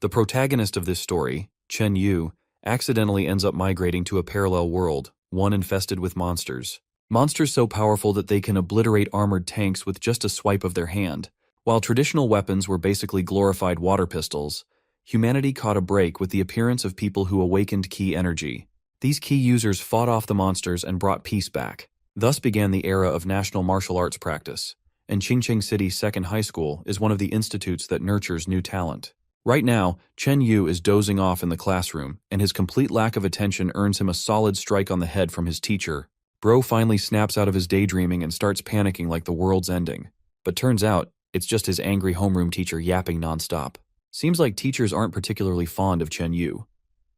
The protagonist of this story, Chen Yu, accidentally ends up migrating to a parallel world, one infested with monsters. Monsters so powerful that they can obliterate armored tanks with just a swipe of their hand. While traditional weapons were basically glorified water pistols, humanity caught a break with the appearance of people who awakened ki energy. These ki users fought off the monsters and brought peace back. Thus began the era of national martial arts practice, and Qingcheng City's second high school is one of the institutes that nurtures new talent. Right now, Chen Yu is dozing off in the classroom, and his complete lack of attention earns him a solid strike on the head from his teacher. Bro finally snaps out of his daydreaming and starts panicking like the world's ending. But turns out, it's just his angry homeroom teacher yapping nonstop. Seems like teachers aren't particularly fond of Chen Yu.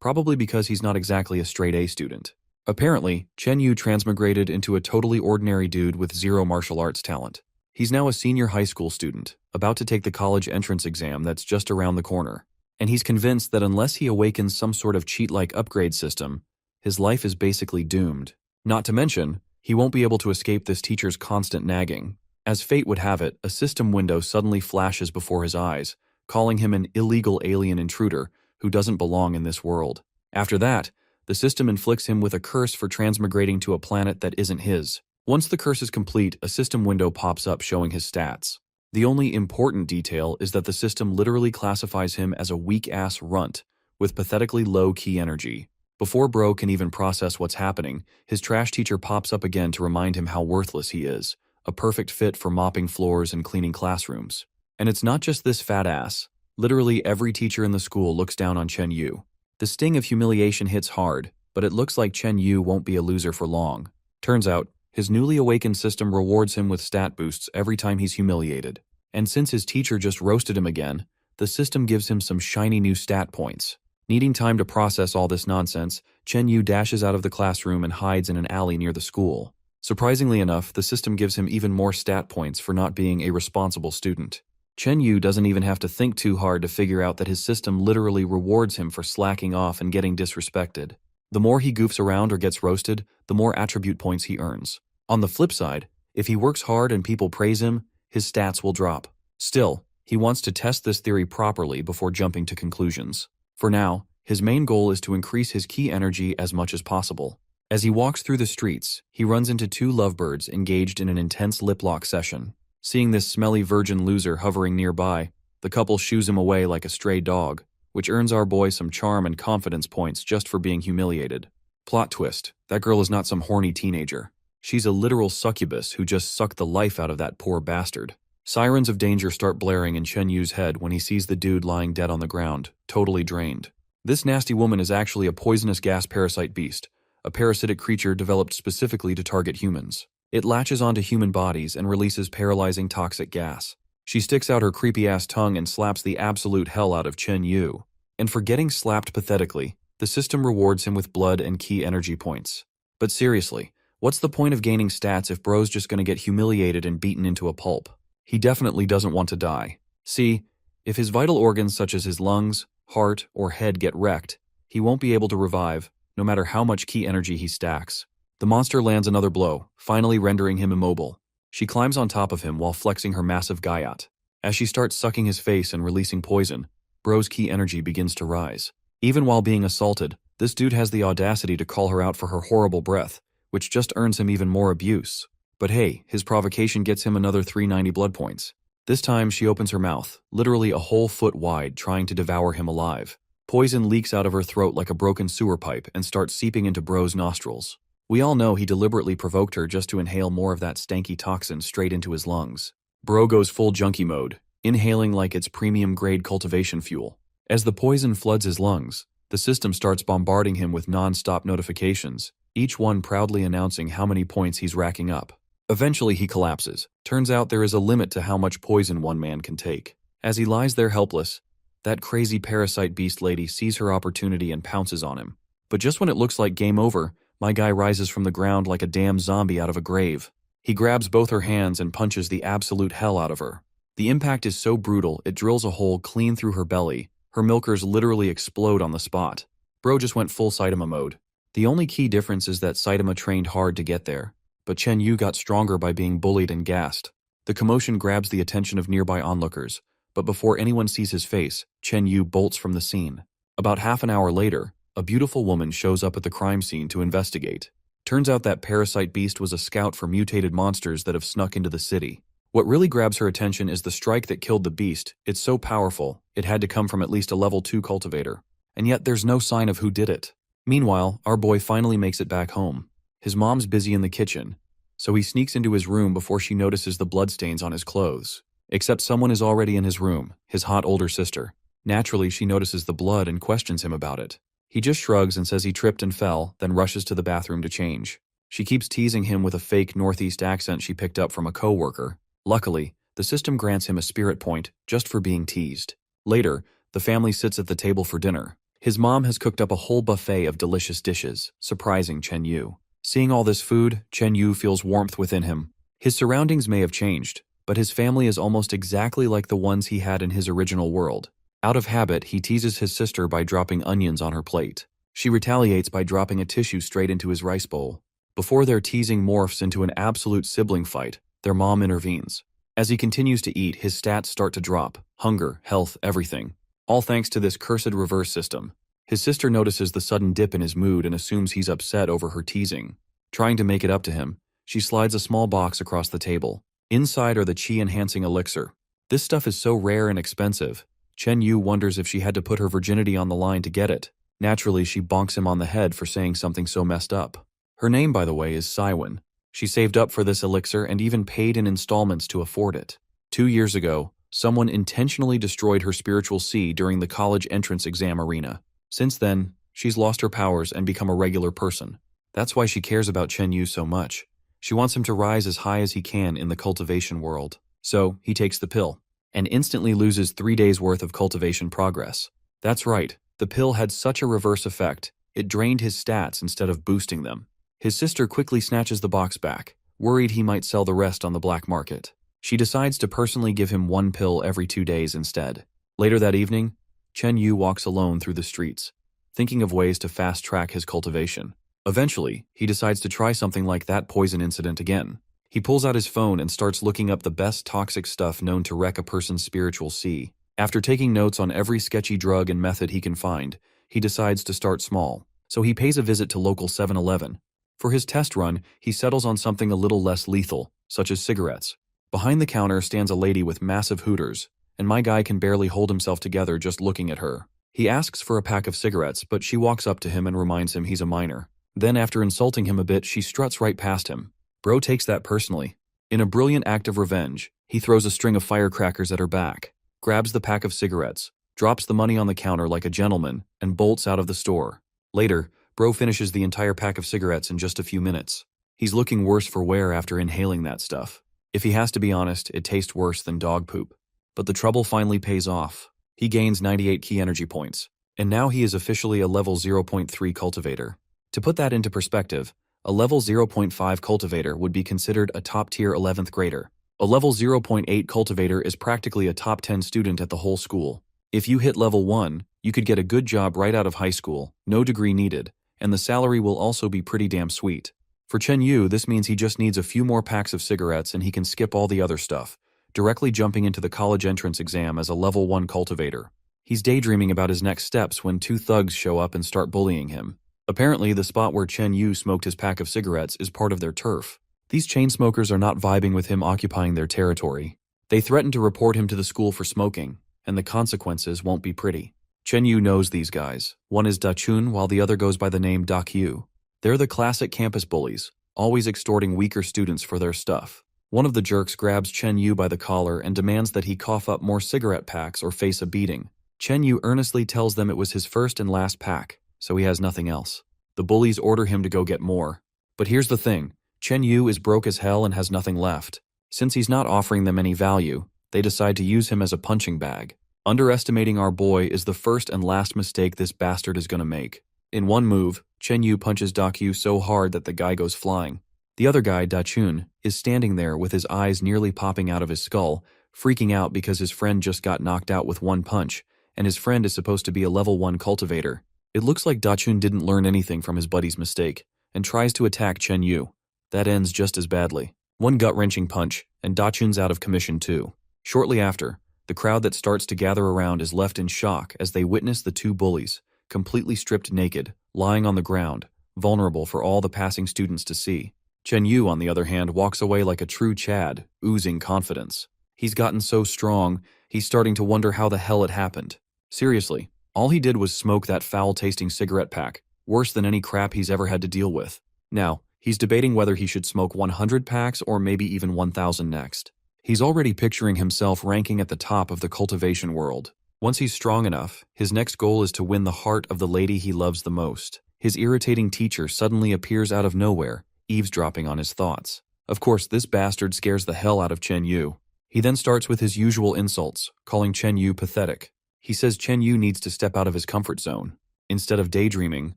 Probably because he's not exactly a straight A student. Apparently, Chen Yu transmigrated into a totally ordinary dude with zero martial arts talent. He's now a senior high school student, about to take the college entrance exam that's just around the corner. And he's convinced that unless he awakens some sort of cheat-like upgrade system, his life is basically doomed. Not to mention, he won't be able to escape this teacher's constant nagging. As fate would have it, a system window suddenly flashes before his eyes, calling him an illegal alien intruder who doesn't belong in this world. After that, the system inflicts him with a curse for transmigrating to a planet that isn't his. Once the curse is complete, a system window pops up showing his stats. The only important detail is that the system literally classifies him as a weak-ass runt with pathetically low ki energy. Before Bro can even process what's happening, his trash teacher pops up again to remind him how worthless he is, a perfect fit for mopping floors and cleaning classrooms. And it's not just this fat ass. Literally every teacher in the school looks down on Chen Yu. The sting of humiliation hits hard, but it looks like Chen Yu won't be a loser for long. Turns out, his newly awakened system rewards him with stat boosts every time he's humiliated. And since his teacher just roasted him again, the system gives him some shiny new stat points. Needing time to process all this nonsense, Chen Yu dashes out of the classroom and hides in an alley near the school. Surprisingly enough, the system gives him even more stat points for not being a responsible student. Chen Yu doesn't even have to think too hard to figure out that his system literally rewards him for slacking off and getting disrespected. The more he goofs around or gets roasted, the more attribute points he earns. On the flip side, if he works hard and people praise him, his stats will drop. Still, he wants to test this theory properly before jumping to conclusions. For now, his main goal is to increase his ki energy as much as possible. As he walks through the streets, he runs into two lovebirds engaged in an intense lip-lock session. Seeing this smelly virgin loser hovering nearby, the couple shoos him away like a stray dog, which earns our boy some charm and confidence points just for being humiliated. Plot twist, that girl is not some horny teenager. She's a literal succubus who just sucked the life out of that poor bastard. Sirens of danger start blaring in Chen Yu's head when he sees the dude lying dead on the ground, totally drained. This nasty woman is actually a poisonous gas parasite beast, a parasitic creature developed specifically to target humans. It latches onto human bodies and releases paralyzing toxic gas. She sticks out her creepy-ass tongue and slaps the absolute hell out of Chen Yu. And for getting slapped pathetically, the system rewards him with blood and ki energy points. But seriously, what's the point of gaining stats if Bro's just gonna get humiliated and beaten into a pulp? He definitely doesn't want to die. See, if his vital organs such as his lungs, heart, or head get wrecked, he won't be able to revive, no matter how much ki energy he stacks. The monster lands another blow, finally rendering him immobile. She climbs on top of him while flexing her massive gaiat. As she starts sucking his face and releasing poison, Bro's ki energy begins to rise. Even while being assaulted, this dude has the audacity to call her out for her horrible breath, which just earns him even more abuse. But hey, his provocation gets him another 390 blood points. This time she opens her mouth, literally a whole foot wide, trying to devour him alive. Poison leaks out of her throat like a broken sewer pipe and starts seeping into Bro's nostrils. We all know he deliberately provoked her just to inhale more of that stanky toxin straight into his lungs. Bro goes full junkie mode, inhaling like it's premium-grade cultivation fuel. As the poison floods his lungs, the system starts bombarding him with non-stop notifications, each one proudly announcing how many points he's racking up. Eventually he collapses. Turns out there is a limit to how much poison one man can take. As he lies there helpless, that crazy parasite beast lady sees her opportunity and pounces on him. But just when it looks like game over, my guy rises from the ground like a damn zombie out of a grave. He grabs both her hands and punches the absolute hell out of her. The impact is so brutal, it drills a hole clean through her belly. Her milkers literally explode on the spot. Bro just went full Saitama mode. The only key difference is that Saitama trained hard to get there, but Chen Yu got stronger by being bullied and gassed. The commotion grabs the attention of nearby onlookers, but before anyone sees his face, Chen Yu bolts from the scene. About half an hour later, a beautiful woman shows up at the crime scene to investigate. Turns out that parasite beast was a scout for mutated monsters that have snuck into the city. What really grabs her attention is the strike that killed the beast. It's so powerful, it had to come from at least a level 2 cultivator. And yet there's no sign of who did it. Meanwhile, our boy finally makes it back home. His mom's busy in the kitchen, so he sneaks into his room before she notices the bloodstains on his clothes. Except someone is already in his room, his hot older sister. Naturally, she notices the blood and questions him about it. He just shrugs and says he tripped and fell, then rushes to the bathroom to change. She keeps teasing him with a fake Northeast accent she picked up from a coworker. Luckily, the system grants him a spirit point just for being teased. Later, the family sits at the table for dinner. His mom has cooked up a whole buffet of delicious dishes, surprising Chen Yu. Seeing all this food, Chen Yu feels warmth within him. His surroundings may have changed, but his family is almost exactly like the ones he had in his original world. Out of habit, he teases his sister by dropping onions on her plate. She retaliates by dropping a tissue straight into his rice bowl. Before their teasing morphs into an absolute sibling fight, their mom intervenes. As he continues to eat, his stats start to drop. Hunger, health, everything. All thanks to this cursed reverse system. His sister notices the sudden dip in his mood and assumes he's upset over her teasing. Trying to make it up to him, she slides a small box across the table. Inside are the chi-enhancing elixir. This stuff is so rare and expensive. Chen Yu wonders if she had to put her virginity on the line to get it. Naturally, she bonks him on the head for saying something so messed up. Her name, by the way, is Saiwen. She saved up for this elixir and even paid in installments to afford it. 2 years ago, someone intentionally destroyed her spiritual sea during the college entrance exam arena. Since then, she's lost her powers and become a regular person. That's why she cares about Chen Yu so much. She wants him to rise as high as he can in the cultivation world. So, he takes the pill, and instantly loses 3 days' worth of cultivation progress. That's right, the pill had such a reverse effect, it drained his stats instead of boosting them. His sister quickly snatches the box back, worried he might sell the rest on the black market. She decides to personally give him 1 pill every 2 days instead. Later that evening, Chen Yu walks alone through the streets, thinking of ways to fast-track his cultivation. Eventually, he decides to try something like that poison incident again. He pulls out his phone and starts looking up the best toxic stuff known to wreck a person's spiritual sea. After taking notes on every sketchy drug and method he can find, he decides to start small. So he pays a visit to local 7-Eleven. For his test run, he settles on something a little less lethal, such as cigarettes. Behind the counter stands a lady with massive hooters, and my guy can barely hold himself together just looking at her. He asks for a pack of cigarettes, but she walks up to him and reminds him he's a minor. Then after insulting him a bit, she struts right past him. Bro takes that personally. In a brilliant act of revenge, he throws a string of firecrackers at her back, grabs the pack of cigarettes, drops the money on the counter like a gentleman, and bolts out of the store. Later, Bro finishes the entire pack of cigarettes in just a few minutes. He's looking worse for wear after inhaling that stuff. If he has to be honest, it tastes worse than dog poop. But the trouble finally pays off. He gains 98 key energy points, and now he is officially a level 0.3 cultivator. To put that into perspective, a level 0.5 cultivator would be considered a top-tier 11th grader. A level 0.8 cultivator is practically a top 10 student at the whole school. If you hit level 1, you could get a good job right out of high school, no degree needed, and the salary will also be pretty damn sweet. For Chen Yu, this means he just needs a few more packs of cigarettes and he can skip all the other stuff, directly jumping into the college entrance exam as a level 1 cultivator. He's daydreaming about his next steps when 2 thugs show up and start bullying him. Apparently, the spot where Chen Yu smoked his pack of cigarettes is part of their turf. These chain smokers are not vibing with him occupying their territory. They threaten to report him to the school for smoking, and the consequences won't be pretty. Chen Yu knows these guys. One is Da Chun, while the other goes by the name Da Q. They're the classic campus bullies, always extorting weaker students for their stuff. One of the jerks grabs Chen Yu by the collar and demands that he cough up more cigarette packs or face a beating. Chen Yu earnestly tells them it was his first and last pack, so he has nothing else. The bullies order him to go get more. But here's the thing, Chen Yu is broke as hell and has nothing left. Since he's not offering them any value, they decide to use him as a punching bag. Underestimating our boy is the first and last mistake this bastard is gonna make. In one move, Chen Yu punches Da Q so hard that the guy goes flying. The other guy, Da Chun, is standing there with his eyes nearly popping out of his skull, freaking out because his friend just got knocked out with one punch, and his friend is supposed to be a level 1 cultivator. It looks like Da Chun didn't learn anything from his buddy's mistake, and tries to attack Chen Yu. That ends just as badly. One gut-wrenching punch, and Da Chun's out of commission too. Shortly after, The crowd that starts to gather around is left in shock as they witness the two bullies, completely stripped naked, lying on the ground, vulnerable for all the passing students to see. Chen Yu, on the other hand, walks away like a true Chad, oozing confidence. He's gotten so strong, he's starting to wonder how the hell it happened. Seriously, all he did was smoke that foul-tasting cigarette pack, worse than any crap he's ever had to deal with. Now, he's debating whether he should smoke 100 packs or maybe even 1,000 next. He's already picturing himself ranking at the top of the cultivation world. Once he's strong enough, his next goal is to win the heart of the lady he loves the most. His irritating teacher suddenly appears out of nowhere, eavesdropping on his thoughts. Of course, this bastard scares the hell out of Chen Yu. He then starts with his usual insults, calling Chen Yu pathetic. He says Chen Yu needs to step out of his comfort zone. Instead of daydreaming,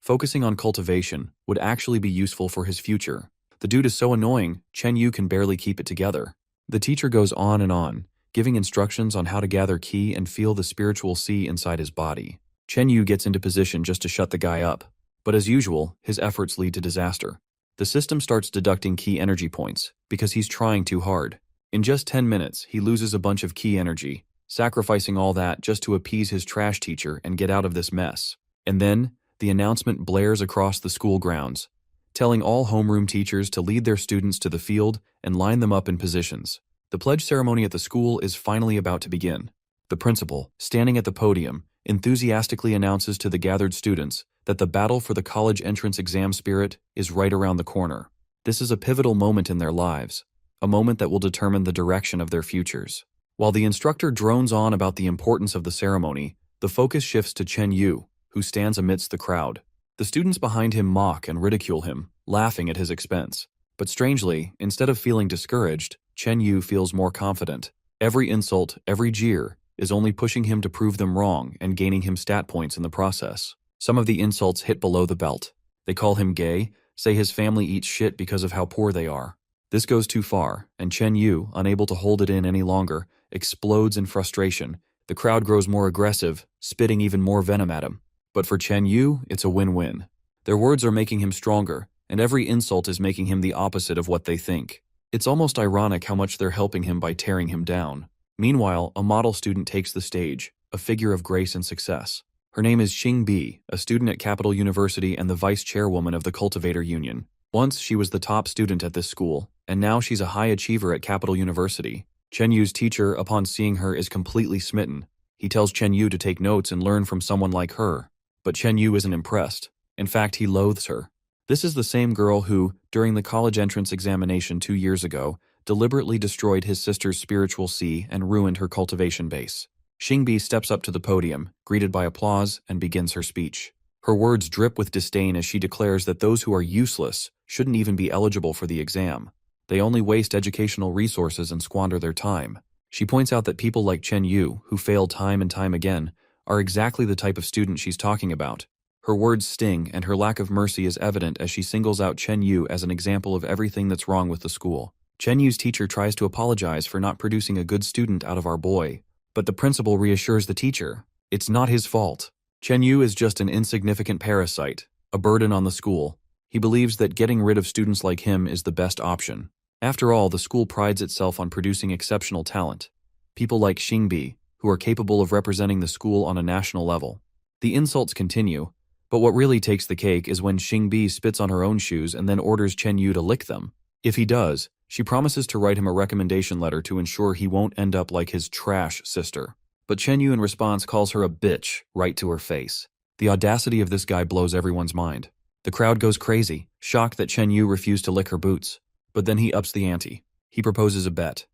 focusing on cultivation would actually be useful for his future. The dude is so annoying, Chen Yu can barely keep it together. The teacher goes on, giving instructions on how to gather ki and feel the spiritual sea inside his body. Chen Yu gets into position just to shut the guy up. But as usual, his efforts lead to disaster. The system starts deducting ki energy points, because he's trying too hard. In just 10 minutes, he loses a bunch of ki energy, sacrificing all that just to appease his trash teacher and get out of this mess. And then, the announcement blares across the school grounds, telling all homeroom teachers to lead their students to the field and line them up in positions. The pledge ceremony at the school is finally about to begin. The principal, standing at the podium, enthusiastically announces to the gathered students that the battle for the college entrance exam spirit is right around the corner. This is a pivotal moment in their lives, a moment that will determine the direction of their futures. While the instructor drones on about the importance of the ceremony, the focus shifts to Chen Yu, who stands amidst the crowd. The students behind him mock and ridicule him, laughing at his expense. But strangely, instead of feeling discouraged, Chen Yu feels more confident. Every insult, every jeer, is only pushing him to prove them wrong and gaining him stat points in the process. Some of the insults hit below the belt. They call him gay, say his family eats shit because of how poor they are. This goes too far, and Chen Yu, unable to hold it in any longer, explodes in frustration. The crowd grows more aggressive, spitting even more venom at him. But for Chen Yu, it's a win-win. Their words are making him stronger, and every insult is making him the opposite of what they think. It's almost ironic how much they're helping him by tearing him down. Meanwhile, a model student takes the stage, a figure of grace and success. Her name is Xing Bi, a student at Capital University and the vice chairwoman of the Cultivator Union. Once, she was the top student at this school, and now she's a high achiever at Capital University. Chen Yu's teacher, upon seeing her, is completely smitten. He tells Chen Yu to take notes and learn from someone like her. But Chen Yu isn't impressed. In fact, he loathes her. This is the same girl who, during the college entrance examination 2 years ago, deliberately destroyed his sister's spiritual sea and ruined her cultivation base. Xingbi steps up to the podium, greeted by applause, and begins her speech. Her words drip with disdain as she declares that those who are useless shouldn't even be eligible for the exam. They only waste educational resources and squander their time. She points out that people like Chen Yu, who fail time and time again, are exactly the type of student she's talking about. Her words sting, and her lack of mercy is evident as she singles out Chen Yu as an example of everything that's wrong with the school. Chen Yu's teacher tries to apologize for not producing a good student out of our boy, but the principal reassures the teacher. It's not his fault. Chen Yu is just an insignificant parasite, a burden on the school. He believes that getting rid of students like him is the best option. After all, the school prides itself on producing exceptional talent. People like Xingbi, who are capable of representing the school on a national level. The insults continue, but what really takes the cake is when Xingbi spits on her own shoes and then orders Chen Yu to lick them. If he does, she promises to write him a recommendation letter to ensure he won't end up like his trash sister. But Chen Yu in response calls her a bitch right to her face. The audacity of this guy blows everyone's mind. The crowd goes crazy, shocked that Chen Yu refused to lick her boots. But then he ups the ante. He proposes a bet.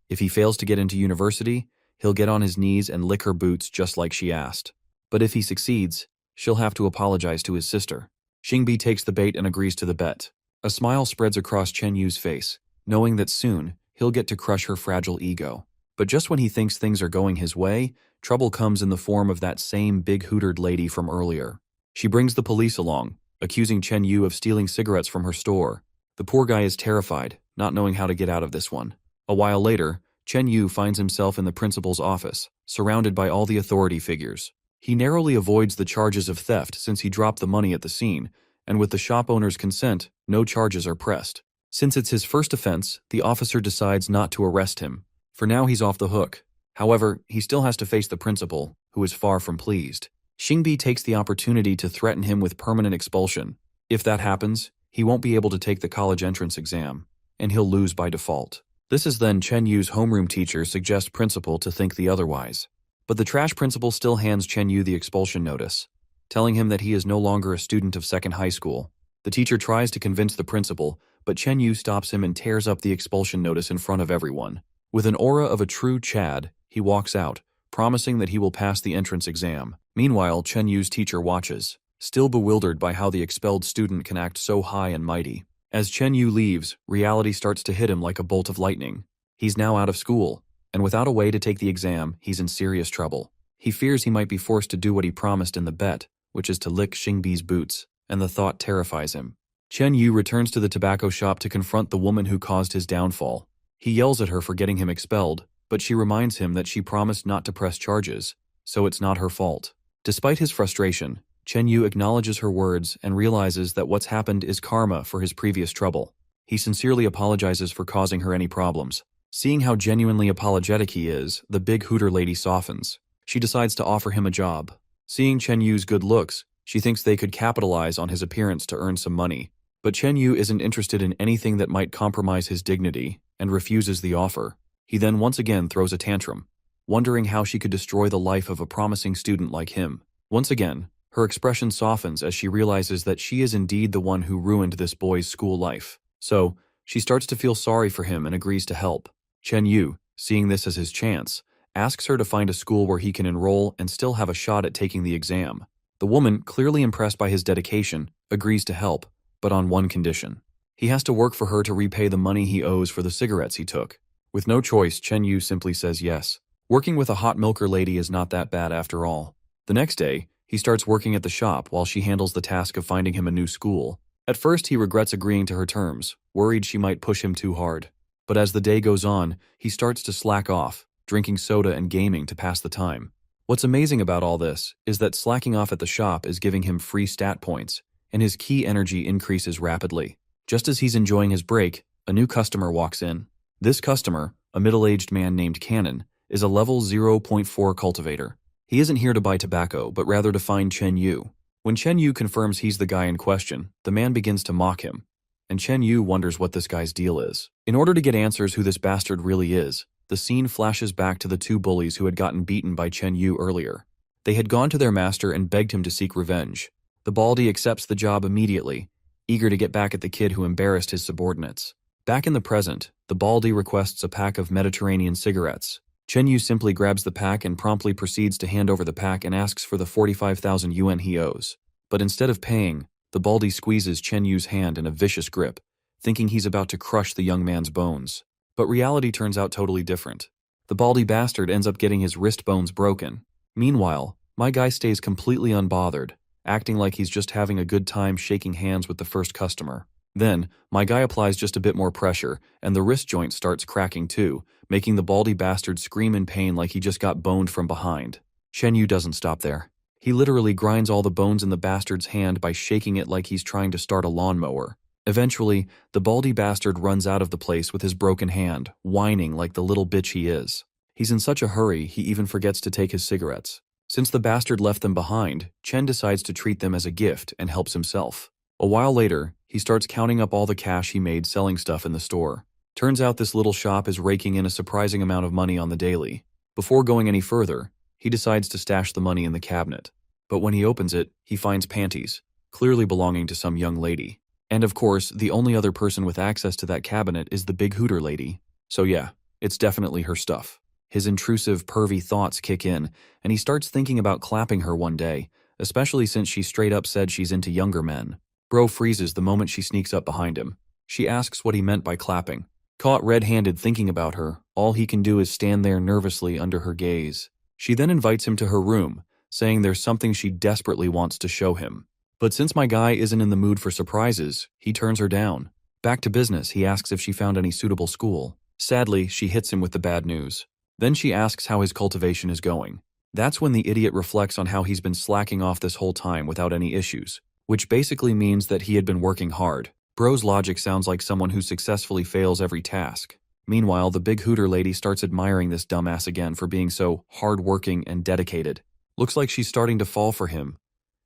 If he fails to get into university, he'll get on his knees and lick her boots just like she asked. But if he succeeds, she'll have to apologize to his sister. Xingbi takes the bait and agrees to the bet. A smile spreads across Chen Yu's face, knowing that soon he'll get to crush her fragile ego. But just when he thinks things are going his way, trouble comes in the form of that same big-hootered lady from earlier. She brings the police along, accusing Chen Yu of stealing cigarettes from her store. The poor guy is terrified, not knowing how to get out of this one. A while later, Chen Yu finds himself in the principal's office, surrounded by all the authority figures. He narrowly avoids the charges of theft since he dropped the money at the scene, and with the shop owner's consent, no charges are pressed. Since it's his first offense, the officer decides not to arrest him. For now, he's off the hook. However, he still has to face the principal, who is far from pleased. Xingbi takes the opportunity to threaten him with permanent expulsion. If that happens, he won't be able to take the college entrance exam, and he'll lose by default. This is then Chen Yu's homeroom teacher suggests principal to think the otherwise. But the trash principal still hands Chen Yu the expulsion notice, telling him that he is no longer a student of second high school. The teacher tries to convince the principal, but Chen Yu stops him and tears up the expulsion notice in front of everyone. With an aura of a true Chad, he walks out, promising that he will pass the entrance exam. Meanwhile, Chen Yu's teacher watches, still bewildered by how the expelled student can act so high and mighty. As Chen Yu leaves, reality starts to hit him like a bolt of lightning. He's now out of school, and without a way to take the exam, he's in serious trouble. He fears he might be forced to do what he promised in the bet, which is to lick Xingbi's boots, and the thought terrifies him. Chen Yu returns to the tobacco shop to confront the woman who caused his downfall. He yells at her for getting him expelled, but she reminds him that she promised not to press charges, so it's not her fault. Despite his frustration, Chen Yu acknowledges her words and realizes that what's happened is karma for his previous trouble. He sincerely apologizes for causing her any problems. Seeing how genuinely apologetic he is, the big hooter lady softens. She decides to offer him a job. Seeing Chen Yu's good looks, she thinks they could capitalize on his appearance to earn some money. But Chen Yu isn't interested in anything that might compromise his dignity and refuses the offer. He then once again throws a tantrum, wondering how she could destroy the life of a promising student like him. Once again, her expression softens as she realizes that she is indeed the one who ruined this boy's school life. So, she starts to feel sorry for him and agrees to help. Chen Yu, seeing this as his chance, asks her to find a school where he can enroll and still have a shot at taking the exam. The woman, clearly impressed by his dedication, agrees to help, but on one condition. He has to work for her to repay the money he owes for the cigarettes he took. With no choice, Chen Yu simply says yes. Working with a hot milker lady is not that bad after all. The next day, he starts working at the shop while she handles the task of finding him a new school. At first, he regrets agreeing to her terms, worried she might push him too hard. But as the day goes on, he starts to slack off, drinking soda and gaming to pass the time. What's amazing about all this is that slacking off at the shop is giving him free stat points, and his key energy increases rapidly. Just as he's enjoying his break, a new customer walks in. This customer, a middle-aged man named Cannon, is a level 0.4 cultivator. He isn't here to buy tobacco, but rather to find Chen Yu. When Chen Yu confirms he's the guy in question, the man begins to mock him, and Chen Yu wonders what this guy's deal is. In order to get answers who this bastard really is, the scene flashes back to the two bullies who had gotten beaten by Chen Yu earlier. They had gone to their master and begged him to seek revenge. The baldy accepts the job immediately, eager to get back at the kid who embarrassed his subordinates. Back in the present, the baldy requests a pack of Mediterranean cigarettes. Chen Yu simply grabs the pack and promptly proceeds to hand over the pack and asks for the 45,000 yuan he owes. But instead of paying, the baldy squeezes Chen Yu's hand in a vicious grip, thinking he's about to crush the young man's bones. But reality turns out totally different. The baldy bastard ends up getting his wrist bones broken. Meanwhile, my guy stays completely unbothered, acting like he's just having a good time shaking hands with the first customer. Then, my guy applies just a bit more pressure, and the wrist joint starts cracking too, making the baldy bastard scream in pain like he just got boned from behind. Chen Yu doesn't stop there. He literally grinds all the bones in the bastard's hand by shaking it like he's trying to start a lawnmower. Eventually, the baldy bastard runs out of the place with his broken hand, whining like the little bitch he is. He's in such a hurry, he even forgets to take his cigarettes. Since the bastard left them behind, Chen decides to treat them as a gift and helps himself. A while later, he starts counting up all the cash he made selling stuff in the store. Turns out this little shop is raking in a surprising amount of money on the daily. Before going any further, he decides to stash the money in the cabinet. But when he opens it, he finds panties, clearly belonging to some young lady. And of course, the only other person with access to that cabinet is the big hooter lady. So yeah, it's definitely her stuff. His intrusive, pervy thoughts kick in, and he starts thinking about clapping her one day, especially since she straight up said she's into younger men. Bro freezes the moment she sneaks up behind him. She asks what he meant by clapping. Caught red-handed thinking about her, all he can do is stand there nervously under her gaze. She then invites him to her room, saying there's something she desperately wants to show him. But since my guy isn't in the mood for surprises, he turns her down. Back to business, he asks if she found any suitable school. Sadly, she hits him with the bad news. Then she asks how his cultivation is going. That's when the idiot reflects on how he's been slacking off this whole time without any issues, which basically means that he had been working hard. Bro's logic sounds like someone who successfully fails every task. Meanwhile, the big hooter lady starts admiring this dumbass again for being so hard-working and dedicated. Looks like she's starting to fall for him,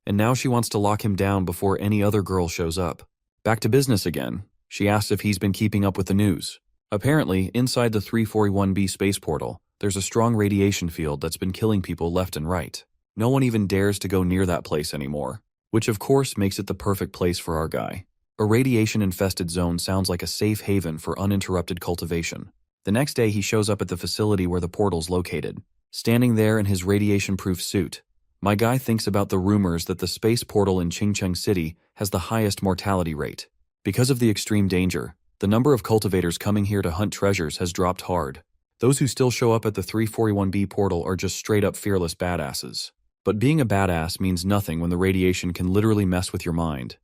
and now she wants to lock him down before any other girl shows up. Back to business again. She asks if he's been keeping up with the news. Apparently, inside the 341B space portal, there's a strong radiation field that's been killing people left and right. No one even dares to go near that place anymore, which of course makes it the perfect place for our guy. A radiation-infested zone sounds like a safe haven for uninterrupted cultivation. The next day, he shows up at the facility where the portal's located. Standing there in his radiation-proof suit, my guy thinks about the rumors that the space portal in Qingcheng City has the highest mortality rate. Because of the extreme danger, the number of cultivators coming here to hunt treasures has dropped hard. Those who still show up at the 341B portal are just straight-up fearless badasses. But being a badass means nothing when the radiation can literally mess with your mind.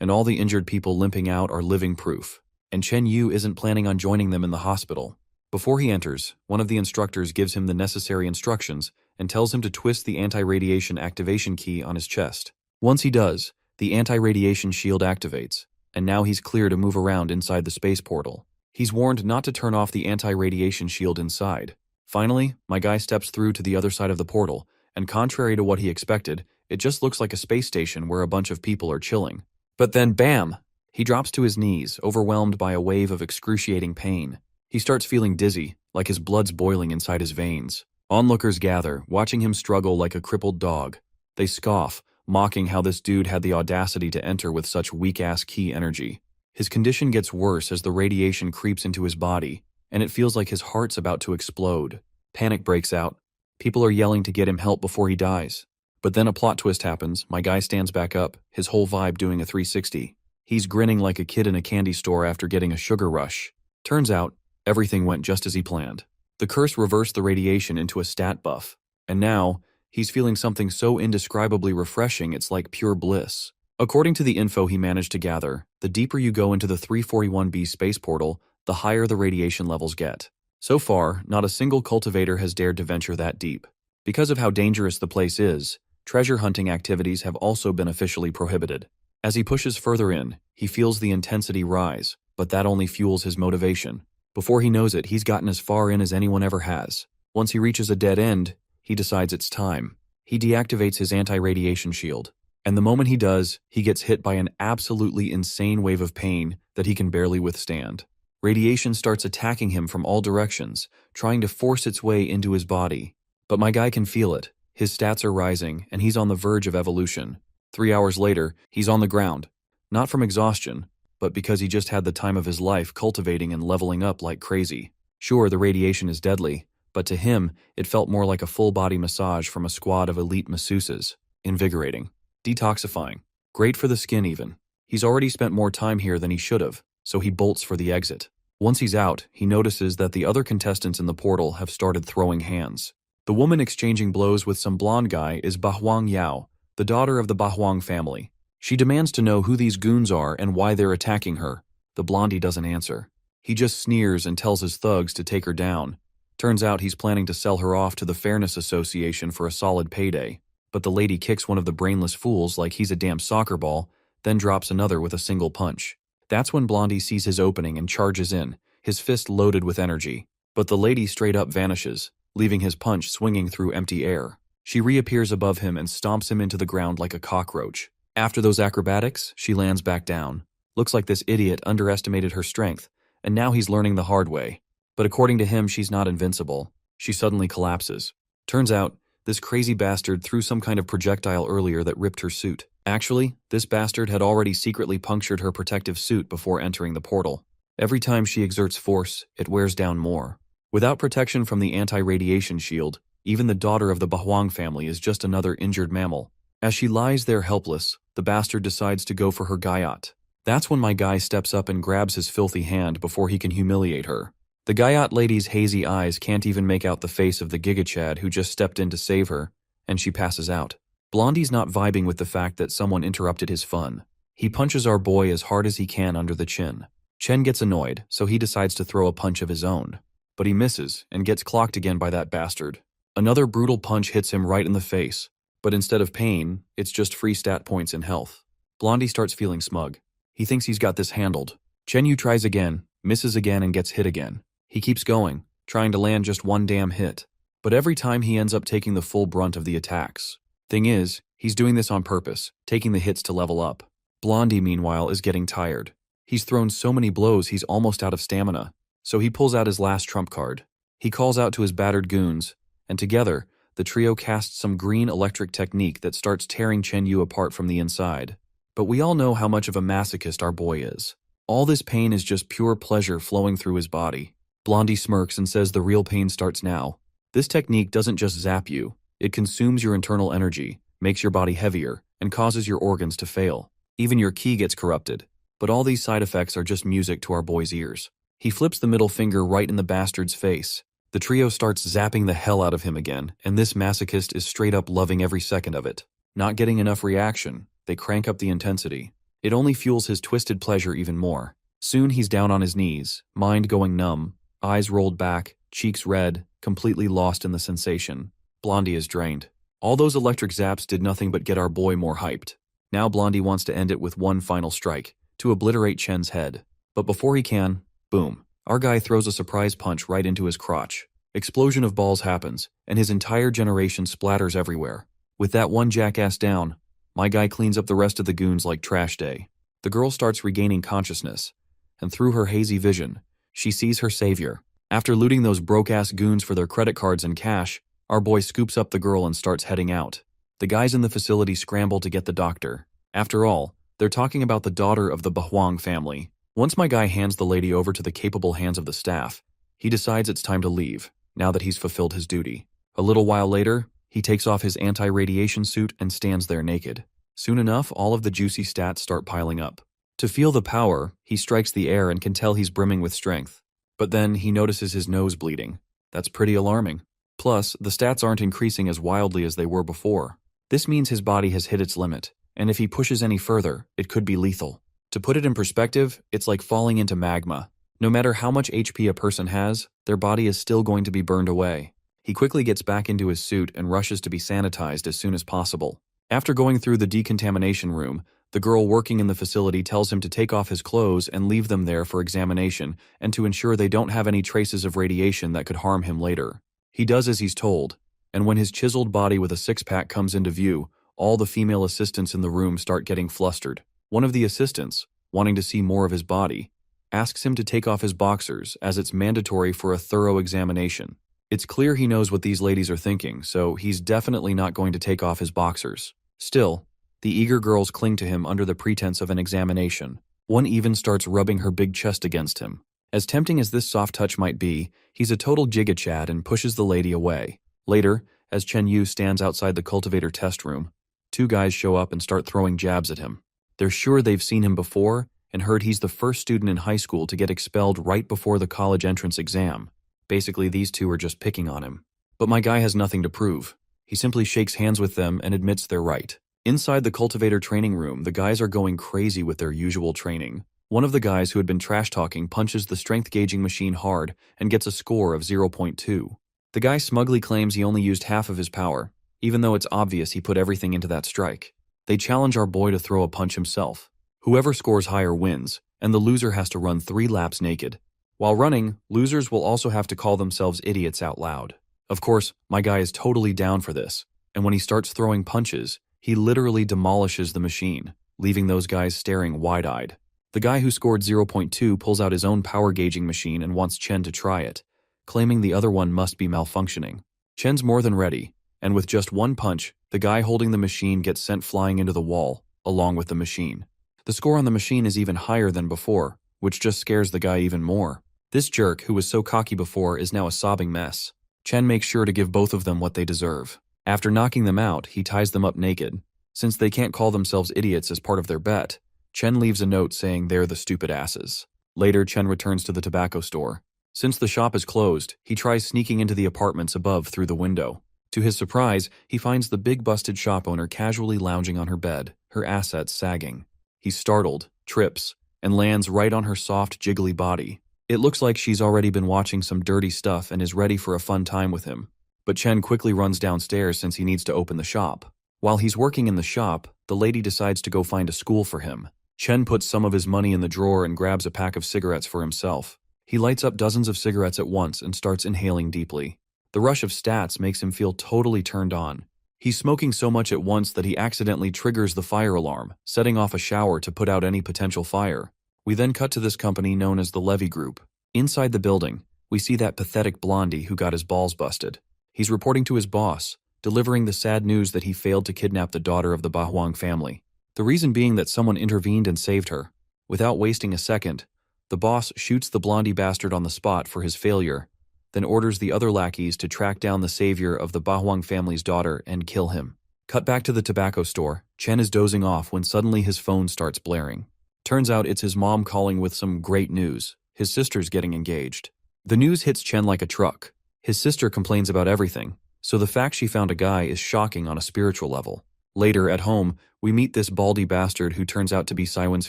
And all the injured people limping out are living proof. And Chen Yu isn't planning on joining them in the hospital. Before he enters, one of the instructors gives him the necessary instructions and tells him to twist the anti-radiation activation key on his chest. Once he does, the anti-radiation shield activates, and now he's clear to move around inside the space portal. He's warned not to turn off the anti-radiation shield inside. Finally, my guy steps through to the other side of the portal, and contrary to what he expected, it just looks like a space station where a bunch of people are chilling. But then, bam! He drops to his knees, overwhelmed by a wave of excruciating pain. He starts feeling dizzy, like his blood's boiling inside his veins. Onlookers gather, watching him struggle like a crippled dog. They scoff, mocking how this dude had the audacity to enter with such weak-ass ki energy. His condition gets worse as the radiation creeps into his body, and it feels like his heart's about to explode. Panic breaks out. People are yelling to get him help before he dies. But then a plot twist happens. My guy stands back up, his whole vibe doing a 360. He's grinning like a kid in a candy store after getting a sugar rush. Turns out, everything went just as he planned. The curse reversed the radiation into a stat buff, and now, he's feeling something so indescribably refreshing it's like pure bliss. According to the info he managed to gather, the deeper you go into the 341B space portal, the higher the radiation levels get. So far, not a single cultivator has dared to venture that deep. Because of how dangerous the place is, treasure hunting activities have also been officially prohibited. As he pushes further in, he feels the intensity rise, but that only fuels his motivation. Before he knows it, he's gotten as far in as anyone ever has. Once he reaches a dead end, he decides it's time. He deactivates his anti-radiation shield, and the moment he does, he gets hit by an absolutely insane wave of pain that he can barely withstand. Radiation starts attacking him from all directions, trying to force its way into his body. But my guy can feel it. His stats are rising, and he's on the verge of evolution. 3 hours later, he's on the ground. Not from exhaustion, but because he just had the time of his life cultivating and leveling up like crazy. Sure, the radiation is deadly, but to him, it felt more like a full-body massage from a squad of elite masseuses. Invigorating. Detoxifying. Great for the skin even. He's already spent more time here than he should have, so he bolts for the exit. Once he's out, he notices that the other contestants in the portal have started throwing hands. The woman exchanging blows with some blonde guy is Bahuang Yao, the daughter of the Bahuang family. She demands to know who these goons are and why they're attacking her. The blondie doesn't answer. He just sneers and tells his thugs to take her down. Turns out he's planning to sell her off to the Fairness Association for a solid payday. But the lady kicks one of the brainless fools like he's a damn soccer ball, then drops another with a single punch. That's when Blondie sees his opening and charges in, his fist loaded with energy. But the lady straight up vanishes, leaving his punch swinging through empty air. She reappears above him and stomps him into the ground like a cockroach. After those acrobatics, she lands back down. Looks like this idiot underestimated her strength, and now he's learning the hard way. But according to him, she's not invincible. She suddenly collapses. Turns out, this crazy bastard threw some kind of projectile earlier that ripped her suit. Actually, this bastard had already secretly punctured her protective suit before entering the portal. Every time she exerts force, it wears down more. Without protection from the anti-radiation shield, even the daughter of the Bahuang family is just another injured mammal. As she lies there helpless, the bastard decides to go for her gayat. That's when my guy steps up and grabs his filthy hand before he can humiliate her. The gayat lady's hazy eyes can't even make out the face of the gigachad who just stepped in to save her, and she passes out. Blondie's not vibing with the fact that someone interrupted his fun. He punches our boy as hard as he can under the chin. Chen gets annoyed, so he decides to throw a punch of his own. But he misses, and gets clocked again by that bastard. Another brutal punch hits him right in the face, but instead of pain, it's just free stat points in health. Blondie starts feeling smug. He thinks he's got this handled. Chen Yu tries again, misses again, and gets hit again. He keeps going, trying to land just one damn hit. But every time he ends up taking the full brunt of the attacks. Thing is, he's doing this on purpose, taking the hits to level up. Blondie, meanwhile, is getting tired. He's thrown so many blows he's almost out of stamina, so he pulls out his last trump card. He calls out to his battered goons, and together, the trio casts some green electric technique that starts tearing Chen Yu apart from the inside. But we all know how much of a masochist our boy is. All this pain is just pure pleasure flowing through his body. Blondie smirks and says the real pain starts now. This technique doesn't just zap you, it consumes your internal energy, makes your body heavier, and causes your organs to fail. Even your ki gets corrupted. But all these side effects are just music to our boy's ears. He flips the middle finger right in the bastard's face. The trio starts zapping the hell out of him again, and this masochist is straight up loving every second of it. Not getting enough reaction, they crank up the intensity. It only fuels his twisted pleasure even more. Soon he's down on his knees, mind going numb, eyes rolled back, cheeks red, completely lost in the sensation. Blondie is drained. All those electric zaps did nothing but get our boy more hyped. Now Blondie wants to end it with one final strike, to obliterate Chen's head. But before he can, boom, our guy throws a surprise punch right into his crotch. Explosion of balls happens, and his entire generation splatters everywhere. With that one jackass down, my guy cleans up the rest of the goons like trash day. The girl starts regaining consciousness, and through her hazy vision, she sees her savior. After looting those broke-ass goons for their credit cards and cash, our boy scoops up the girl and starts heading out. The guys in the facility scramble to get the doctor. After all, they're talking about the daughter of the Bahuang family. Once my guy hands the lady over to the capable hands of the staff, he decides it's time to leave, now that he's fulfilled his duty. A little while later, he takes off his anti-radiation suit and stands there naked. Soon enough, all of the juicy stats start piling up. To feel the power, he strikes the air and can tell he's brimming with strength. But then he notices his nose bleeding. That's pretty alarming. Plus, the stats aren't increasing as wildly as they were before. This means his body has hit its limit, and if he pushes any further, it could be lethal. To put it in perspective, it's like falling into magma. No matter how much HP a person has, their body is still going to be burned away. He quickly gets back into his suit and rushes to be sanitized as soon as possible. After going through the decontamination room, the girl working in the facility tells him to take off his clothes and leave them there for examination and to ensure they don't have any traces of radiation that could harm him later. He does as he's told, and when his chiseled body with a six-pack comes into view, all the female assistants in the room start getting flustered. One of the assistants, wanting to see more of his body, asks him to take off his boxers as it's mandatory for a thorough examination. It's clear he knows what these ladies are thinking, so he's definitely not going to take off his boxers. Still, the eager girls cling to him under the pretense of an examination. One even starts rubbing her big chest against him. As tempting as this soft touch might be, he's a total giga-chad and pushes the lady away. Later, as Chen Yu stands outside the cultivator test room, two guys show up and start throwing jabs at him. They're sure they've seen him before and heard he's the first student in high school to get expelled right before the college entrance exam. Basically, these two are just picking on him. But my guy has nothing to prove. He simply shakes hands with them and admits they're right. Inside the cultivator training room, the guys are going crazy with their usual training. One of the guys who had been trash-talking punches the strength gauging machine hard and gets a score of 0.2. The guy smugly claims he only used half of his power, even though it's obvious he put everything into that strike. They challenge our boy to throw a punch himself. Whoever scores higher wins, and the loser has to run 3 laps naked. While running, losers will also have to call themselves idiots out loud. Of course, my guy is totally down for this, and when he starts throwing punches, he literally demolishes the machine, leaving those guys staring wide-eyed. The guy who scored 0.2 pulls out his own power gauging machine and wants Chen to try it, claiming the other one must be malfunctioning. Chen's more than ready, and with just one punch, the guy holding the machine gets sent flying into the wall, along with the machine. The score on the machine is even higher than before, which just scares the guy even more. This jerk, who was so cocky before, is now a sobbing mess. Chen makes sure to give both of them what they deserve. After knocking them out, he ties them up naked. Since they can't call themselves idiots as part of their bet, Chen leaves a note saying they're the stupid asses. Later, Chen returns to the tobacco store. Since the shop is closed, he tries sneaking into the apartments above through the window. To his surprise, he finds the big busted shop owner casually lounging on her bed, her assets sagging. He's startled, trips, and lands right on her soft, jiggly body. It looks like she's already been watching some dirty stuff and is ready for a fun time with him. But Chen quickly runs downstairs since he needs to open the shop. While he's working in the shop, the lady decides to go find a school for him. Chen puts some of his money in the drawer and grabs a pack of cigarettes for himself. He lights up dozens of cigarettes at once and starts inhaling deeply. The rush of stats makes him feel totally turned on. He's smoking so much at once that he accidentally triggers the fire alarm, setting off a shower to put out any potential fire. We then cut to this company known as the Levy Group. Inside the building, we see that pathetic blondie who got his balls busted. He's reporting to his boss, delivering the sad news that he failed to kidnap the daughter of the Bahwang family. The reason being that someone intervened and saved her. Without wasting a second, the boss shoots the blondie bastard on the spot for his failure, then orders the other lackeys to track down the savior of the Bahwang family's daughter and kill him. Cut back to the tobacco store. Chen is dozing off when suddenly his phone starts blaring. Turns out it's his mom calling with some great news. His sister's getting engaged. The news hits Chen like a truck. His sister complains about everything, so the fact she found a guy is shocking on a spiritual level. Later, at home, we meet this baldy bastard who turns out to be Saiwen's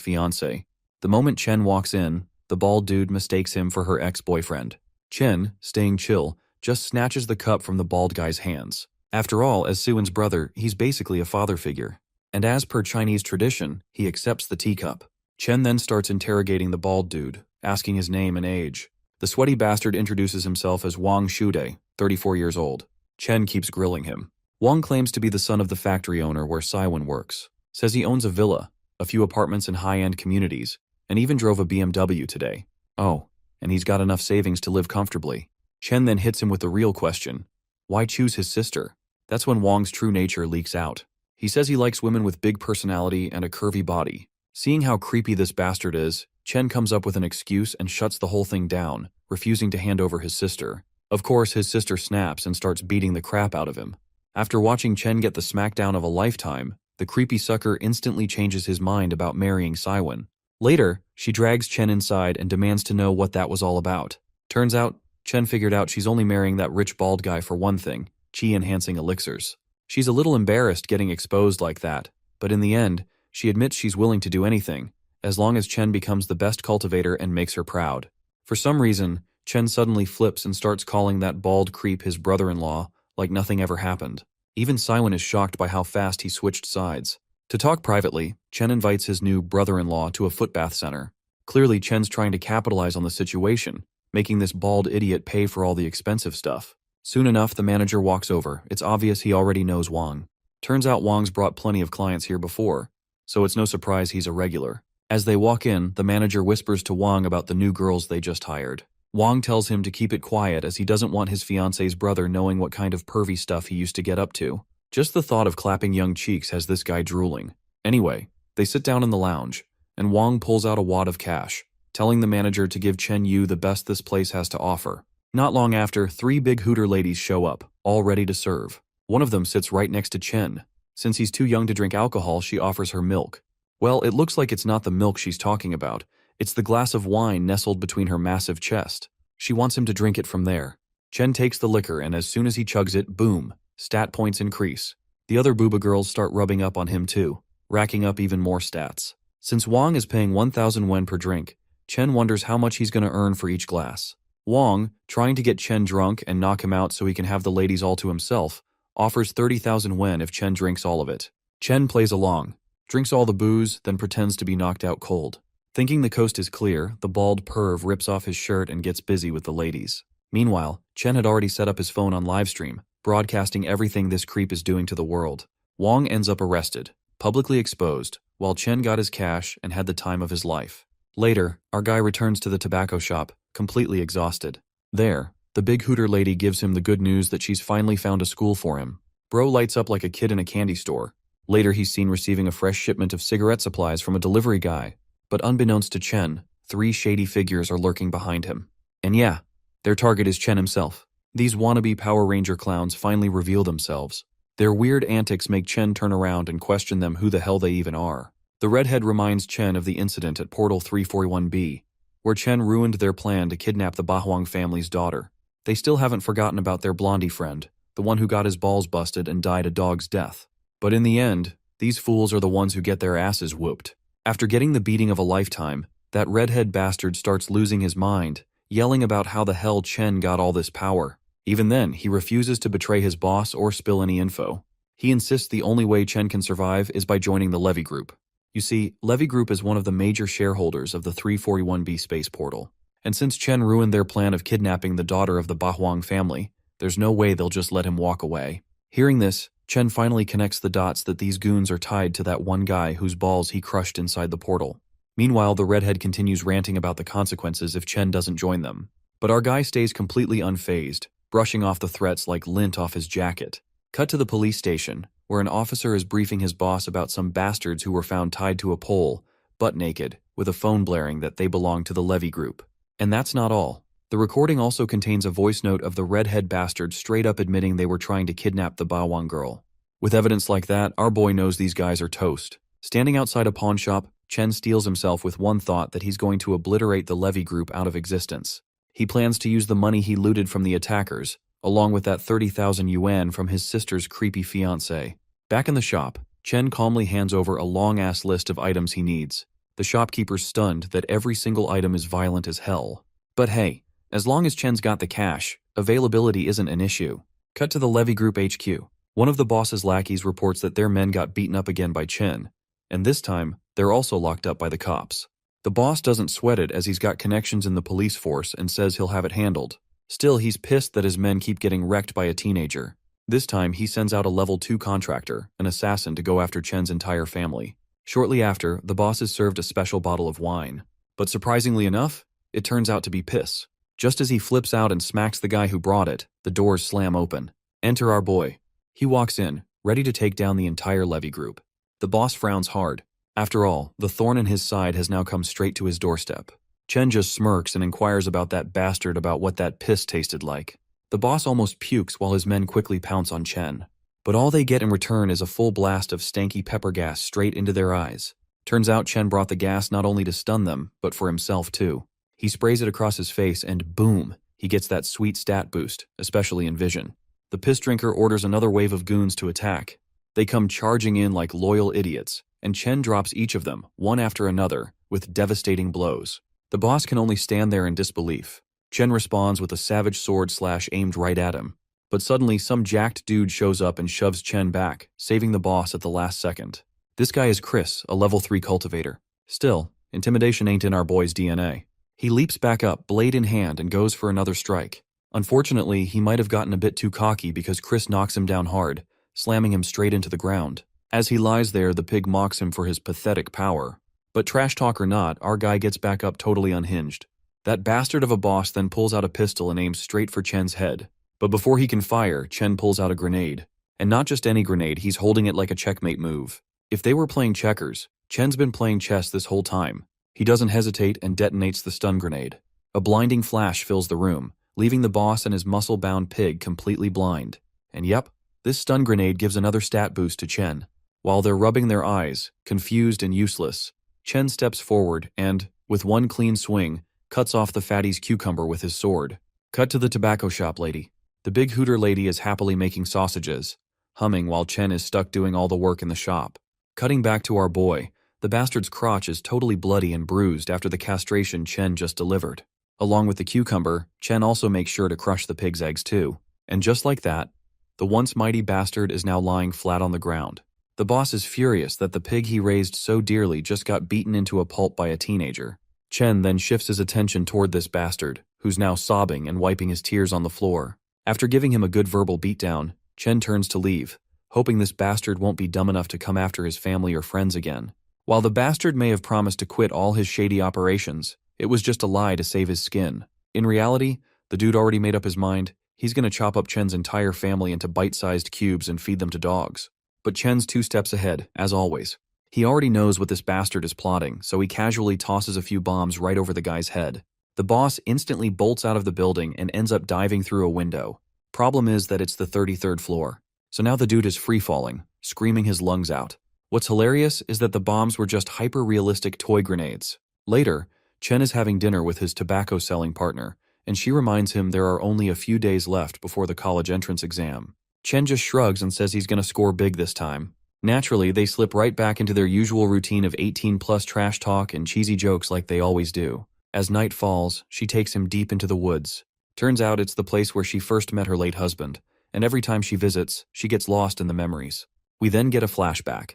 fiancé. The moment Chen walks in, the bald dude mistakes him for her ex-boyfriend. Chen, staying chill, just snatches the cup from the bald guy's hands. After all, as Siwen's brother, he's basically a father figure. And as per Chinese tradition, he accepts the teacup. Chen then starts interrogating the bald dude, asking his name and age. The sweaty bastard introduces himself as Wang Shude, 34 years old. Chen keeps grilling him. Wang claims to be the son of the factory owner where Saiwen works. Says he owns a villa, a few apartments in high-end communities, and even drove a BMW today. Oh, and he's got enough savings to live comfortably. Chen then hits him with the real question. Why choose his sister? That's when Wang's true nature leaks out. He says he likes women with big personality and a curvy body. Seeing how creepy this bastard is, Chen comes up with an excuse and shuts the whole thing down, refusing to hand over his sister. Of course, his sister snaps and starts beating the crap out of him. After watching Chen get the smackdown of a lifetime, the creepy sucker instantly changes his mind about marrying Saiwen. Later, she drags Chen inside and demands to know what that was all about. Turns out, Chen figured out she's only marrying that rich bald guy for one thing, chi-enhancing elixirs. She's a little embarrassed getting exposed like that, but in the end, she admits she's willing to do anything, as long as Chen becomes the best cultivator and makes her proud. For some reason, Chen suddenly flips and starts calling that bald creep his brother-in-law, like nothing ever happened. Even Saiwen is shocked by how fast he switched sides. To talk privately, Chen invites his new brother-in-law to a footbath center. Clearly, Chen's trying to capitalize on the situation, making this bald idiot pay for all the expensive stuff. Soon enough, the manager walks over. It's obvious he already knows Wang. Turns out Wang's brought plenty of clients here before, so it's no surprise he's a regular. As they walk in, the manager whispers to Wang about the new girls they just hired. Wang tells him to keep it quiet as he doesn't want his fiancé's brother knowing what kind of pervy stuff he used to get up to. Just the thought of clapping young cheeks has this guy drooling. Anyway, they sit down in the lounge, and Wang pulls out a wad of cash, telling the manager to give Chen Yu the best this place has to offer. Not long after, 3 big hooter ladies show up, all ready to serve. One of them sits right next to Chen. Since he's too young to drink alcohol, she offers her milk. Well, it looks like it's not the milk she's talking about. It's the glass of wine nestled between her massive chest. She wants him to drink it from there. Chen takes the liquor, and as soon as he chugs it, boom, stat points increase. The other booba girls start rubbing up on him too, racking up even more stats. Since Wang is paying 1,000 wen per drink, Chen wonders how much he's going to earn for each glass. Wang, trying to get Chen drunk and knock him out so he can have the ladies all to himself, offers 30,000 wen if Chen drinks all of it. Chen plays along, drinks all the booze, then pretends to be knocked out cold. Thinking the coast is clear, the bald perv rips off his shirt and gets busy with the ladies. Meanwhile, Chen had already set up his phone on livestream, broadcasting everything this creep is doing to the world. Wang ends up arrested, publicly exposed, while Chen got his cash and had the time of his life. Later, our guy returns to the tobacco shop, completely exhausted. There, the big hooter lady gives him the good news that she's finally found a school for him. Bro lights up like a kid in a candy store. Later, he's seen receiving a fresh shipment of cigarette supplies from a delivery guy. But unbeknownst to Chen, 3 shady figures are lurking behind him. And yeah, their target is Chen himself. These wannabe Power Ranger clowns finally reveal themselves. Their weird antics make Chen turn around and question them who the hell they even are. The redhead reminds Chen of the incident at Portal 341B, where Chen ruined their plan to kidnap the Bahwang family's daughter. They still haven't forgotten about their blondie friend, the one who got his balls busted and died a dog's death. But in the end, these fools are the ones who get their asses whooped. After getting the beating of a lifetime, that redhead bastard starts losing his mind, yelling about how the hell Chen got all this power. Even then, he refuses to betray his boss or spill any info. He insists the only way Chen can survive is by joining the Levy Group. You see, Levy Group is one of the major shareholders of the 341B space portal, And since Chen ruined their plan of kidnapping the daughter of the Bahuang family, there's no way they'll just let him walk away. Hearing this, Chen finally connects the dots that these goons are tied to that one guy whose balls he crushed inside the portal. Meanwhile, the redhead continues ranting about the consequences if Chen doesn't join them. But our guy stays completely unfazed, brushing off the threats like lint off his jacket. Cut to the police station, where an officer is briefing his boss about some bastards who were found tied to a pole, butt naked, with a phone blaring that they belong to the Levy group. And that's not all. The recording also contains a voice note of the redhead bastard straight up admitting they were trying to kidnap the Bawang girl. With evidence like that, our boy knows these guys are toast. Standing outside a pawn shop, Chen steels himself with one thought that he's going to obliterate the Levy group out of existence. He plans to use the money he looted from the attackers, along with that 30,000 yuan from his sister's creepy fiancé. Back in the shop, Chen calmly hands over a long-ass list of items he needs. The shopkeeper's stunned that every single item is violent as hell. But hey, as long as Chen's got the cash, availability isn't an issue. Cut to the Levy Group HQ. One of the boss's lackeys reports that their men got beaten up again by Chen, and this time, they're also locked up by the cops. The boss doesn't sweat it as he's got connections in the police force and says he'll have it handled. Still, he's pissed that his men keep getting wrecked by a teenager. This time, he sends out a level 2 contractor, an assassin, to go after Chen's entire family. Shortly after, the boss is served a special bottle of wine. But surprisingly enough, it turns out to be piss. Just as he flips out and smacks the guy who brought it, the doors slam open. Enter our boy. He walks in, ready to take down the entire Levy group. The boss frowns hard. After all, the thorn in his side has now come straight to his doorstep. Chen just smirks and inquires about that bastard about what that piss tasted like. The boss almost pukes while his men quickly pounce on Chen. But all they get in return is a full blast of stanky pepper gas straight into their eyes. Turns out Chen brought the gas not only to stun them, but for himself too. He sprays it across his face and boom, he gets that sweet stat boost, especially in vision. The piss drinker orders another wave of goons to attack. They come charging in like loyal idiots, and Chen drops each of them, one after another, with devastating blows. The boss can only stand there in disbelief. Chen responds with a savage sword slash aimed right at him. But suddenly some jacked dude shows up and shoves Chen back, saving the boss at the last second. This guy is Chris, a level 3 cultivator. Still, intimidation ain't in our boy's DNA. He leaps back up, blade in hand, and goes for another strike. Unfortunately, he might have gotten a bit too cocky because Chris knocks him down hard, slamming him straight into the ground. As he lies there, the pig mocks him for his pathetic power. But trash talk or not, our guy gets back up totally unhinged. That bastard of a boss then pulls out a pistol and aims straight for Chen's head. But before he can fire, Chen pulls out a grenade. And not just any grenade, he's holding it like a checkmate move. If they were playing checkers, Chen's been playing chess this whole time. He doesn't hesitate and detonates the stun grenade. A blinding flash fills the room, leaving the boss and his muscle-bound pig completely blind. And yep, this stun grenade gives another stat boost to Chen. While they're rubbing their eyes, confused and useless, Chen steps forward and, with one clean swing, cuts off the fatty's cucumber with his sword. Cut to the tobacco shop lady. The big hooter lady is happily making sausages, humming while Chen is stuck doing all the work in the shop. Cutting back to our boy, the bastard's crotch is totally bloody and bruised after the castration Chen just delivered. Along with the cucumber, Chen also makes sure to crush the pig's eggs too. And just like that, the once mighty bastard is now lying flat on the ground. The boss is furious that the pig he raised so dearly just got beaten into a pulp by a teenager. Chen then shifts his attention toward this bastard, who's now sobbing and wiping his tears on the floor. After giving him a good verbal beatdown, Chen turns to leave, hoping this bastard won't be dumb enough to come after his family or friends again. While the bastard may have promised to quit all his shady operations, it was just a lie to save his skin. In reality, the dude already made up his mind. He's gonna chop up Chen's entire family into bite-sized cubes and feed them to dogs. But Chen's 2 steps ahead, as always. He already knows what this bastard is plotting, so he casually tosses a few bombs right over the guy's head. The boss instantly bolts out of the building and ends up diving through a window. Problem is that it's the 33rd floor. So now the dude is free-falling, screaming his lungs out. What's hilarious is that the bombs were just hyper-realistic toy grenades. Later, Chen is having dinner with his tobacco-selling partner, and she reminds him there are only a few days left before the college entrance exam. Chen just shrugs and says he's gonna score big this time. Naturally, they slip right back into their usual routine of 18+ trash talk and cheesy jokes like they always do. As night falls, she takes him deep into the woods. Turns out it's the place where she first met her late husband, and every time she visits, she gets lost in the memories. We then get a flashback.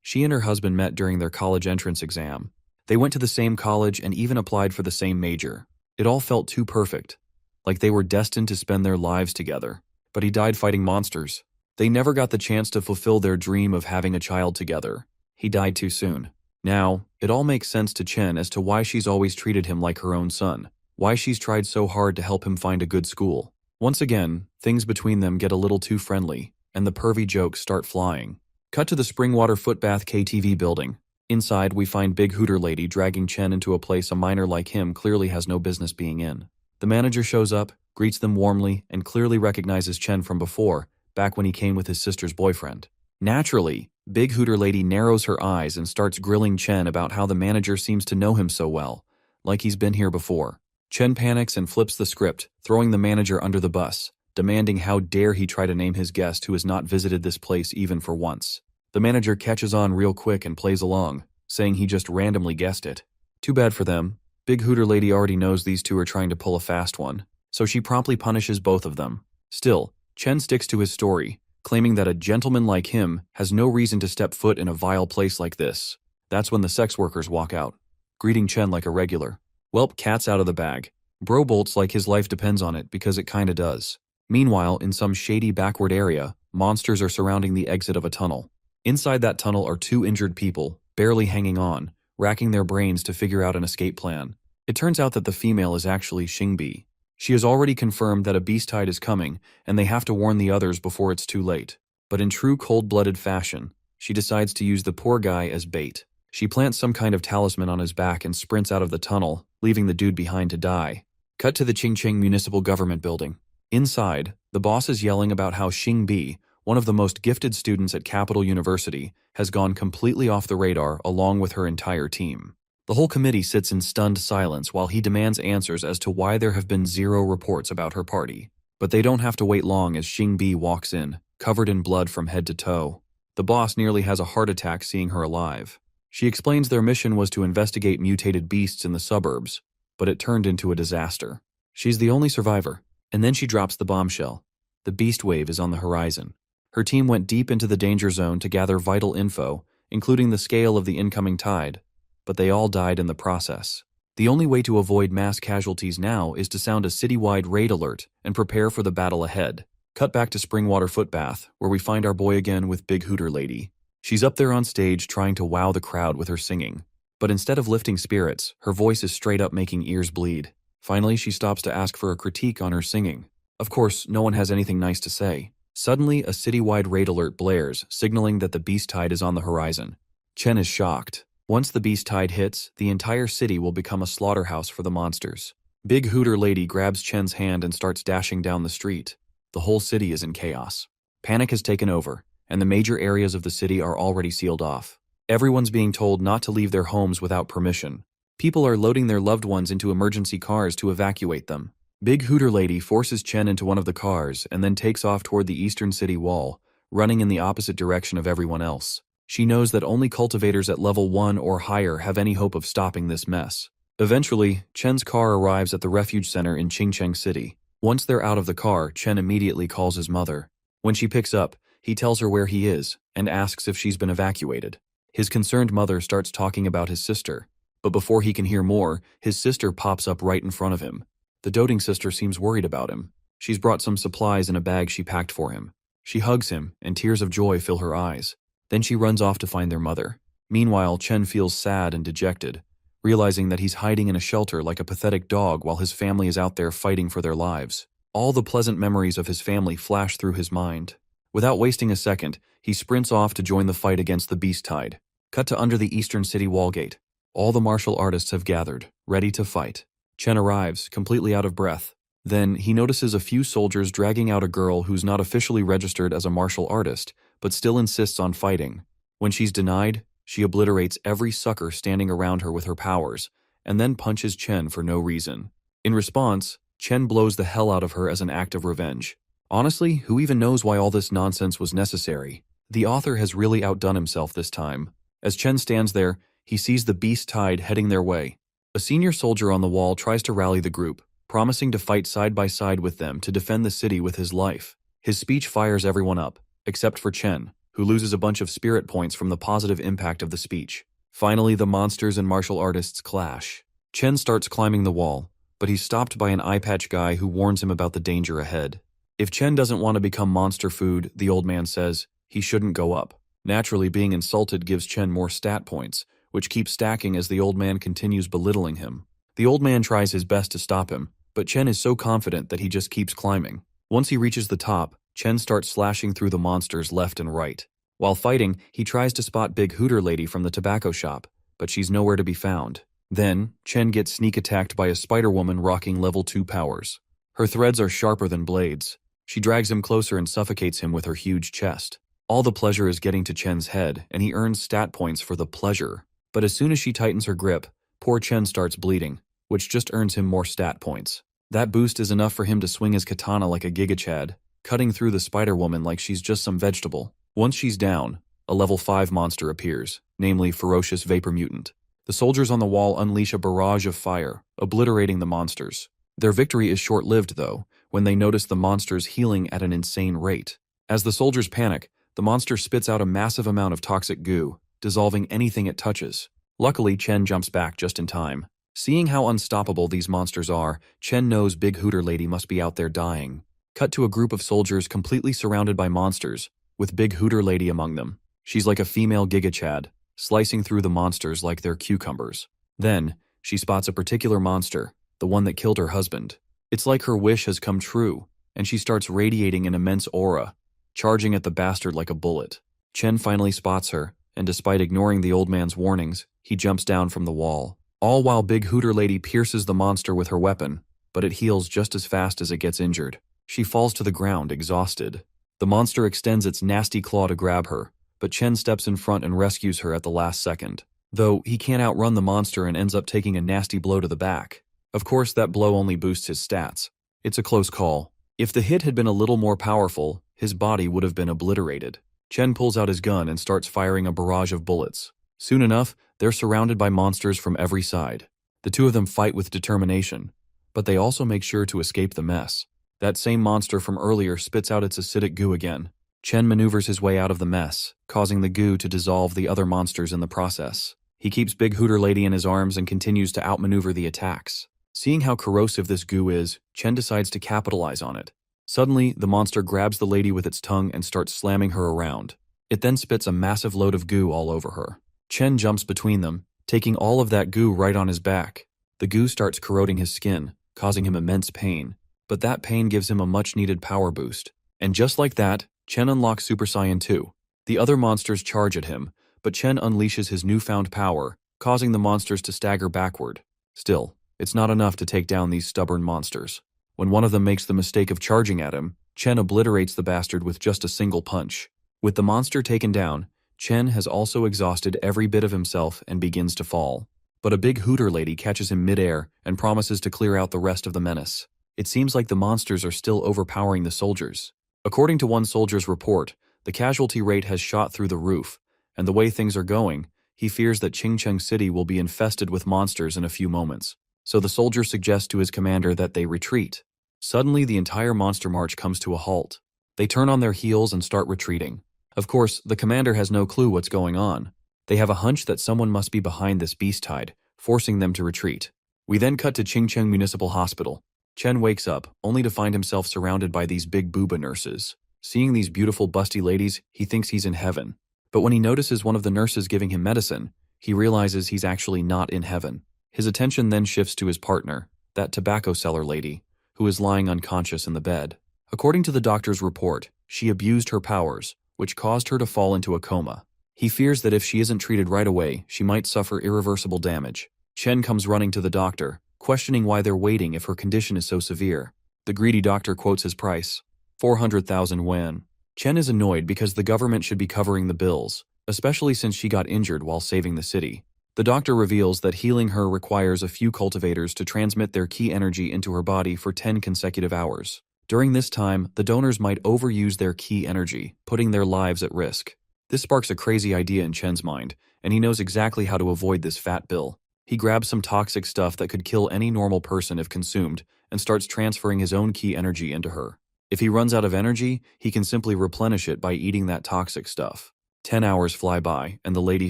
She and her husband met during their college entrance exam. They went to the same college and even applied for the same major. It all felt too perfect, like they were destined to spend their lives together. But he died fighting monsters. They never got the chance to fulfill their dream of having a child together. He died too soon. Now, it all makes sense to Chen as to why she's always treated him like her own son, why she's tried so hard to help him find a good school. Once again, things between them get a little too friendly, and the pervy jokes start flying. Cut to the Springwater Footbath KTV building. Inside, we find Big Hooter Lady dragging Chen into a place a minor like him clearly has no business being in. The manager shows up, greets them warmly, and clearly recognizes Chen from before, back when he came with his sister's boyfriend. Naturally, Big Hooter Lady narrows her eyes and starts grilling Chen about how the manager seems to know him so well, like he's been here before. Chen panics and flips the script, throwing the manager under the bus, demanding how dare he try to name his guest who has not visited this place even for once. The manager catches on real quick and plays along, saying he just randomly guessed it. Too bad for them. Big Hooter Lady already knows these two are trying to pull a fast one, so she promptly punishes both of them. Still, Chen sticks to his story, claiming that a gentleman like him has no reason to step foot in a vile place like this. That's when the sex workers walk out, greeting Chen like a regular. Welp, cat's out of the bag. Bro bolts like his life depends on it because it kinda does. Meanwhile, in some shady backward area, monsters are surrounding the exit of a tunnel. Inside that tunnel are two injured people, barely hanging on, racking their brains to figure out an escape plan. It turns out that the female is actually Xingbi. She has already confirmed that a beast tide is coming, and they have to warn the others before it's too late. But in true cold-blooded fashion, she decides to use the poor guy as bait. She plants some kind of talisman on his back and sprints out of the tunnel, leaving the dude behind to die. Cut to the Qingcheng Municipal Government Building. Inside, the boss is yelling about how Xingbi, one of the most gifted students at Capital University, has gone completely off the radar along with her entire team. The whole committee sits in stunned silence while he demands answers as to why there have been zero reports about her party. But they don't have to wait long as Xingbi walks in, covered in blood from head to toe. The boss nearly has a heart attack seeing her alive. She explains their mission was to investigate mutated beasts in the suburbs, but it turned into a disaster. She's the only survivor, and then she drops the bombshell. The beast wave is on the horizon. Her team went deep into the danger zone to gather vital info, including the scale of the incoming tide, but they all died in the process. The only way to avoid mass casualties now is to sound a citywide raid alert and prepare for the battle ahead. Cut back to Springwater Footbath, where we find our boy again with Big Hooter Lady. She's up there on stage trying to wow the crowd with her singing. But instead of lifting spirits, her voice is straight up making ears bleed. Finally, she stops to ask for a critique on her singing. Of course, no one has anything nice to say. Suddenly, a citywide raid alert blares, signaling that the beast tide is on the horizon. Chen is shocked. Once the beast tide hits, the entire city will become a slaughterhouse for the monsters. Big Hooter Lady grabs Chen's hand and starts dashing down the street. The whole city is in chaos. Panic has taken over, and the major areas of the city are already sealed off. Everyone's being told not to leave their homes without permission. People are loading their loved ones into emergency cars to evacuate them. Big Hooter Lady forces Chen into one of the cars and then takes off toward the eastern city wall, running in the opposite direction of everyone else. She knows that only cultivators at level 1 or higher have any hope of stopping this mess. Eventually, Chen's car arrives at the refuge center in Qingcheng City. Once they're out of the car, Chen immediately calls his mother. When she picks up, he tells her where he is and asks if she's been evacuated. His concerned mother starts talking about his sister, but before he can hear more, his sister pops up right in front of him. The doting sister seems worried about him. She's brought some supplies in a bag she packed for him. She hugs him, and tears of joy fill her eyes. Then she runs off to find their mother. Meanwhile, Chen feels sad and dejected, realizing that he's hiding in a shelter like a pathetic dog while his family is out there fighting for their lives. All the pleasant memories of his family flash through his mind. Without wasting a second, he sprints off to join the fight against the beast tide. Cut to under the eastern city wall gate. All the martial artists have gathered, ready to fight. Chen arrives, completely out of breath. Then, he notices a few soldiers dragging out a girl who's not officially registered as a martial artist, but still insists on fighting. When she's denied, she obliterates every sucker standing around her with her powers, and then punches Chen for no reason. In response, Chen blows the hell out of her as an act of revenge. Honestly, who even knows why all this nonsense was necessary? The author has really outdone himself this time. As Chen stands there, he sees the beast tide heading their way. A senior soldier on the wall tries to rally the group, promising to fight side by side with them to defend the city with his life. His speech fires everyone up, except for Chen, who loses a bunch of spirit points from the positive impact of the speech. Finally, the monsters and martial artists clash. Chen starts climbing the wall, but he's stopped by an eye patch guy who warns him about the danger ahead. If Chen doesn't want to become monster food, the old man says, he shouldn't go up. Naturally, being insulted gives Chen more stat points, which keeps stacking as the old man continues belittling him. The old man tries his best to stop him, but Chen is so confident that he just keeps climbing. Once he reaches the top, Chen starts slashing through the monsters left and right. While fighting, he tries to spot Big Hooter Lady from the tobacco shop, but she's nowhere to be found. Then, Chen gets sneak attacked by a spider woman rocking level 2 powers. Her threads are sharper than blades. She drags him closer and suffocates him with her huge chest. All the pleasure is getting to Chen's head, and he earns stat points for the pleasure. But as soon as she tightens her grip, poor Chen starts bleeding, which just earns him more stat points. That boost is enough for him to swing his katana like a gigachad, cutting through the spider woman like she's just some vegetable. Once she's down, a level 5 monster appears, namely Ferocious Vapor Mutant. The soldiers on the wall unleash a barrage of fire, obliterating the monsters. Their victory is short-lived, though, when they notice the monsters healing at an insane rate. As the soldiers panic, the monster spits out a massive amount of toxic goo, dissolving anything it touches. Luckily, Chen jumps back just in time. Seeing how unstoppable these monsters are, Chen knows Big Hooter Lady must be out there dying. Cut to a group of soldiers completely surrounded by monsters, with Big Hooter Lady among them. She's like a female gigachad, slicing through the monsters like they're cucumbers. Then, she spots a particular monster, the one that killed her husband. It's like her wish has come true, and she starts radiating an immense aura, charging at the bastard like a bullet. Chen finally spots her, and despite ignoring the old man's warnings, he jumps down from the wall. All while Big Hooter Lady pierces the monster with her weapon, but it heals just as fast as it gets injured. She falls to the ground, exhausted. The monster extends its nasty claw to grab her, but Chen steps in front and rescues her at the last second. Though, he can't outrun the monster and ends up taking a nasty blow to the back. Of course, that blow only boosts his stats. It's a close call. If the hit had been a little more powerful, his body would have been obliterated. Chen pulls out his gun and starts firing a barrage of bullets. Soon enough, they're surrounded by monsters from every side. The two of them fight with determination, but they also make sure to escape the mess. That same monster from earlier spits out its acidic goo again. Chen maneuvers his way out of the mess, causing the goo to dissolve the other monsters in the process. He keeps Big Hooter Lady in his arms and continues to outmaneuver the attacks. Seeing how corrosive this goo is, Chen decides to capitalize on it. Suddenly, the monster grabs the lady with its tongue and starts slamming her around. It then spits a massive load of goo all over her. Chen jumps between them, taking all of that goo right on his back. The goo starts corroding his skin, causing him immense pain. But that pain gives him a much-needed power boost. And just like that, Chen unlocks Super Saiyan 2. The other monsters charge at him, but Chen unleashes his newfound power, causing the monsters to stagger backward. Still, it's not enough to take down these stubborn monsters. When one of them makes the mistake of charging at him, Chen obliterates the bastard with just a single punch. With the monster taken down, Chen has also exhausted every bit of himself and begins to fall. But a Big Hooter Lady catches him midair and promises to clear out the rest of the menace. It seems like the monsters are still overpowering the soldiers. According to one soldier's report, the casualty rate has shot through the roof, and the way things are going, he fears that Qingcheng City will be infested with monsters in a few moments. So the soldier suggests to his commander that they retreat. Suddenly, the entire monster march comes to a halt. They turn on their heels and start retreating. Of course, the commander has no clue what's going on. They have a hunch that someone must be behind this beast tide, forcing them to retreat. We then cut to Qingcheng Municipal Hospital. Chen wakes up, only to find himself surrounded by these big booba nurses. Seeing these beautiful busty ladies, he thinks he's in heaven. But when he notices one of the nurses giving him medicine, he realizes he's actually not in heaven. His attention then shifts to his partner, that tobacco seller lady, who is lying unconscious in the bed. According to the doctor's report, she abused her powers, which caused her to fall into a coma. He fears that if she isn't treated right away, she might suffer irreversible damage. Chen comes running to the doctor, questioning why they're waiting if her condition is so severe. The greedy doctor quotes his price, 400,000 yuan. Chen is annoyed because the government should be covering the bills, especially since she got injured while saving the city. The doctor reveals that healing her requires a few cultivators to transmit their ki energy into her body for 10 consecutive hours. During this time, the donors might overuse their ki energy, putting their lives at risk. This sparks a crazy idea in Chen's mind, and he knows exactly how to avoid this fat bill. He grabs some toxic stuff that could kill any normal person if consumed, and starts transferring his own ki energy into her. If he runs out of energy, he can simply replenish it by eating that toxic stuff. 10 hours fly by, and the lady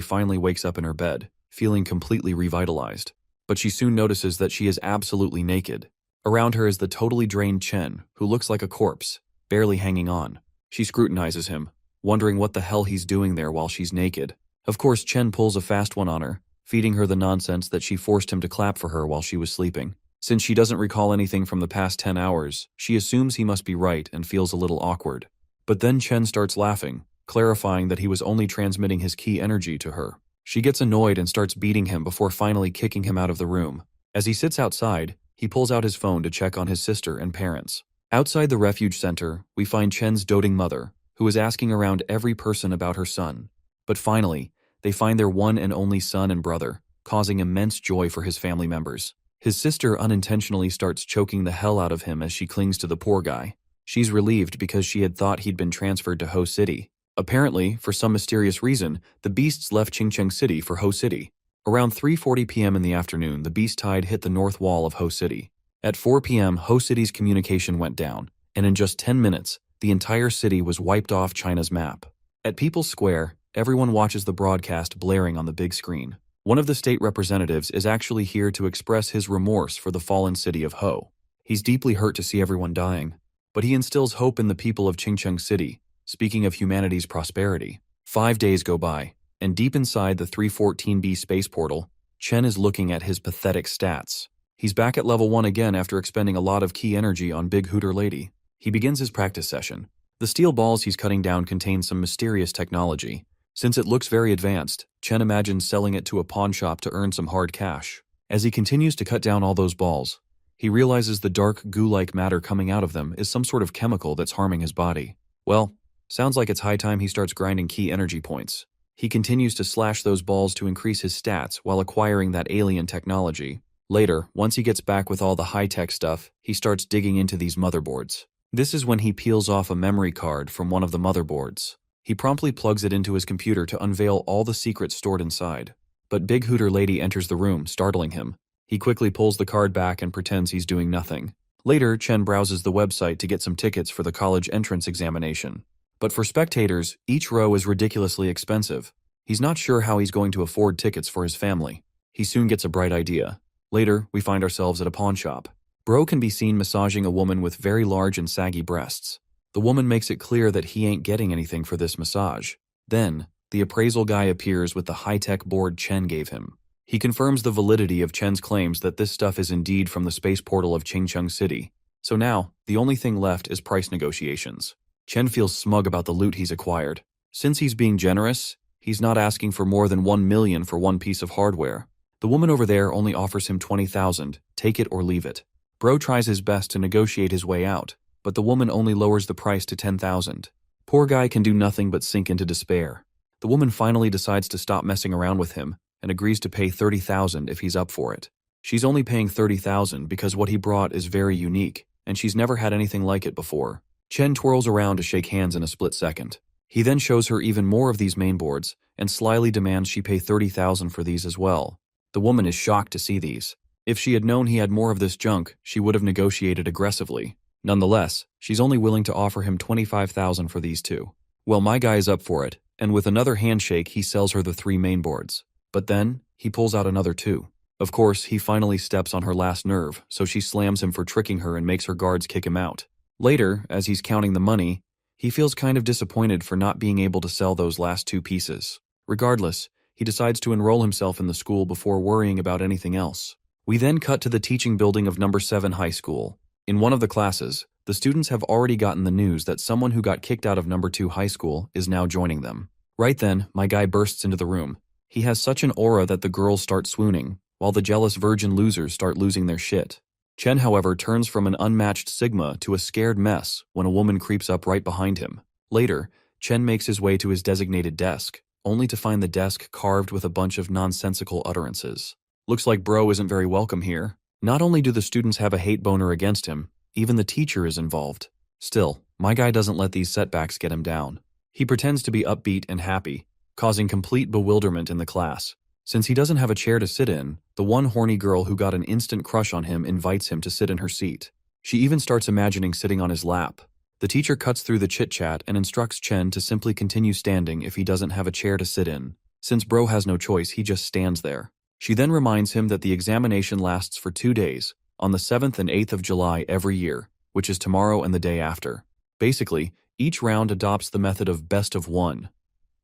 finally wakes up in her bed, feeling completely revitalized. but she soon notices that she is absolutely naked. Around her is the totally drained Chen, who looks like a corpse, barely hanging on. She scrutinizes him, wondering what the hell he's doing there while she's naked. Of course, Chen pulls a fast one on her, feeding her the nonsense that she forced him to clap for her while she was sleeping. Since she doesn't recall anything from the past 10 hours, she assumes he must be right and feels a little awkward. But then Chen starts laughing, clarifying that he was only transmitting his key energy to her. She gets annoyed and starts beating him before finally kicking him out of the room. As he sits outside, he pulls out his phone to check on his sister and parents. Outside the refuge center, we find Chen's doting mother, who is asking around every person about her son. But finally, they find their one and only son and brother, causing immense joy for his family members. His sister unintentionally starts choking the hell out of him as she clings to the poor guy. She's relieved because she had thought he'd been transferred to Ho City. Apparently, for some mysterious reason, the beasts left Qingcheng City for Ho City. Around 3:40 p.m. in the afternoon, the beast tide hit the north wall of Ho City. At 4 p.m., Ho City's communication went down, and in just 10 minutes, the entire city was wiped off China's map. At People's Square, everyone watches the broadcast blaring on the big screen. One of the state representatives is actually here to express his remorse for the fallen city of Ho. He's deeply hurt to see everyone dying, but he instills hope in the people of Qingcheng City, speaking of humanity's prosperity. 5 days go by, and deep inside the 314B space portal, Chen is looking at his pathetic stats. He's back at level 1 again after expending a lot of key energy on Big Hooter Lady. He begins his practice session. The steel balls he's cutting down contain some mysterious technology. Since it looks very advanced, Chen imagines selling it to a pawn shop to earn some hard cash. As he continues to cut down all those balls, he realizes the dark goo-like matter coming out of them is some sort of chemical that's harming his body. Well, sounds like it's high time he starts grinding key energy points. He continues to slash those balls to increase his stats while acquiring that alien technology. Later, once he gets back with all the high-tech stuff, he starts digging into these motherboards. This is when he peels off a memory card from one of the motherboards. He promptly plugs it into his computer to unveil all the secrets stored inside. But Big Hooter Lady enters the room, startling him. He quickly pulls the card back and pretends he's doing nothing. Later, Chen browses the website to get some tickets for the college entrance examination. But for spectators, each row is ridiculously expensive. He's not sure how he's going to afford tickets for his family. He soon gets a bright idea. Later, we find ourselves at a pawn shop. Bro can be seen massaging a woman with very large and saggy breasts. The woman makes it clear that he ain't getting anything for this massage. Then, the appraisal guy appears with the high-tech board Chen gave him. He confirms the validity of Chen's claims that this stuff is indeed from the space portal of Qingcheng City. So now, the only thing left is price negotiations. Chen feels smug about the loot he's acquired. Since he's being generous, he's not asking for more than 1 million for one piece of hardware. The woman over there only offers him 20,000, take it or leave it. Bro tries his best to negotiate his way out, but the woman only lowers the price to 10,000. Poor guy can do nothing but sink into despair. The woman finally decides to stop messing around with him and agrees to pay 30,000 if he's up for it. She's only paying 30,000 because what he brought is very unique, and she's never had anything like it before. Chen twirls around to shake hands in a split second. He then shows her even more of these mainboards and slyly demands she pay 30,000 for these as well. The woman is shocked to see these. If she had known he had more of this junk, she would have negotiated aggressively. Nonetheless, she's only willing to offer him 25,000 for these two. Well, my guy is up for it, and with another handshake he sells her the 3 mainboards. But then, he pulls out another 2. Of course, he finally steps on her last nerve, so she slams him for tricking her and makes her guards kick him out. Later, as he's counting the money, he feels kind of disappointed for not being able to sell those last 2 pieces. Regardless, he decides to enroll himself in the school before worrying about anything else. We then cut to the teaching building of number 7 high school. In one of the classes, the students have already gotten the news that someone who got kicked out of number 2 high school is now joining them. Right then, my guy bursts into the room. He has such an aura that the girls start swooning, while the jealous virgin losers start losing their shit. Chen, however, turns from an unmatched Sigma to a scared mess when a woman creeps up right behind him. Later, Chen makes his way to his designated desk, only to find the desk carved with a bunch of nonsensical utterances. Looks like bro isn't very welcome here. Not only do the students have a hate boner against him, even the teacher is involved. Still, my guy doesn't let these setbacks get him down. He pretends to be upbeat and happy, causing complete bewilderment in the class. Since he doesn't have a chair to sit in, the one horny girl who got an instant crush on him invites him to sit in her seat. She even starts imagining sitting on his lap. The teacher cuts through the chit-chat and instructs Chen to simply continue standing if he doesn't have a chair to sit in. Since bro has no choice, he just stands there. She then reminds him that the examination lasts for 2 days, on the 7th and 8th of July every year, which is tomorrow and the day after. Basically, each round adopts the method of best of one.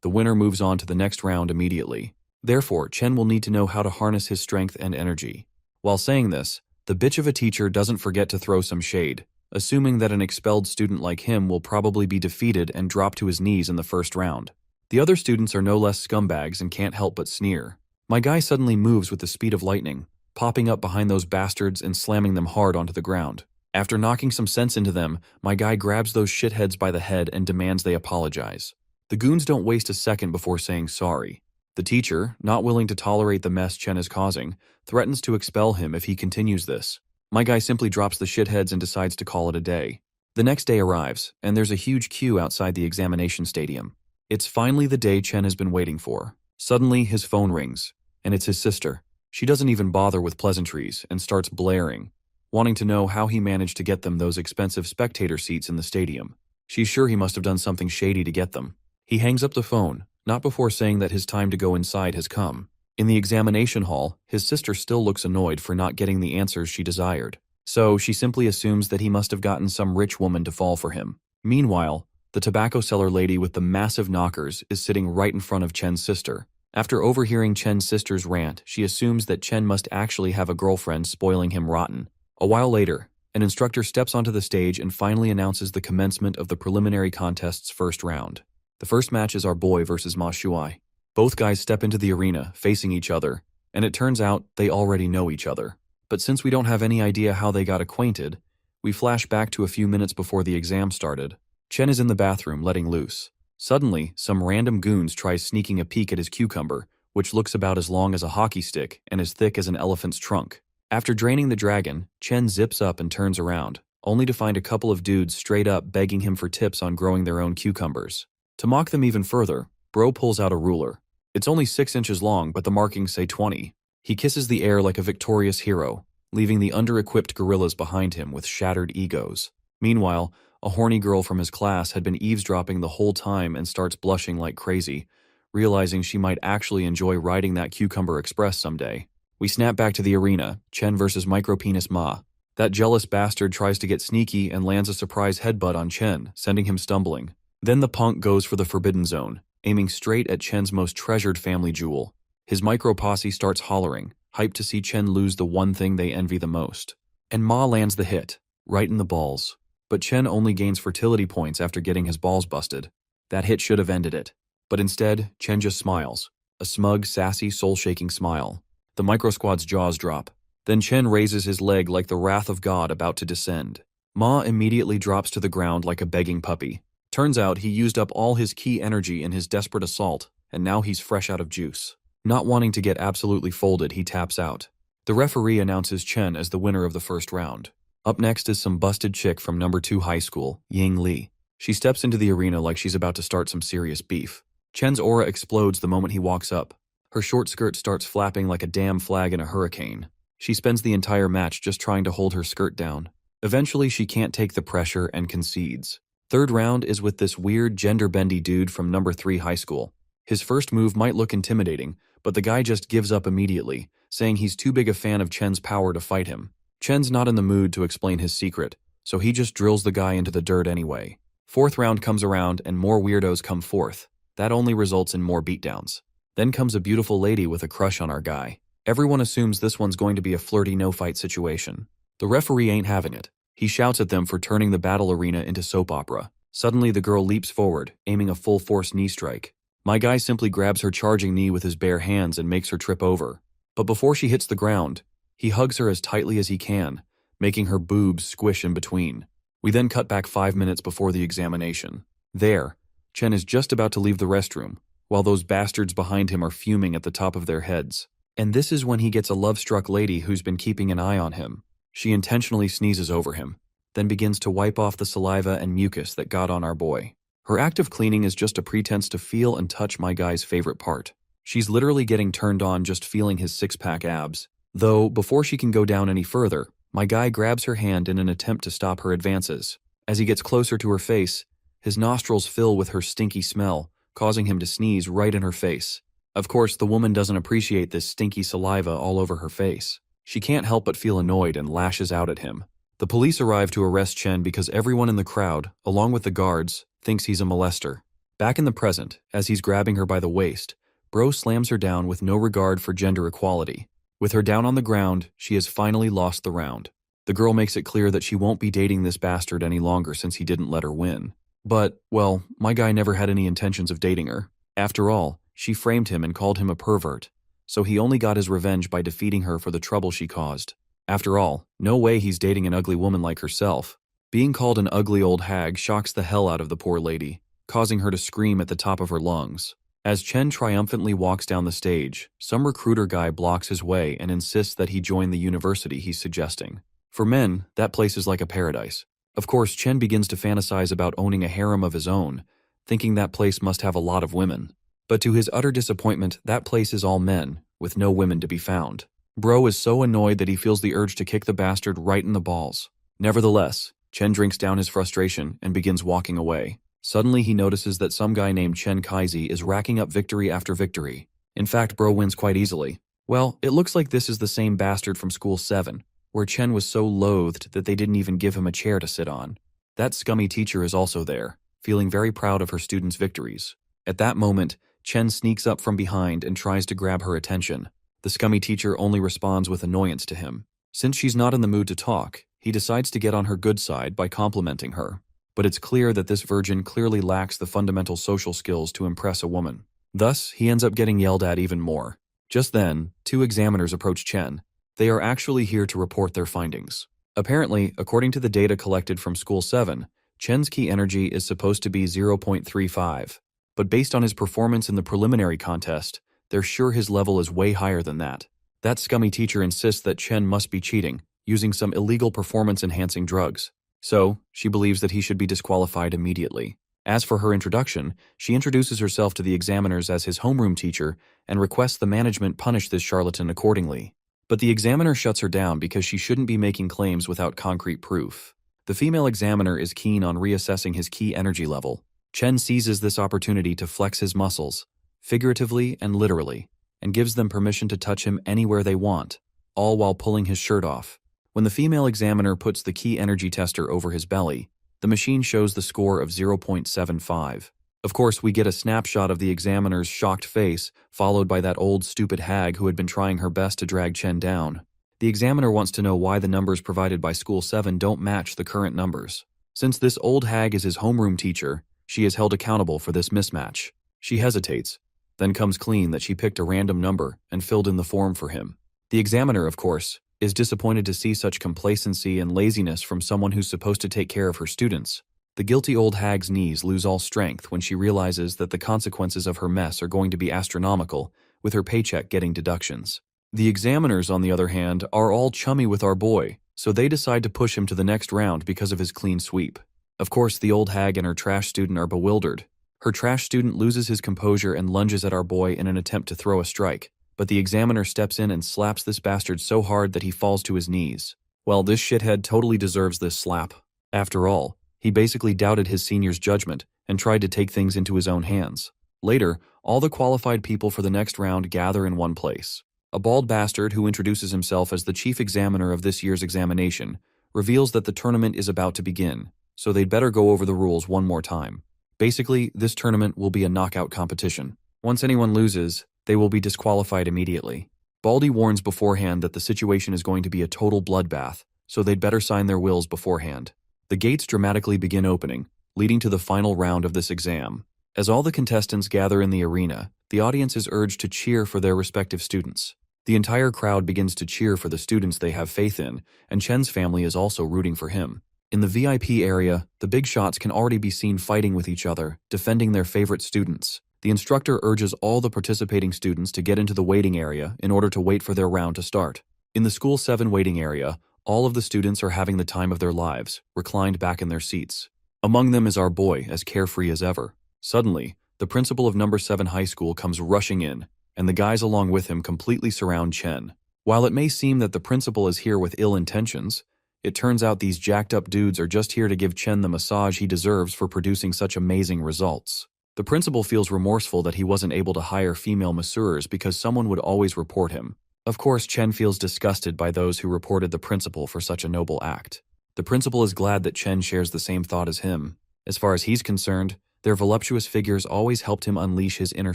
The winner moves on to the next round immediately. Therefore, Chen will need to know how to harness his strength and energy. While saying this, the bitch of a teacher doesn't forget to throw some shade, assuming that an expelled student like him will probably be defeated and drop to his knees in the first round. The other students are no less scumbags and can't help but sneer. My guy suddenly moves with the speed of lightning, popping up behind those bastards and slamming them hard onto the ground. After knocking some sense into them, my guy grabs those shitheads by the head and demands they apologize. The goons don't waste a second before saying sorry. The teacher, not willing to tolerate the mess Chen is causing, threatens to expel him if he continues this. My guy simply drops the shitheads and decides to call it a day. The next day arrives, and there's a huge queue outside the examination stadium. It's finally the day Chen has been waiting for. Suddenly, his phone rings, and it's his sister. She doesn't even bother with pleasantries and starts blaring, wanting to know how he managed to get them those expensive spectator seats in the stadium. She's sure he must have done something shady to get them. He hangs up the phone, not before saying that his time to go inside has come. In the examination hall, his sister still looks annoyed for not getting the answers she desired. So she simply assumes that he must have gotten some rich woman to fall for him. Meanwhile, the tobacco seller lady with the massive knockers is sitting right in front of Chen's sister. After overhearing Chen's sister's rant, she assumes that Chen must actually have a girlfriend spoiling him rotten. A while later, an instructor steps onto the stage and finally announces the commencement of the preliminary contest's first round. The first match is our boy versus Ma Shuai. Both guys step into the arena, facing each other, and it turns out they already know each other. But since we don't have any idea how they got acquainted, we flash back to a few minutes before the exam started. Chen is in the bathroom letting loose. Suddenly, some random goons try sneaking a peek at his cucumber, which looks about as long as a hockey stick and as thick as an elephant's trunk. After draining the dragon, Chen zips up and turns around, only to find a couple of dudes straight up begging him for tips on growing their own cucumbers. To mock them even further, Bro pulls out a ruler. It's only 6 inches long, but the markings say 20. He kisses the air like a victorious hero, leaving the under-equipped gorillas behind him with shattered egos. Meanwhile, a horny girl from his class had been eavesdropping the whole time and starts blushing like crazy, realizing she might actually enjoy riding that cucumber express someday. We snap back to the arena, Chen versus Micropenis Ma. That jealous bastard tries to get sneaky and lands a surprise headbutt on Chen, sending him stumbling. Then the punk goes for the forbidden zone, aiming straight at Chen's most treasured family jewel. His micro-posse starts hollering, hyped to see Chen lose the one thing they envy the most. And Ma lands the hit, right in the balls. But Chen only gains fertility points after getting his balls busted. That hit should have ended it. But instead, Chen just smiles. A smug, sassy, soul-shaking smile. The micro-squad's jaws drop. Then Chen raises his leg like the wrath of God about to descend. Ma immediately drops to the ground like a begging puppy. Turns out he used up all his key energy in his desperate assault, and now he's fresh out of juice. Not wanting to get absolutely folded, he taps out. The referee announces Chen as the winner of the first round. Up next is some busted chick from number 2 high school, Ying Li. She steps into the arena like she's about to start some serious beef. Chen's aura explodes the moment he walks up. Her short skirt starts flapping like a damn flag in a hurricane. She spends the entire match just trying to hold her skirt down. Eventually, she can't take the pressure and concedes. Third round is with this weird gender-bendy dude from number 3 high school. His first move might look intimidating, but the guy just gives up immediately, saying he's too big a fan of Chen's power to fight him. Chen's not in the mood to explain his secret, so he just drills the guy into the dirt anyway. Fourth round comes around and more weirdos come forth. That only results in more beatdowns. Then comes a beautiful lady with a crush on our guy. Everyone assumes this one's going to be a flirty no-fight situation. The referee ain't having it. He shouts at them for turning the battle arena into soap opera. Suddenly the girl leaps forward, aiming a full-force knee strike. My guy simply grabs her charging knee with his bare hands and makes her trip over. But before she hits the ground, he hugs her as tightly as he can, making her boobs squish in between. We then cut back 5 minutes before the examination. There, Chen is just about to leave the restroom, while those bastards behind him are fuming at the top of their heads. And this is when he gets a love-struck lady who's been keeping an eye on him. She intentionally sneezes over him, then begins to wipe off the saliva and mucus that got on our boy. Her act of cleaning is just a pretense to feel and touch my guy's favorite part. She's literally getting turned on just feeling his six-pack abs. Though, before she can go down any further, my guy grabs her hand in an attempt to stop her advances. As he gets closer to her face, his nostrils fill with her stinky smell, causing him to sneeze right in her face. Of course, the woman doesn't appreciate this stinky saliva all over her face. She can't help but feel annoyed and lashes out at him. The police arrive to arrest Chen because everyone in the crowd, along with the guards, thinks he's a molester. Back in the present, as he's grabbing her by the waist, Bro slams her down with no regard for gender equality. With her down on the ground, she has finally lost the round. The girl makes it clear that she won't be dating this bastard any longer since he didn't let her win. But, well, my guy never had any intentions of dating her. After all, she framed him and called him a pervert, so he only got his revenge by defeating her for the trouble she caused. After all, no way he's dating an ugly woman like herself. Being called an ugly old hag shocks the hell out of the poor lady, causing her to scream at the top of her lungs. As Chen triumphantly walks down the stage, some recruiter guy blocks his way and insists that he join the university he's suggesting. For men, that place is like a paradise. Of course, Chen begins to fantasize about owning a harem of his own, thinking that place must have a lot of women. But to his utter disappointment, that place is all men, with no women to be found. Bro is so annoyed that he feels the urge to kick the bastard right in the balls. Nevertheless, Chen drinks down his frustration and begins walking away. Suddenly he notices that some guy named Chen Kaizi is racking up victory after victory. In fact, Bro wins quite easily. Well, it looks like this is the same bastard from School 7, where Chen was so loathed that they didn't even give him a chair to sit on. That scummy teacher is also there, feeling very proud of her students' victories. At that moment, Chen sneaks up from behind and tries to grab her attention. The scummy teacher only responds with annoyance to him. Since she's not in the mood to talk, he decides to get on her good side by complimenting her. But it's clear that this virgin clearly lacks the fundamental social skills to impress a woman. Thus, he ends up getting yelled at even more. Just then, two examiners approach Chen. They are actually here to report their findings. Apparently, according to the data collected from School 7, Chen's key energy is supposed to be 0.35. But based on his performance in the preliminary contest, they're sure his level is way higher than that. That scummy teacher insists that Chen must be cheating, using some illegal performance-enhancing drugs. So, she believes that he should be disqualified immediately. As for her introduction, she introduces herself to the examiners as his homeroom teacher and requests the management punish this charlatan accordingly. But the examiner shuts her down because she shouldn't be making claims without concrete proof. The female examiner is keen on reassessing his key energy level. Chen seizes this opportunity to flex his muscles, figuratively and literally, and gives them permission to touch him anywhere they want, all while pulling his shirt off. When the female examiner puts the key energy tester over his belly, the machine shows the score of 0.75. Of course, we get a snapshot of the examiner's shocked face, followed by that old stupid hag who had been trying her best to drag Chen down. The examiner wants to know why the numbers provided by School 7 don't match the current numbers. Since this old hag is his homeroom teacher, she is held accountable for this mismatch. She hesitates, then comes clean that she picked a random number and filled in the form for him. The examiner, of course, is disappointed to see such complacency and laziness from someone who's supposed to take care of her students. The guilty old hag's knees lose all strength when she realizes that the consequences of her mess are going to be astronomical, with her paycheck getting deductions. The examiners, on the other hand, are all chummy with our boy, so they decide to push him to the next round because of his clean sweep. Of course, the old hag and her trash student are bewildered. Her trash student loses his composure and lunges at our boy in an attempt to throw a strike, but the examiner steps in and slaps this bastard so hard that he falls to his knees. Well, this shithead totally deserves this slap. After all, he basically doubted his senior's judgment and tried to take things into his own hands. Later, all the qualified people for the next round gather in one place. A bald bastard who introduces himself as the chief examiner of this year's examination reveals that the tournament is about to begin, so they'd better go over the rules one more time. Basically, this tournament will be a knockout competition. Once anyone loses, they will be disqualified immediately. Baldy warns beforehand that the situation is going to be a total bloodbath, so they'd better sign their wills beforehand. The gates dramatically begin opening, leading to the final round of this exam. As all the contestants gather in the arena, the audience is urged to cheer for their respective students. The entire crowd begins to cheer for the students they have faith in, and Chen's family is also rooting for him. In the VIP area, the big shots can already be seen fighting with each other, defending their favorite students. The instructor urges all the participating students to get into the waiting area in order to wait for their round to start. In the School 7 waiting area, all of the students are having the time of their lives, reclined back in their seats. Among them is our boy, as carefree as ever. Suddenly, the principal of number 7 high school comes rushing in, and the guys along with him completely surround Chen. While it may seem that the principal is here with ill intentions, it turns out these jacked up dudes are just here to give Chen the massage he deserves for producing such amazing results. The principal feels remorseful that he wasn't able to hire female masseurs because someone would always report him. Of course, Chen feels disgusted by those who reported the principal for such a noble act. The principal is glad that Chen shares the same thought as him. As far as he's concerned, their voluptuous figures always helped him unleash his inner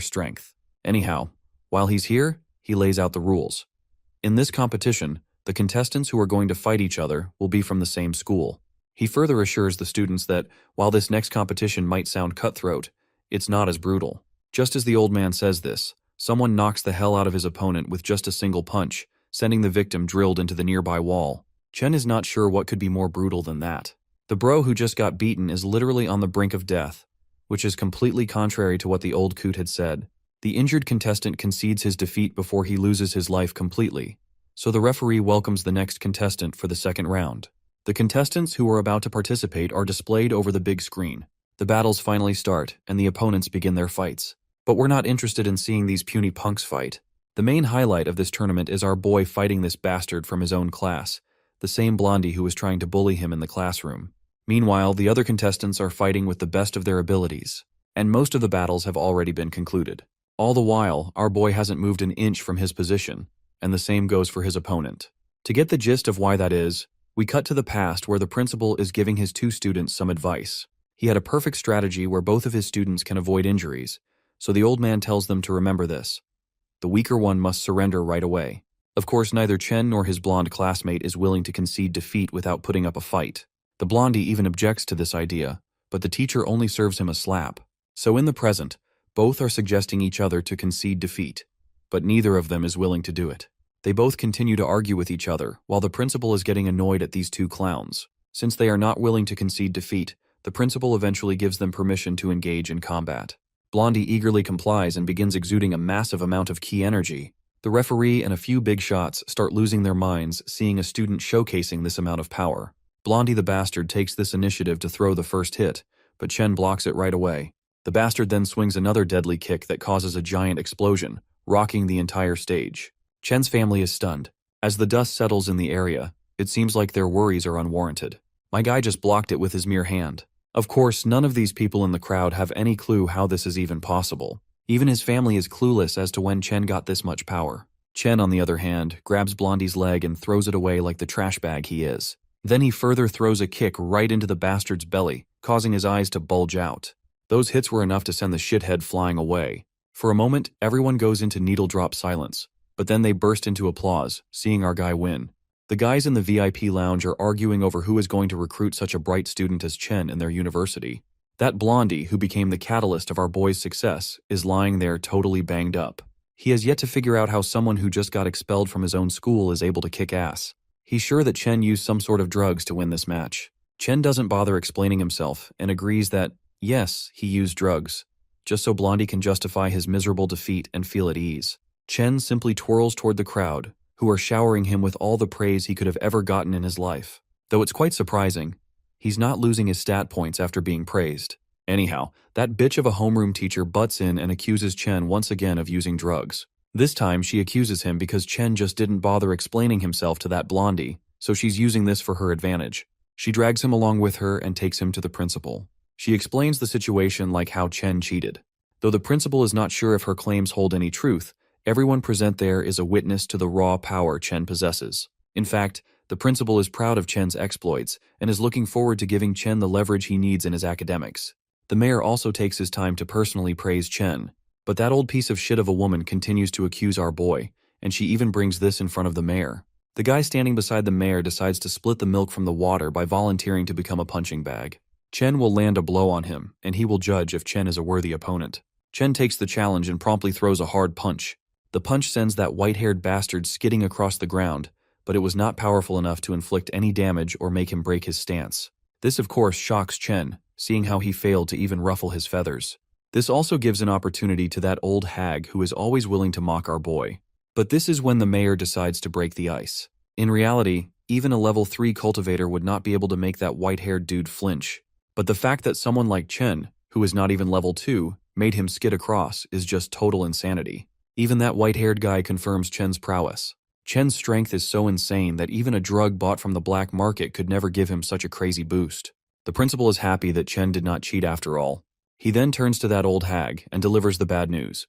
strength. Anyhow, while he's here, he lays out the rules. In this competition, the contestants who are going to fight each other will be from the same school. He further assures the students that, while this next competition might sound cutthroat, it's not as brutal. Just as the old man says this, someone knocks the hell out of his opponent with just a single punch, sending the victim drilled into the nearby wall. Chen is not sure what could be more brutal than that. The bro who just got beaten is literally on the brink of death, which is completely contrary to what the old coot had said. The injured contestant concedes his defeat before he loses his life completely, so the referee welcomes the next contestant for the second round. The contestants who are about to participate are displayed over the big screen. The battles finally start, and the opponents begin their fights. But we're not interested in seeing these puny punks fight. The main highlight of this tournament is our boy fighting this bastard from his own class, the same blondie who was trying to bully him in the classroom. Meanwhile, the other contestants are fighting with the best of their abilities, and most of the battles have already been concluded. All the while, our boy hasn't moved an inch from his position, and the same goes for his opponent. To get the gist of why that is, we cut to the past where the principal is giving his two students some advice. He had a perfect strategy where both of his students can avoid injuries, so the old man tells them to remember this. The weaker one must surrender right away. Of course, neither Chen nor his blonde classmate is willing to concede defeat without putting up a fight. The blondie even objects to this idea, but the teacher only serves him a slap. So in the present, both are suggesting each other to concede defeat, but neither of them is willing to do it. They both continue to argue with each other, while the principal is getting annoyed at these two clowns. Since they are not willing to concede defeat, the principal eventually gives them permission to engage in combat. Blondie eagerly complies and begins exuding a massive amount of ki energy. The referee and a few big shots start losing their minds seeing a student showcasing this amount of power. Blondie the bastard takes this initiative to throw the first hit, but Chen blocks it right away. The bastard then swings another deadly kick that causes a giant explosion, rocking the entire stage. Chen's family is stunned. As the dust settles in the area, it seems like their worries are unwarranted. My guy just blocked it with his mere hand. Of course, none of these people in the crowd have any clue how this is even possible. Even his family is clueless as to when Chen got this much power. Chen, on the other hand, grabs Blondie's leg and throws it away like the trash bag he is. Then he further throws a kick right into the bastard's belly, causing his eyes to bulge out. Those hits were enough to send the shithead flying away. For a moment, everyone goes into needle-drop silence, but then they burst into applause, seeing our guy win. The guys in the VIP lounge are arguing over who is going to recruit such a bright student as Chen in their university. That blondie, who became the catalyst of our boy's success, is lying there totally banged up. He has yet to figure out how someone who just got expelled from his own school is able to kick ass. He's sure that Chen used some sort of drugs to win this match. Chen doesn't bother explaining himself and agrees that, yes, he used drugs, just so Blondie can justify his miserable defeat and feel at ease. Chen simply twirls toward the crowd, who are showering him with all the praise he could have ever gotten in his life. Though it's quite surprising, he's not losing his stat points after being praised. Anyhow, that bitch of a homeroom teacher butts in and accuses Chen once again of using drugs. This time, she accuses him because Chen just didn't bother explaining himself to that blondie, so she's using this for her advantage. She drags him along with her and takes him to the principal. She explains the situation like how Chen cheated. Though the principal is not sure if her claims hold any truth, everyone present there is a witness to the raw power Chen possesses. In fact, the principal is proud of Chen's exploits and is looking forward to giving Chen the leverage he needs in his academics. The mayor also takes his time to personally praise Chen, but that old piece of shit of a woman continues to accuse our boy, and she even brings this in front of the mayor. The guy standing beside the mayor decides to split the milk from the water by volunteering to become a punching bag. Chen will land a blow on him, and he will judge if Chen is a worthy opponent. Chen takes the challenge and promptly throws a hard punch. The punch sends that white-haired bastard skidding across the ground, but it was not powerful enough to inflict any damage or make him break his stance. This of course shocks Chen, seeing how he failed to even ruffle his feathers. This also gives an opportunity to that old hag who is always willing to mock our boy. But this is when the mayor decides to break the ice. In reality, even a level 3 cultivator would not be able to make that white-haired dude flinch. But the fact that someone like Chen, who is not even level 2, made him skid across is just total insanity. Even that white-haired guy confirms Chen's prowess. Chen's strength is so insane that even a drug bought from the black market could never give him such a crazy boost. The principal is happy that Chen did not cheat after all. He then turns to that old hag and delivers the bad news.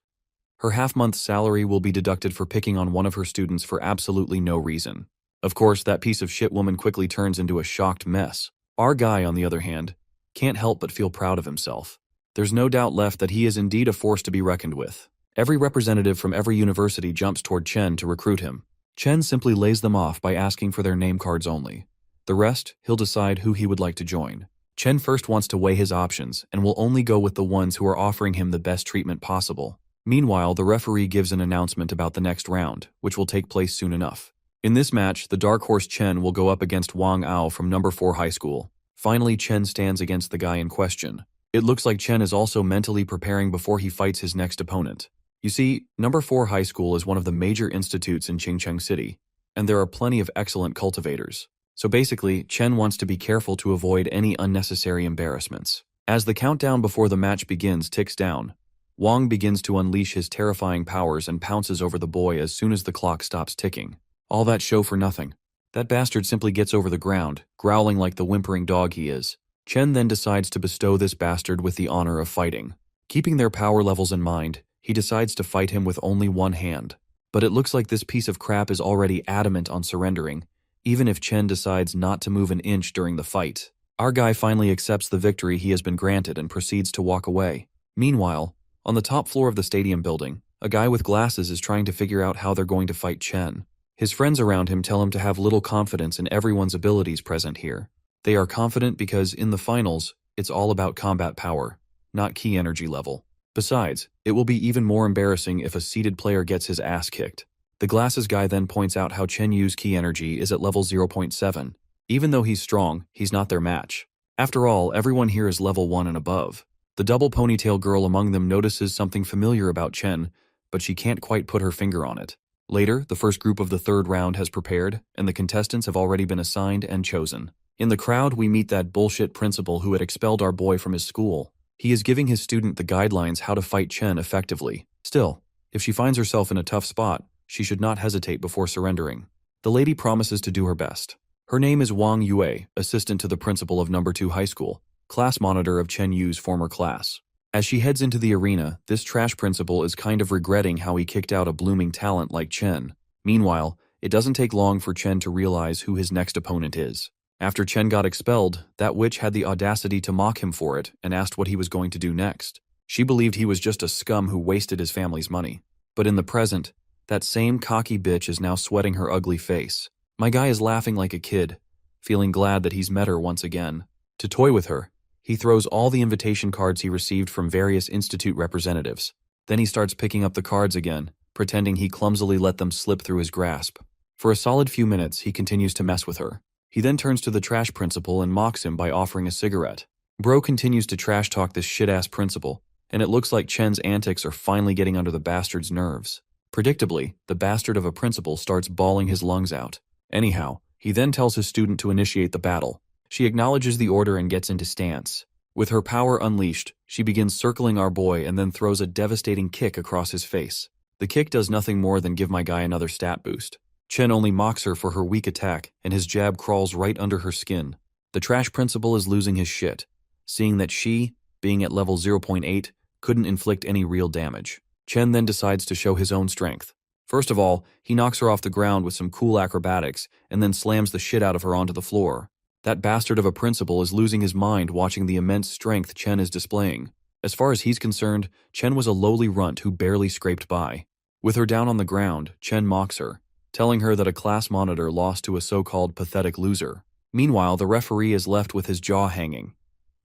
Her half-month salary will be deducted for picking on one of her students for absolutely no reason. Of course, that piece of shit woman quickly turns into a shocked mess. Our guy, on the other hand, can't help but feel proud of himself. There's no doubt left that he is indeed a force to be reckoned with. Every representative from every university jumps toward Chen to recruit him. Chen simply lays them off by asking for their name cards only. The rest, he'll decide who he would like to join. Chen first wants to weigh his options and will only go with the ones who are offering him the best treatment possible. Meanwhile, the referee gives an announcement about the next round, which will take place soon enough. In this match, the dark horse Chen will go up against Wang Ao from number 4 high school. Finally, Chen stands against the guy in question. It looks like Chen is also mentally preparing before he fights his next opponent. You see, number 4 high school is one of the major institutes in Qingcheng City, and there are plenty of excellent cultivators. So basically, Chen wants to be careful to avoid any unnecessary embarrassments. As the countdown before the match begins ticks down, Wang begins to unleash his terrifying powers and pounces over the boy as soon as the clock stops ticking. All that show for nothing. That bastard simply gets over the ground, growling like the whimpering dog he is. Chen then decides to bestow this bastard with the honor of fighting. Keeping their power levels in mind, he decides to fight him with only one hand. But it looks like this piece of crap is already adamant on surrendering, even if Chen decides not to move an inch during the fight. Our guy finally accepts the victory he has been granted and proceeds to walk away. Meanwhile, on the top floor of the stadium building, a guy with glasses is trying to figure out how they're going to fight Chen. His friends around him tell him to have little confidence in everyone's abilities present here. They are confident because, in the finals, it's all about combat power, not key energy level. Besides, it will be even more embarrassing if a seeded player gets his ass kicked. The glasses guy then points out how Chen Yu's key energy is at level 0.7. Even though he's strong, he's not their match. After all, everyone here is level 1 and above. The double ponytail girl among them notices something familiar about Chen, but she can't quite put her finger on it. Later, the first group of the third round has prepared, and the contestants have already been assigned and chosen. In the crowd, we meet that bullshit principal who had expelled our boy from his school. He is giving his student the guidelines how to fight Chen effectively. Still, if she finds herself in a tough spot, she should not hesitate before surrendering. The lady promises to do her best. Her name is Wang Yue, assistant to the principal of number 2 high school, class monitor of Chen Yu's former class. As she heads into the arena, this trash principal is kind of regretting how he kicked out a blooming talent like Chen. Meanwhile, it doesn't take long for Chen to realize who his next opponent is. After Chen got expelled, that witch had the audacity to mock him for it and asked what he was going to do next. She believed he was just a scum who wasted his family's money. But in the present, that same cocky bitch is now sweating her ugly face. My guy is laughing like a kid, feeling glad that he's met her once again. To toy with her, he throws all the invitation cards he received from various institute representatives. Then he starts picking up the cards again, pretending he clumsily let them slip through his grasp. For a solid few minutes, he continues to mess with her. He then turns to the trash principal and mocks him by offering a cigarette. Bro continues to trash talk this shit-ass principal, and it looks like Chen's antics are finally getting under the bastard's nerves. Predictably, the bastard of a principal starts bawling his lungs out. Anyhow, he then tells his student to initiate the battle. She acknowledges the order and gets into stance. With her power unleashed, she begins circling our boy and then throws a devastating kick across his face. The kick does nothing more than give my guy another stat boost. Chen only mocks her for her weak attack, and his jab crawls right under her skin. The trash principal is losing his shit, seeing that she, being at level 0.8, couldn't inflict any real damage. Chen then decides to show his own strength. First of all, he knocks her off the ground with some cool acrobatics, and then slams the shit out of her onto the floor. That bastard of a principal is losing his mind watching the immense strength Chen is displaying. As far as he's concerned, Chen was a lowly runt who barely scraped by. With her down on the ground, Chen mocks her, telling her that a class monitor lost to a so-called pathetic loser. Meanwhile, the referee is left with his jaw hanging.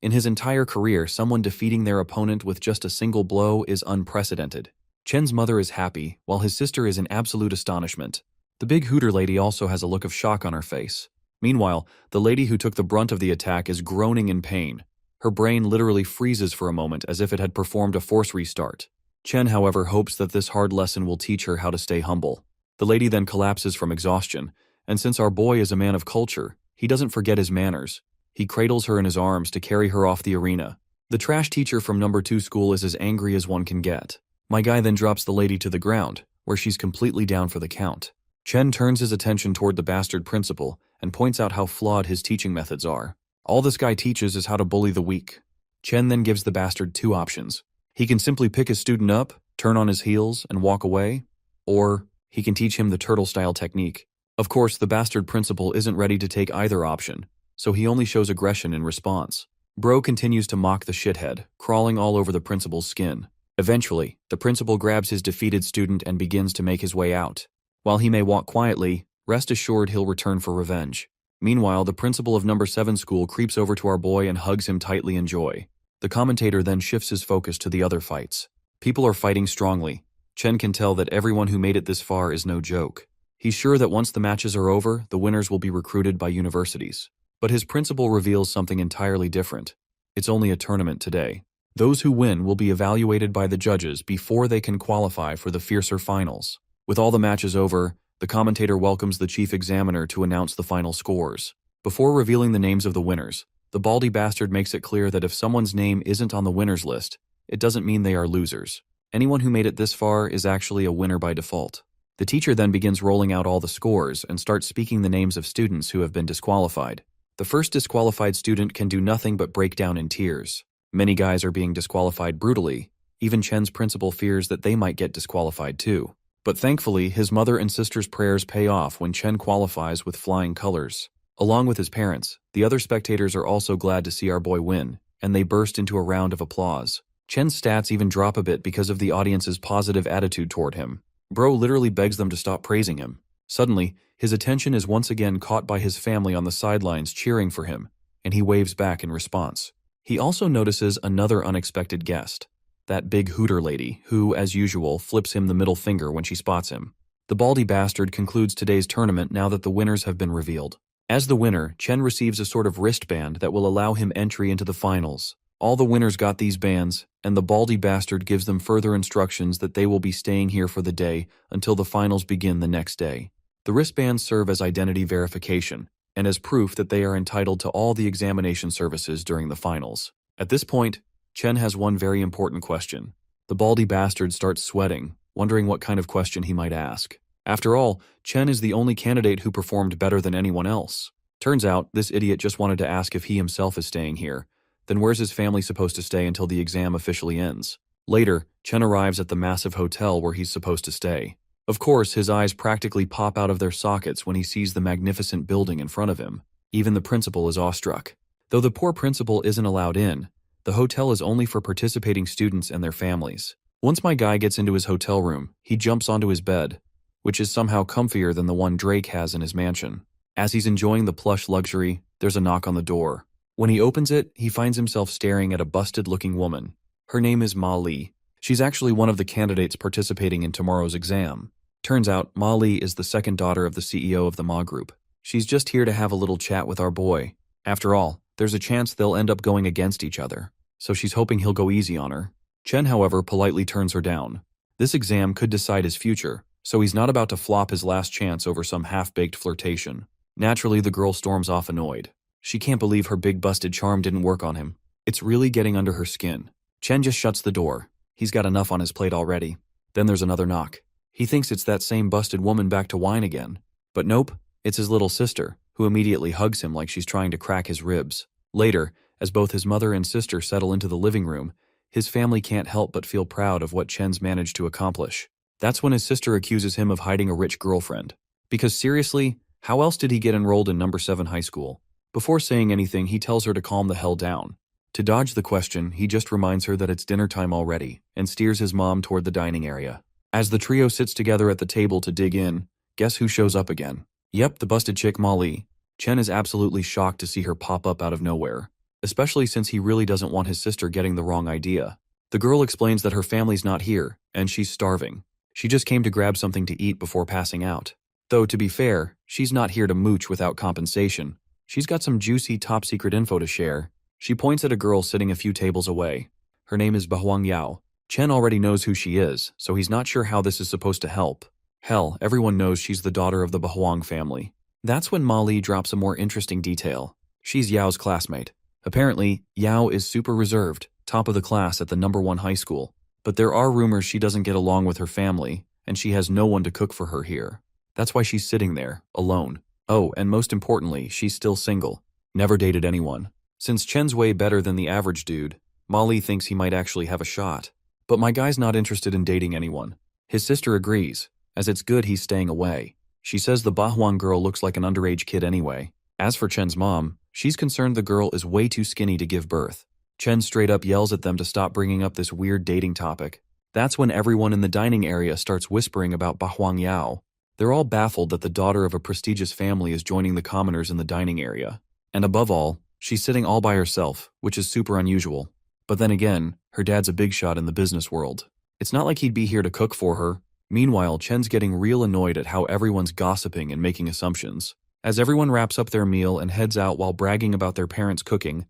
In his entire career, someone defeating their opponent with just a single blow is unprecedented. Chen's mother is happy, while his sister is in absolute astonishment. The big hooter lady also has a look of shock on her face. Meanwhile, the lady who took the brunt of the attack is groaning in pain. Her brain literally freezes for a moment as if it had performed a force restart. Chen, however, hopes that this hard lesson will teach her how to stay humble. The lady then collapses from exhaustion, and since our boy is a man of culture, he doesn't forget his manners. He cradles her in his arms to carry her off the arena. The trash teacher from number 2 school is as angry as one can get. My guy then drops the lady to the ground, where she's completely down for the count. Chen turns his attention toward the bastard principal and points out how flawed his teaching methods are. All this guy teaches is how to bully the weak. Chen then gives the bastard two options. He can simply pick his student up, turn on his heels, and walk away, or he can teach him the turtle-style technique. Of course, the bastard principal isn't ready to take either option, so he only shows aggression in response. Bro continues to mock the shithead, crawling all over the principal's skin. Eventually, the principal grabs his defeated student and begins to make his way out. While he may walk quietly, rest assured he'll return for revenge. Meanwhile, the principal of number 7 school creeps over to our boy and hugs him tightly in joy. The commentator then shifts his focus to the other fights. People are fighting strongly. Chen can tell that everyone who made it this far is no joke. He's sure that once the matches are over, the winners will be recruited by universities. But his principal reveals something entirely different. It's only a tournament today. Those who win will be evaluated by the judges before they can qualify for the fiercer finals. With all the matches over, the commentator welcomes the chief examiner to announce the final scores. Before revealing the names of the winners, the baldy bastard makes it clear that if someone's name isn't on the winners list, it doesn't mean they are losers. Anyone who made it this far is actually a winner by default. The teacher then begins rolling out all the scores and starts speaking the names of students who have been disqualified. The first disqualified student can do nothing but break down in tears. Many guys are being disqualified brutally. Even Chen's principal fears that they might get disqualified too. But thankfully, his mother and sister's prayers pay off when Chen qualifies with flying colors. Along with his parents, the other spectators are also glad to see our boy win, and they burst into a round of applause. Chen's stats even drop a bit because of the audience's positive attitude toward him. Bro literally begs them to stop praising him. Suddenly, his attention is once again caught by his family on the sidelines cheering for him, and he waves back in response. He also notices another unexpected guest, that big hooter lady, who, as usual, flips him the middle finger when she spots him. The baldy bastard concludes today's tournament now that the winners have been revealed. As the winner, Chen receives a sort of wristband that will allow him entry into the finals. All the winners got these bands, and the baldy bastard gives them further instructions that they will be staying here for the day until the finals begin the next day. The wristbands serve as identity verification, and as proof that they are entitled to all the examination services during the finals. At this point, Chen has one very important question. The baldy bastard starts sweating, wondering what kind of question he might ask. After all, Chen is the only candidate who performed better than anyone else. Turns out, this idiot just wanted to ask if he himself is staying here. Then where's his family supposed to stay until the exam officially ends? Later, Chen arrives at the massive hotel where he's supposed to stay. Of course, his eyes practically pop out of their sockets when he sees the magnificent building in front of him. Even the principal is awestruck. Though the poor principal isn't allowed in, the hotel is only for participating students and their families. Once my guy gets into his hotel room, he jumps onto his bed, which is somehow comfier than the one Drake has in his mansion. As he's enjoying the plush luxury, there's a knock on the door. When he opens it, he finds himself staring at a busted-looking woman. Her name is Ma Li. She's actually one of the candidates participating in tomorrow's exam. Turns out, Ma Li is the second daughter of the CEO of the Ma Group. She's just here to have a little chat with our boy. After all, there's a chance they'll end up going against each other, so she's hoping he'll go easy on her. Chen, however, politely turns her down. This exam could decide his future, so he's not about to flop his last chance over some half-baked flirtation. Naturally, the girl storms off annoyed. She can't believe her big busted charm didn't work on him. It's really getting under her skin. Chen just shuts the door. He's got enough on his plate already. Then there's another knock. He thinks it's that same busted woman back to whine again. But nope, it's his little sister, who immediately hugs him like she's trying to crack his ribs. Later, as both his mother and sister settle into the living room, his family can't help but feel proud of what Chen's managed to accomplish. That's when his sister accuses him of hiding a rich girlfriend. Because seriously, how else did he get enrolled in number 7 high school? Before saying anything, he tells her to calm the hell down. To dodge the question, he just reminds her that it's dinner time already, and steers his mom toward the dining area. As the trio sits together at the table to dig in, guess who shows up again? Yep, the busted chick Ma Li. Chen is absolutely shocked to see her pop up out of nowhere, especially since he really doesn't want his sister getting the wrong idea. The girl explains that her family's not here, and she's starving. She just came to grab something to eat before passing out. Though, to be fair, she's not here to mooch without compensation. She's got some juicy top-secret info to share. She points at a girl sitting a few tables away. Her name is Bahuang Yao. Chen already knows who she is, so he's not sure how this is supposed to help. Hell, everyone knows she's the daughter of the Bahuang family. That's when Ma Li drops a more interesting detail. She's Yao's classmate. Apparently, Yao is super reserved, top of the class at the number 1 high school. But there are rumors she doesn't get along with her family, and she has no one to cook for her here. That's why she's sitting there, alone. Oh, and most importantly, she's still single. Never dated anyone. Since Chen's way better than the average dude, Molly thinks he might actually have a shot. But my guy's not interested in dating anyone. His sister agrees, as it's good he's staying away. She says the Bahwan girl looks like an underage kid anyway. As for Chen's mom, she's concerned the girl is way too skinny to give birth. Chen straight up yells at them to stop bringing up this weird dating topic. That's when everyone in the dining area starts whispering about Bahwan Yao. They're all baffled that the daughter of a prestigious family is joining the commoners in the dining area. And above all, she's sitting all by herself, which is super unusual. But then again, her dad's a big shot in the business world. It's not like he'd be here to cook for her. Meanwhile, Chen's getting real annoyed at how everyone's gossiping and making assumptions. As everyone wraps up their meal and heads out while bragging about their parents' cooking,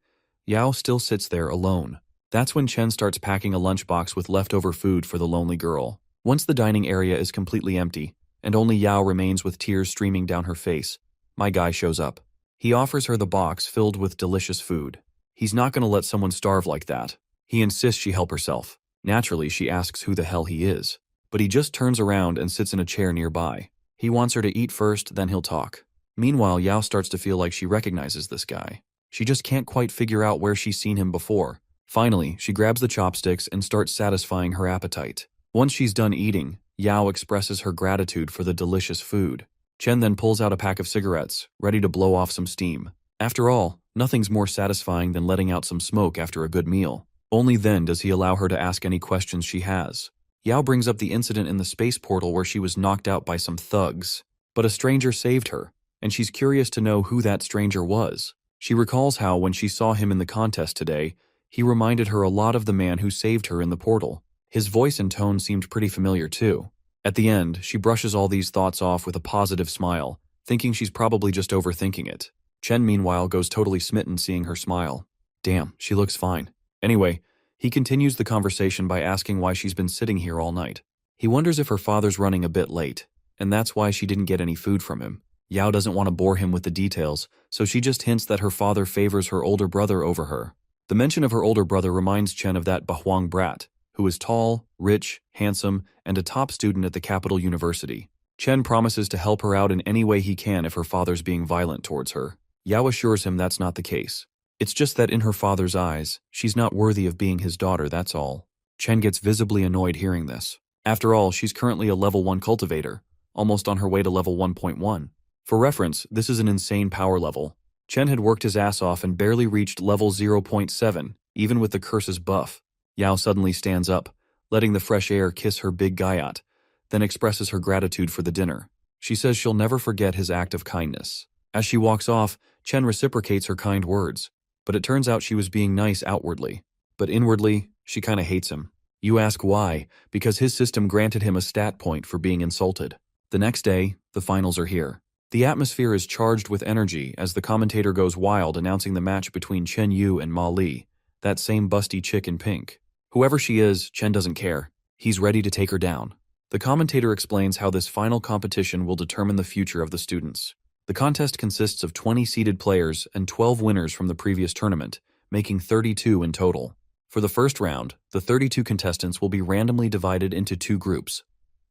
Yao still sits there alone. That's when Chen starts packing a lunchbox with leftover food for the lonely girl. Once the dining area is completely empty, and only Yao remains with tears streaming down her face, my guy shows up. He offers her the box filled with delicious food. He's not gonna let someone starve like that. He insists she help herself. Naturally, she asks who the hell he is. But he just turns around and sits in a chair nearby. He wants her to eat first, then he'll talk. Meanwhile, Yao starts to feel like she recognizes this guy. She just can't quite figure out where she's seen him before. Finally, she grabs the chopsticks and starts satisfying her appetite. Once she's done eating, Yao expresses her gratitude for the delicious food. Chen then pulls out a pack of cigarettes, ready to blow off some steam. After all, nothing's more satisfying than letting out some smoke after a good meal. Only then does he allow her to ask any questions she has. Yao brings up the incident in the space portal where she was knocked out by some thugs. But a stranger saved her, and she's curious to know who that stranger was. She recalls how, when she saw him in the contest today, he reminded her a lot of the man who saved her in the portal. His voice and tone seemed pretty familiar too. At the end, she brushes all these thoughts off with a positive smile, thinking she's probably just overthinking it. Chen, meanwhile, goes totally smitten seeing her smile. Damn, she looks fine. Anyway, he continues the conversation by asking why she's been sitting here all night. He wonders if her father's running a bit late, and that's why she didn't get any food from him. Yao doesn't want to bore him with the details, so she just hints that her father favors her older brother over her. The mention of her older brother reminds Chen of that Bahwang brat, who is tall, rich, handsome, and a top student at the capital university. Chen promises to help her out in any way he can if her father's being violent towards her. Yao assures him that's not the case. It's just that in her father's eyes, she's not worthy of being his daughter, that's all. Chen gets visibly annoyed hearing this. After all, she's currently a level 1 cultivator, almost on her way to level 1.1. For reference, this is an insane power level. Chen had worked his ass off and barely reached level 0.7, even with the curse's buff. Yao suddenly stands up, letting the fresh air kiss her big guyot, then expresses her gratitude for the dinner. She says she'll never forget his act of kindness. As she walks off, Chen reciprocates her kind words, but it turns out she was being nice outwardly. But inwardly, she kinda hates him. You ask why? Because his system granted him a stat point for being insulted. The next day, the finals are here. The atmosphere is charged with energy as the commentator goes wild announcing the match between Chen Yu and Ma Li, that same busty chick in pink. Whoever she is, Chen doesn't care. He's ready to take her down. The commentator explains how this final competition will determine the future of the students. The contest consists of 20 seeded players and 12 winners from the previous tournament, making 32 in total. For the first round, the 32 contestants will be randomly divided into 2 groups,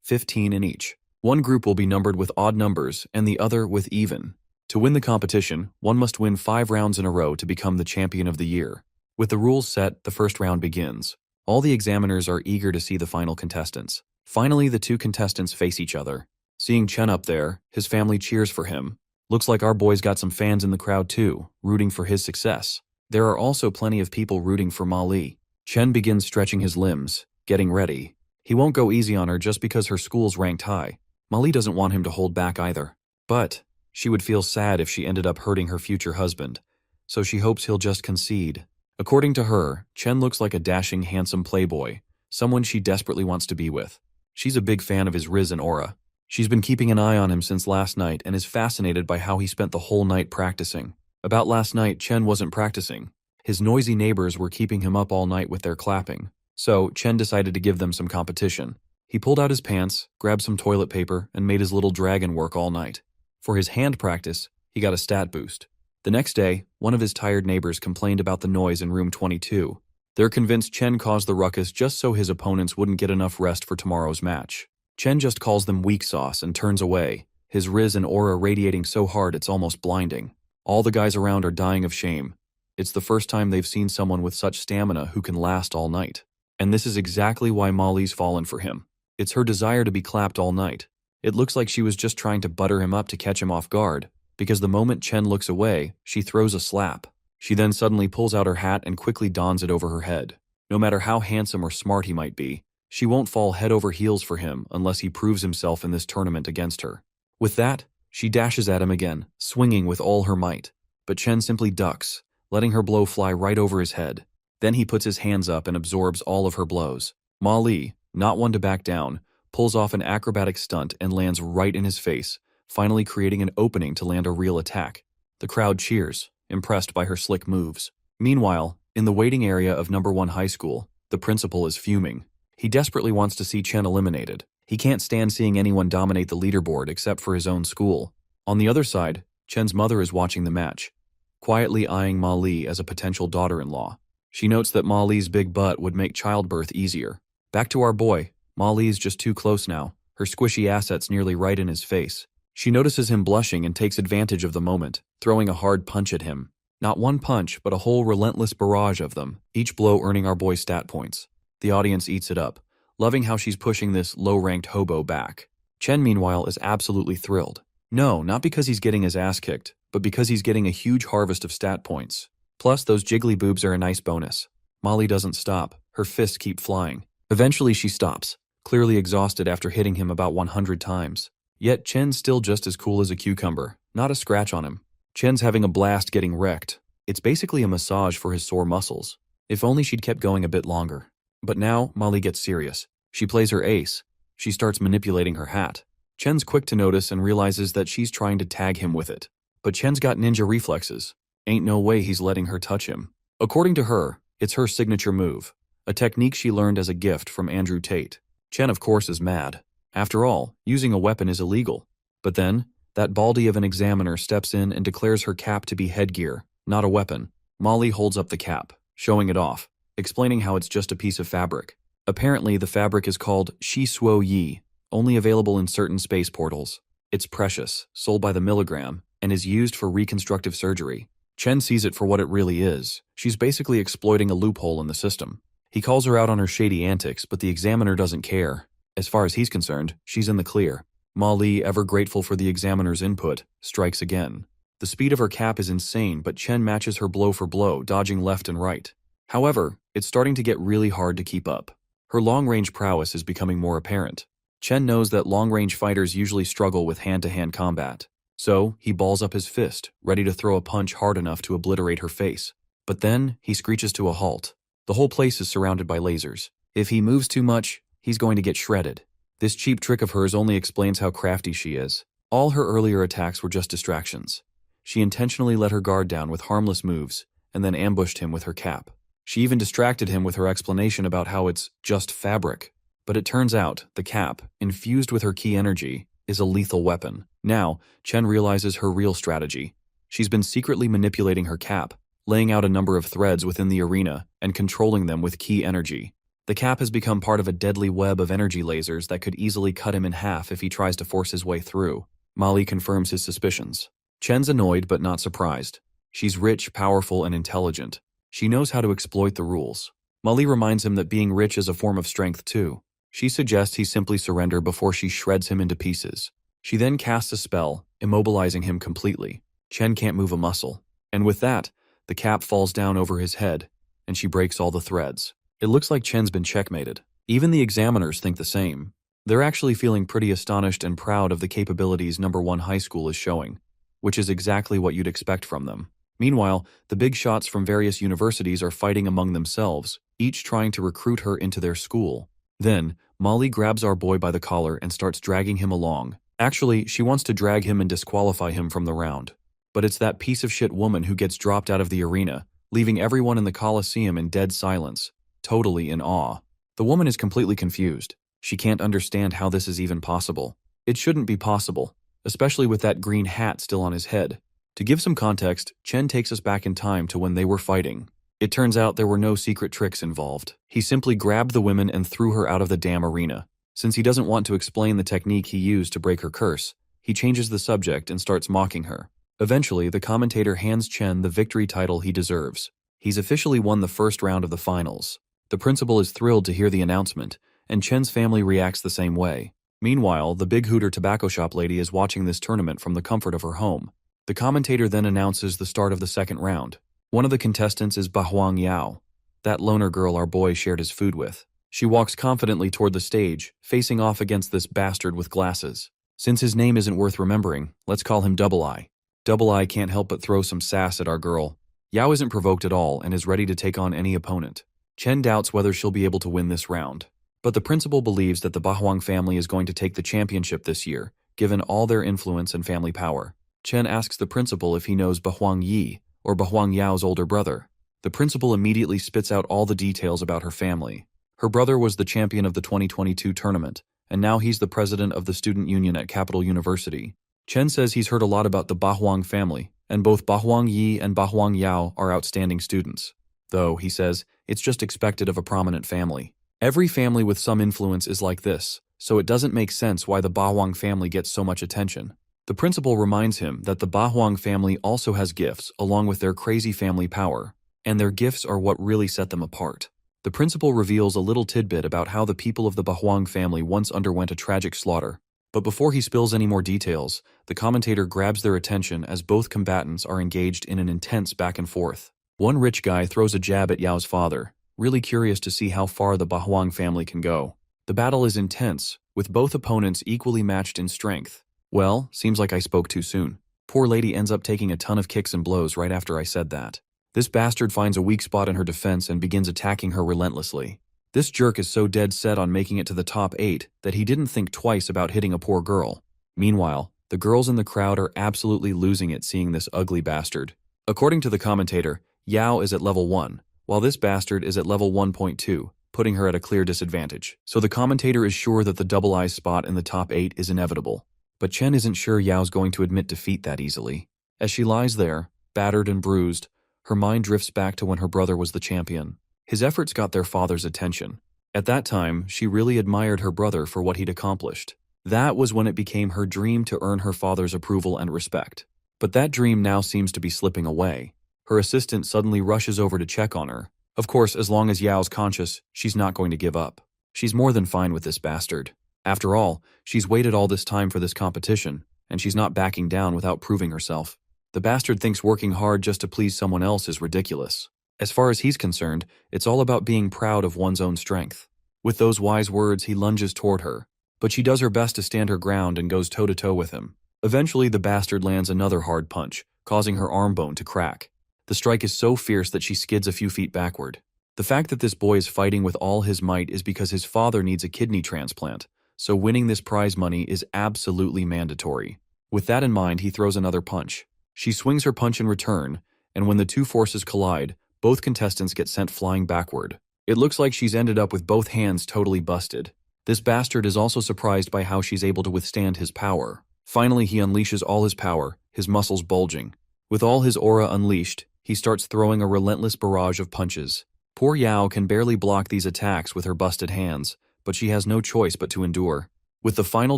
15 in each. One group will be numbered with odd numbers and the other with even. To win the competition, one must win 5 rounds in a row to become the champion of the year. With the rules set, the first round begins. All the examiners are eager to see the final contestants. Finally, the 2 contestants face each other. Seeing Chen up there, his family cheers for him. Looks like our boy's got some fans in the crowd too, rooting for his success. There are also plenty of people rooting for Ma Li. Chen begins stretching his limbs, getting ready. He won't go easy on her just because her school's ranked high. Ma Li doesn't want him to hold back either. But she would feel sad if she ended up hurting her future husband, so she hopes he'll just concede. According to her, Chen looks like a dashing, handsome playboy, someone she desperately wants to be with. She's a big fan of his riz and aura. She's been keeping an eye on him since last night and is fascinated by how he spent the whole night practicing. About last night, Chen wasn't practicing. His noisy neighbors were keeping him up all night with their clapping. So, Chen decided to give them some competition. He pulled out his pants, grabbed some toilet paper, and made his little dragon work all night. For his hand practice, he got a stat boost. The next day, one of his tired neighbors complained about the noise in room 22. They're convinced Chen caused the ruckus just so his opponents wouldn't get enough rest for tomorrow's match. Chen just calls them weak sauce and turns away, his riz and aura radiating so hard it's almost blinding. All the guys around are dying of shame. It's the first time they've seen someone with such stamina who can last all night. And this is exactly why Molly's fallen for him. It's her desire to be clapped all night. It looks like she was just trying to butter him up to catch him off guard, because the moment Chen looks away, she throws a slap. She then suddenly pulls out her hat and quickly dons it over her head. No matter how handsome or smart he might be, she won't fall head over heels for him unless he proves himself in this tournament against her. With that, she dashes at him again, swinging with all her might. But Chen simply ducks, letting her blow fly right over his head. Then he puts his hands up and absorbs all of her blows. Ma Li, not one to back down, pulls off an acrobatic stunt and lands right in his face, finally creating an opening to land a real attack. The crowd cheers, impressed by her slick moves. Meanwhile, in the waiting area of number 1 high school, the principal is fuming. He desperately wants to see Chen eliminated. He can't stand seeing anyone dominate the leaderboard except for his own school. On the other side, Chen's mother is watching the match, quietly eyeing Ma Li as a potential daughter-in-law. She notes that Ma Li's big butt would make childbirth easier. Back to our boy. Ma Li's just too close now, her squishy assets nearly right in his face. She notices him blushing and takes advantage of the moment, throwing a hard punch at him. Not one punch, but a whole relentless barrage of them, each blow earning our boy stat points. The audience eats it up, loving how she's pushing this low-ranked hobo back. Chen, meanwhile, is absolutely thrilled. No, not because he's getting his ass kicked, but because he's getting a huge harvest of stat points. Plus, those jiggly boobs are a nice bonus. Molly doesn't stop. Her fists keep flying. Eventually, she stops, clearly exhausted after hitting him about 100 times. Yet Chen's still just as cool as a cucumber, not a scratch on him. Chen's having a blast getting wrecked. It's basically a massage for his sore muscles. If only she'd kept going a bit longer. But now, Molly gets serious. She plays her ace. She starts manipulating her hat. Chen's quick to notice and realizes that she's trying to tag him with it. But Chen's got ninja reflexes. Ain't no way he's letting her touch him. According to her, it's her signature move, a technique she learned as a gift from Andrew Tate. Chen, of course, is mad. After all, using a weapon is illegal. But then, that baldy of an examiner steps in and declares her cap to be headgear, not a weapon. Molly holds up the cap, showing it off, explaining how it's just a piece of fabric. Apparently, the fabric is called Shi Suo Yi, only available in certain space portals. It's precious, sold by the milligram, and is used for reconstructive surgery. Chen sees it for what it really is. She's basically exploiting a loophole in the system. He calls her out on her shady antics, but the examiner doesn't care. As far as he's concerned, she's in the clear. Ma Li, ever grateful for the examiner's input, strikes again. The speed of her cap is insane, but Chen matches her blow for blow, dodging left and right. However, it's starting to get really hard to keep up. Her long-range prowess is becoming more apparent. Chen knows that long-range fighters usually struggle with hand-to-hand combat. So, he balls up his fist, ready to throw a punch hard enough to obliterate her face. But then, he screeches to a halt. The whole place is surrounded by lasers. If he moves too much, he's going to get shredded. This cheap trick of hers only explains how crafty she is. All her earlier attacks were just distractions. She intentionally let her guard down with harmless moves, and then ambushed him with her cap. She even distracted him with her explanation about how it's just fabric. But it turns out, the cap, infused with her key energy, is a lethal weapon. Now, Chen realizes her real strategy. She's been secretly manipulating her cap, laying out a number of threads within the arena and controlling them with key energy. The cap has become part of a deadly web of energy lasers that could easily cut him in half if he tries to force his way through. Molly confirms his suspicions. Chen's annoyed but not surprised. She's rich, powerful, and intelligent. She knows how to exploit the rules. Molly reminds him that being rich is a form of strength too. She suggests he simply surrender before she shreds him into pieces. She then casts a spell, immobilizing him completely. Chen can't move a muscle. And with that, the cap falls down over his head, and she breaks all the threads. It looks like Chen's been checkmated. Even the examiners think the same. They're actually feeling pretty astonished and proud of the capabilities number 1 high school is showing, which is exactly what you'd expect from them. Meanwhile, the big shots from various universities are fighting among themselves, each trying to recruit her into their school. Then, Molly grabs our boy by the collar and starts dragging him along. Actually, she wants to drag him and disqualify him from the round. But it's that piece of shit woman who gets dropped out of the arena, leaving everyone in the Coliseum in dead silence, totally in awe. The woman is completely confused. She can't understand how this is even possible. It shouldn't be possible, especially with that green hat still on his head. To give some context, Chen takes us back in time to when they were fighting. It turns out there were no secret tricks involved. He simply grabbed the women and threw her out of the damn arena. Since he doesn't want to explain the technique he used to break her curse, he changes the subject and starts mocking her. Eventually, the commentator hands Chen the victory title he deserves. He's officially won the first round of the finals. The principal is thrilled to hear the announcement, and Chen's family reacts the same way. Meanwhile, the Big Hooter tobacco shop lady is watching this tournament from the comfort of her home. The commentator then announces the start of the second round. One of the contestants is Bahuang Yao, that loner girl our boy shared his food with. She walks confidently toward the stage, facing off against this bastard with glasses. Since his name isn't worth remembering, let's call him Double Eye. Double Eye can't help but throw some sass at our girl. Yao isn't provoked at all and is ready to take on any opponent. Chen doubts whether she'll be able to win this round. But the principal believes that the Bahuang family is going to take the championship this year, given all their influence and family power. Chen asks the principal if he knows Bahuang Yi, or Bahuang Yao's older brother. The principal immediately spits out all the details about her family. Her brother was the champion of the 2022 tournament, and now he's the president of the student union at Capital University. Chen says he's heard a lot about the Bahuang family, and both Bahuang Yi and Bahuang Yao are outstanding students. Though, he says, it's just expected of a prominent family. Every family with some influence is like this, so it doesn't make sense why the Bahuang family gets so much attention. The principal reminds him that the Bahuang family also has gifts along with their crazy family power, and their gifts are what really set them apart. The principal reveals a little tidbit about how the people of the Bahuang family once underwent a tragic slaughter. But before he spills any more details, the commentator grabs their attention as both combatants are engaged in an intense back and forth. One rich guy throws a jab at Yao's father, really curious to see how far the Bahuang family can go. The battle is intense, with both opponents equally matched in strength. Well, seems like I spoke too soon. Poor lady ends up taking a ton of kicks and blows right after I said that. This bastard finds a weak spot in her defense and begins attacking her relentlessly. This jerk is so dead set on making it to the top 8 that he didn't think twice about hitting a poor girl. Meanwhile, the girls in the crowd are absolutely losing it seeing this ugly bastard. According to the commentator, Yao is at level 1, while this bastard is at level 1.2, putting her at a clear disadvantage. So the commentator is sure that the Double Eye spot in the top 8 is inevitable. But Chen isn't sure Yao's going to admit defeat that easily. As she lies there, battered and bruised, her mind drifts back to when her brother was the champion. His efforts got their father's attention. At that time, she really admired her brother for what he'd accomplished. That was when it became her dream to earn her father's approval and respect. But that dream now seems to be slipping away. Her assistant suddenly rushes over to check on her. Of course, as long as Yao's conscious, she's not going to give up. She's more than fine with this bastard. After all, she's waited all this time for this competition, and she's not backing down without proving herself. The bastard thinks working hard just to please someone else is ridiculous. As far as he's concerned, it's all about being proud of one's own strength. With those wise words, he lunges toward her, but she does her best to stand her ground and goes toe-to-toe with him. Eventually, the bastard lands another hard punch, causing her arm bone to crack. The strike is so fierce that she skids a few feet backward. The fact that this boy is fighting with all his might is because his father needs a kidney transplant, so winning this prize money is absolutely mandatory. With that in mind, he throws another punch. She swings her punch in return, and when the two forces collide, both contestants get sent flying backward. It looks like she's ended up with both hands totally busted. This bastard is also surprised by how she's able to withstand his power. Finally, he unleashes all his power, his muscles bulging. With all his aura unleashed, he starts throwing a relentless barrage of punches. Poor Yao can barely block these attacks with her busted hands, but she has no choice but to endure. With the final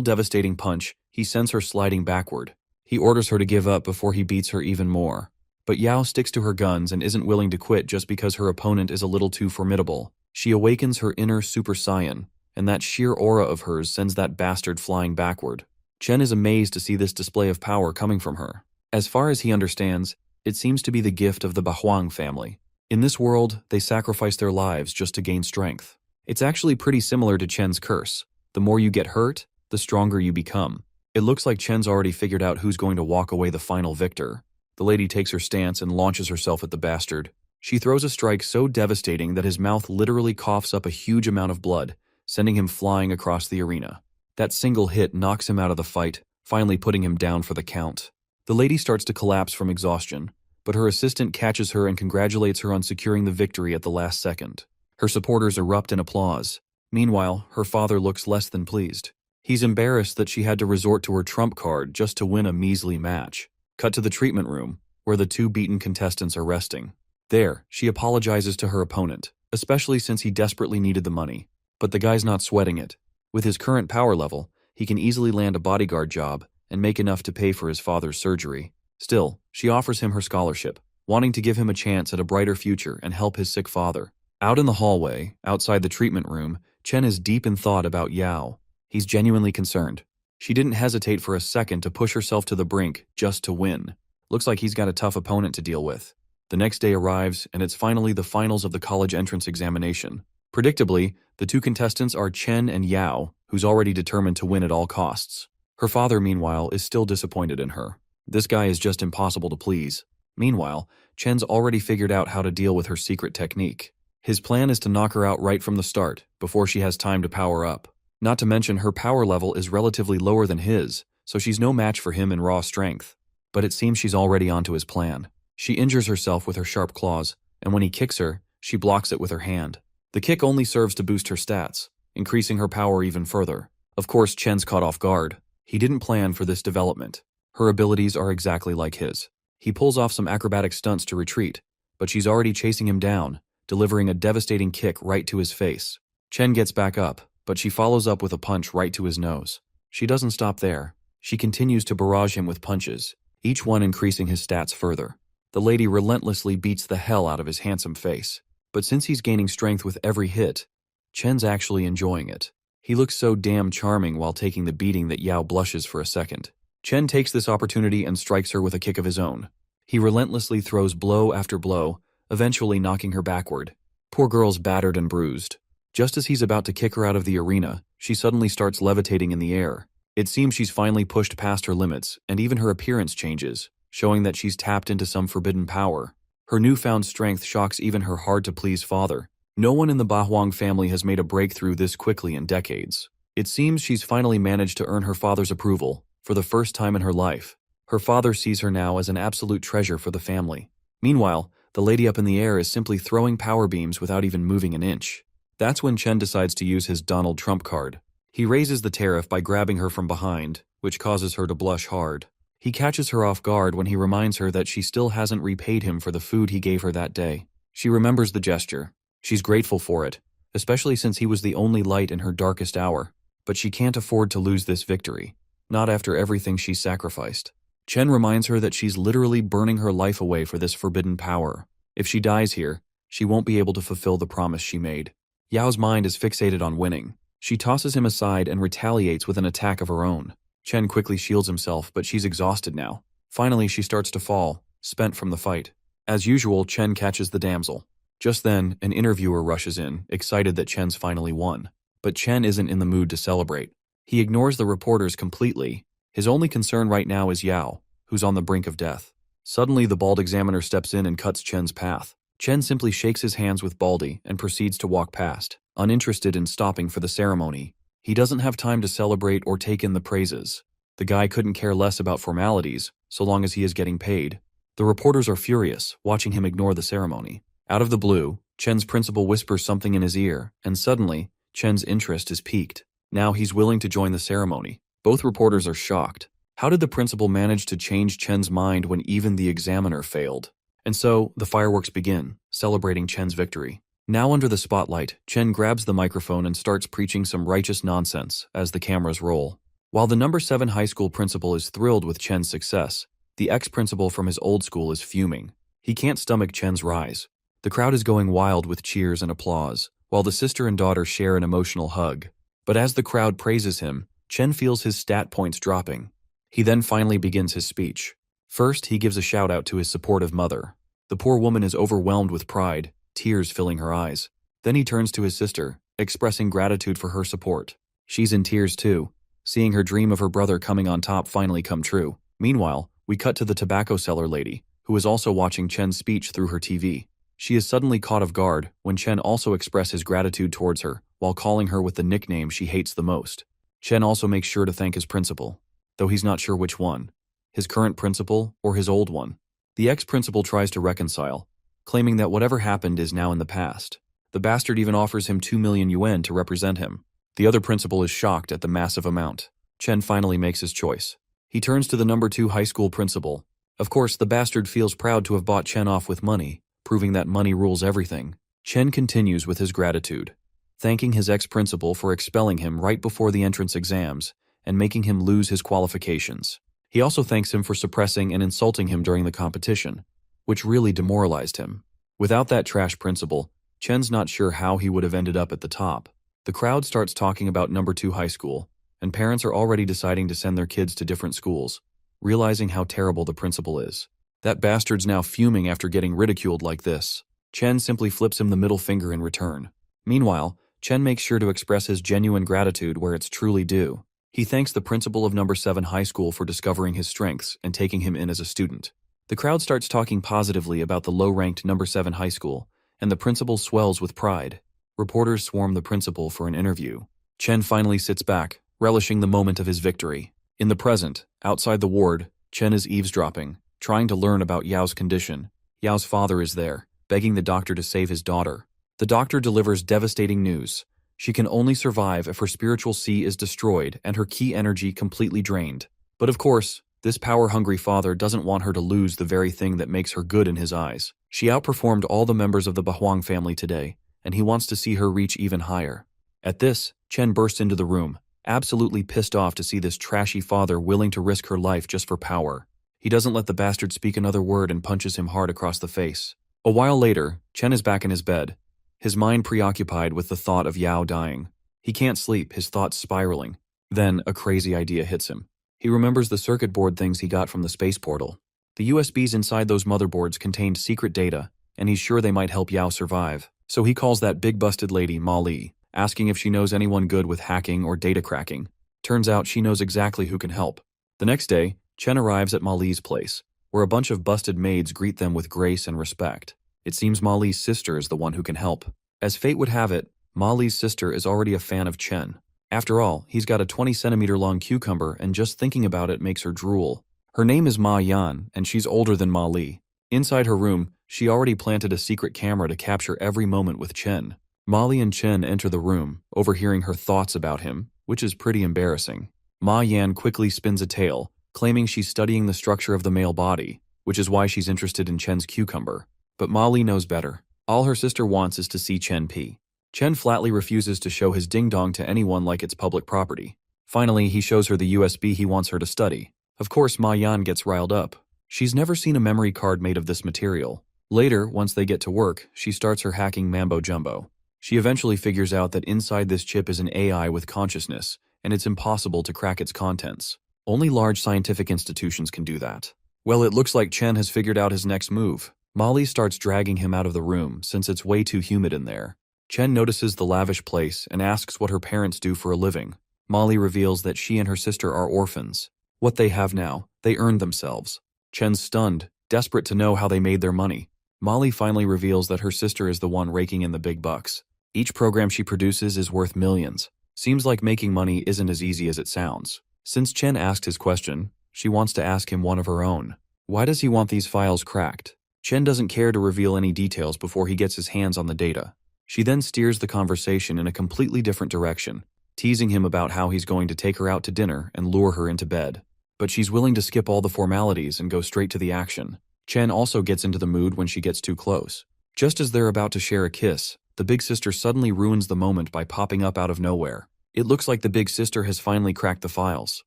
devastating punch, he sends her sliding backward. He orders her to give up before he beats her even more. But Yao sticks to her guns and isn't willing to quit just because her opponent is a little too formidable. She awakens her inner Super Saiyan, and that sheer aura of hers sends that bastard flying backward. Chen is amazed to see this display of power coming from her. As far as he understands, it seems to be the gift of the Bahuang family. In this world, they sacrifice their lives just to gain strength. It's actually pretty similar to Chen's curse. The more you get hurt, the stronger you become. It looks like Chen's already figured out who's going to walk away the final victor. The lady takes her stance and launches herself at the bastard. She throws a strike so devastating that his mouth literally coughs up a huge amount of blood, sending him flying across the arena. That single hit knocks him out of the fight, finally putting him down for the count. The lady starts to collapse from exhaustion, but her assistant catches her and congratulates her on securing the victory at the last second. Her supporters erupt in applause. Meanwhile, her father looks less than pleased. He's embarrassed that she had to resort to her trump card just to win a measly match. Cut to the treatment room, where the two beaten contestants are resting. There, she apologizes to her opponent, especially since he desperately needed the money. But the guy's not sweating it. With his current power level, he can easily land a bodyguard job and make enough to pay for his father's surgery. Still, she offers him her scholarship, wanting to give him a chance at a brighter future and help his sick father. Out in the hallway, outside the treatment room, Chen is deep in thought about Yao. He's genuinely concerned. She didn't hesitate for a second to push herself to the brink just to win. Looks like he's got a tough opponent to deal with. The next day arrives, and it's finally the finals of the college entrance examination. Predictably, the two contestants are Chen and Yao, who's already determined to win at all costs. Her father, meanwhile, is still disappointed in her. This guy is just impossible to please. Meanwhile, Chen's already figured out how to deal with her secret technique. His plan is to knock her out right from the start, before she has time to power up. Not to mention her power level is relatively lower than his, so she's no match for him in raw strength. But it seems she's already onto his plan. She injures herself with her sharp claws, and when he kicks her, she blocks it with her hand. The kick only serves to boost her stats, increasing her power even further. Of course, Chen's caught off guard. He didn't plan for this development. Her abilities are exactly like his. He pulls off some acrobatic stunts to retreat, but she's already chasing him down, delivering a devastating kick right to his face. Chen gets back up, but she follows up with a punch right to his nose. She doesn't stop there. She continues to barrage him with punches, each one increasing his stats further. The lady relentlessly beats the hell out of his handsome face. But since he's gaining strength with every hit, Chen's actually enjoying it. He looks so damn charming while taking the beating that Yao blushes for a second. Chen takes this opportunity and strikes her with a kick of his own. He relentlessly throws blow after blow, eventually knocking her backward. Poor girl's battered and bruised. Just as he's about to kick her out of the arena, she suddenly starts levitating in the air. It seems she's finally pushed past her limits, and even her appearance changes, showing that she's tapped into some forbidden power. Her newfound strength shocks even her hard-to-please father. No one in the Bahuang family has made a breakthrough this quickly in decades. It seems she's finally managed to earn her father's approval, for the first time in her life. Her father sees her now as an absolute treasure for the family. Meanwhile, the lady up in the air is simply throwing power beams without even moving an inch. That's when Chen decides to use his Donald Trump card. He raises the tariff by grabbing her from behind, which causes her to blush hard. He catches her off guard when he reminds her that she still hasn't repaid him for the food he gave her that day. She remembers the gesture. She's grateful for it, especially since he was the only light in her darkest hour. But she can't afford to lose this victory, not after everything she's sacrificed. Chen reminds her that she's literally burning her life away for this forbidden power. If she dies here, she won't be able to fulfill the promise she made. Yao's mind is fixated on winning. She tosses him aside and retaliates with an attack of her own. Chen quickly shields himself, but she's exhausted now. Finally, she starts to fall, spent from the fight. As usual, Chen catches the damsel. Just then, an interviewer rushes in, excited that Chen's finally won. But Chen isn't in the mood to celebrate. He ignores the reporters completely. His only concern right now is Yao, who's on the brink of death. Suddenly, the bald examiner steps in and cuts Chen's path. Chen simply shakes his hands with Baldy and proceeds to walk past, uninterested in stopping for the ceremony. He doesn't have time to celebrate or take in the praises. The guy couldn't care less about formalities, so long as he is getting paid. The reporters are furious, watching him ignore the ceremony. Out of the blue, Chen's principal whispers something in his ear, and suddenly, Chen's interest is piqued. Now he's willing to join the ceremony. Both reporters are shocked. How did the principal manage to change Chen's mind when even the examiner failed? And so, the fireworks begin, celebrating Chen's victory. Now under the spotlight, Chen grabs the microphone and starts preaching some righteous nonsense as the cameras roll. While the number 7 high school principal is thrilled with Chen's success, the ex-principal from his old school is fuming. He can't stomach Chen's rise. The crowd is going wild with cheers and applause, while the sister and daughter share an emotional hug. But as the crowd praises him, Chen feels his stat points dropping. He then finally begins his speech. First, he gives a shout-out to his supportive mother. The poor woman is overwhelmed with pride, tears filling her eyes. Then he turns to his sister, expressing gratitude for her support. She's in tears too, seeing her dream of her brother coming on top finally come true. Meanwhile, we cut to the tobacco seller lady, who is also watching Chen's speech through her TV. She is suddenly caught off guard when Chen also expresses his gratitude towards her, while calling her with the nickname she hates the most. Chen also makes sure to thank his principal, though he's not sure which one, his current principal or his old one. The ex-principal tries to reconcile, claiming that whatever happened is now in the past. The bastard even offers him 2 million yuan to represent him. The other principal is shocked at the massive amount. Chen finally makes his choice. He turns to the number 2 high school principal. Of course, the bastard feels proud to have bought Chen off with money, proving that money rules everything. Chen continues with his gratitude, thanking his ex-principal for expelling him right before the entrance exams and making him lose his qualifications. He also thanks him for suppressing and insulting him during the competition, which really demoralized him. Without that trash principal, Chen's not sure how he would have ended up at the top. The crowd starts talking about number 2 high school, and parents are already deciding to send their kids to different schools, realizing how terrible the principal is. That bastard's now fuming after getting ridiculed like this. Chen simply flips him the middle finger in return. Meanwhile, Chen makes sure to express his genuine gratitude where it's truly due. He thanks the principal of number 7 high school for discovering his strengths and taking him in as a student. The crowd starts talking positively about the low-ranked number 7 high school, and the principal swells with pride. Reporters swarm the principal for an interview. Chen finally sits back, relishing the moment of his victory. In the present, outside the ward, Chen is eavesdropping, trying to learn about Yao's condition. Yao's father is there, begging the doctor to save his daughter. The doctor delivers devastating news. She can only survive if her spiritual sea is destroyed and her ki energy completely drained. But of course, this power-hungry father doesn't want her to lose the very thing that makes her good in his eyes. She outperformed all the members of the Bahuang family today, and he wants to see her reach even higher. At this, Chen bursts into the room, absolutely pissed off to see this trashy father willing to risk her life just for power. He doesn't let the bastard speak another word and punches him hard across the face. A while later, Chen is back in his bed, his mind preoccupied with the thought of Yao dying. He can't sleep, his thoughts spiraling. Then, a crazy idea hits him. He remembers the circuit board things he got from the space portal. The USBs inside those motherboards contained secret data, and he's sure they might help Yao survive. So he calls that big busted lady, Ma Li, asking if she knows anyone good with hacking or data cracking. Turns out she knows exactly who can help. The next day, Chen arrives at Ma Li's place, where a bunch of busted maids greet them with grace and respect. It seems Ma Li's sister is the one who can help. As fate would have it, Ma Li's sister is already a fan of Chen. After all, he's got a 20-centimeter long cucumber, and just thinking about it makes her drool. Her name is Ma Yan, and she's older than Ma Li. Inside her room, she already planted a secret camera to capture every moment with Chen. Ma Li and Chen enter the room, overhearing her thoughts about him, which is pretty embarrassing. Ma Yan quickly spins a tale, claiming she's studying the structure of the male body, which is why she's interested in Chen's cucumber. But Ma Li knows better. All her sister wants is to see Chen pee. Chen flatly refuses to show his ding-dong to anyone like it's public property. Finally, he shows her the USB he wants her to study. Of course, Ma Yan gets riled up. She's never seen a memory card made of this material. Later, once they get to work, she starts her hacking mambo-jumbo. She eventually figures out that inside this chip is an AI with consciousness, and it's impossible to crack its contents. Only large scientific institutions can do that. Well, it looks like Chen has figured out his next move. Molly starts dragging him out of the room since it's way too humid in there. Chen notices the lavish place and asks what her parents do for a living. Molly reveals that she and her sister are orphans. What they have now, they earned themselves. Chen's stunned, desperate to know how they made their money. Molly finally reveals that her sister is the one raking in the big bucks. Each program she produces is worth millions. Seems like making money isn't as easy as it sounds. Since Chen asked his question, she wants to ask him one of her own. Why does he want these files cracked? Chen doesn't care to reveal any details before he gets his hands on the data. She then steers the conversation in a completely different direction, teasing him about how he's going to take her out to dinner and lure her into bed. But she's willing to skip all the formalities and go straight to the action. Chen also gets into the mood when she gets too close. Just as they're about to share a kiss, the big sister suddenly ruins the moment by popping up out of nowhere. It looks like the big sister has finally cracked the files.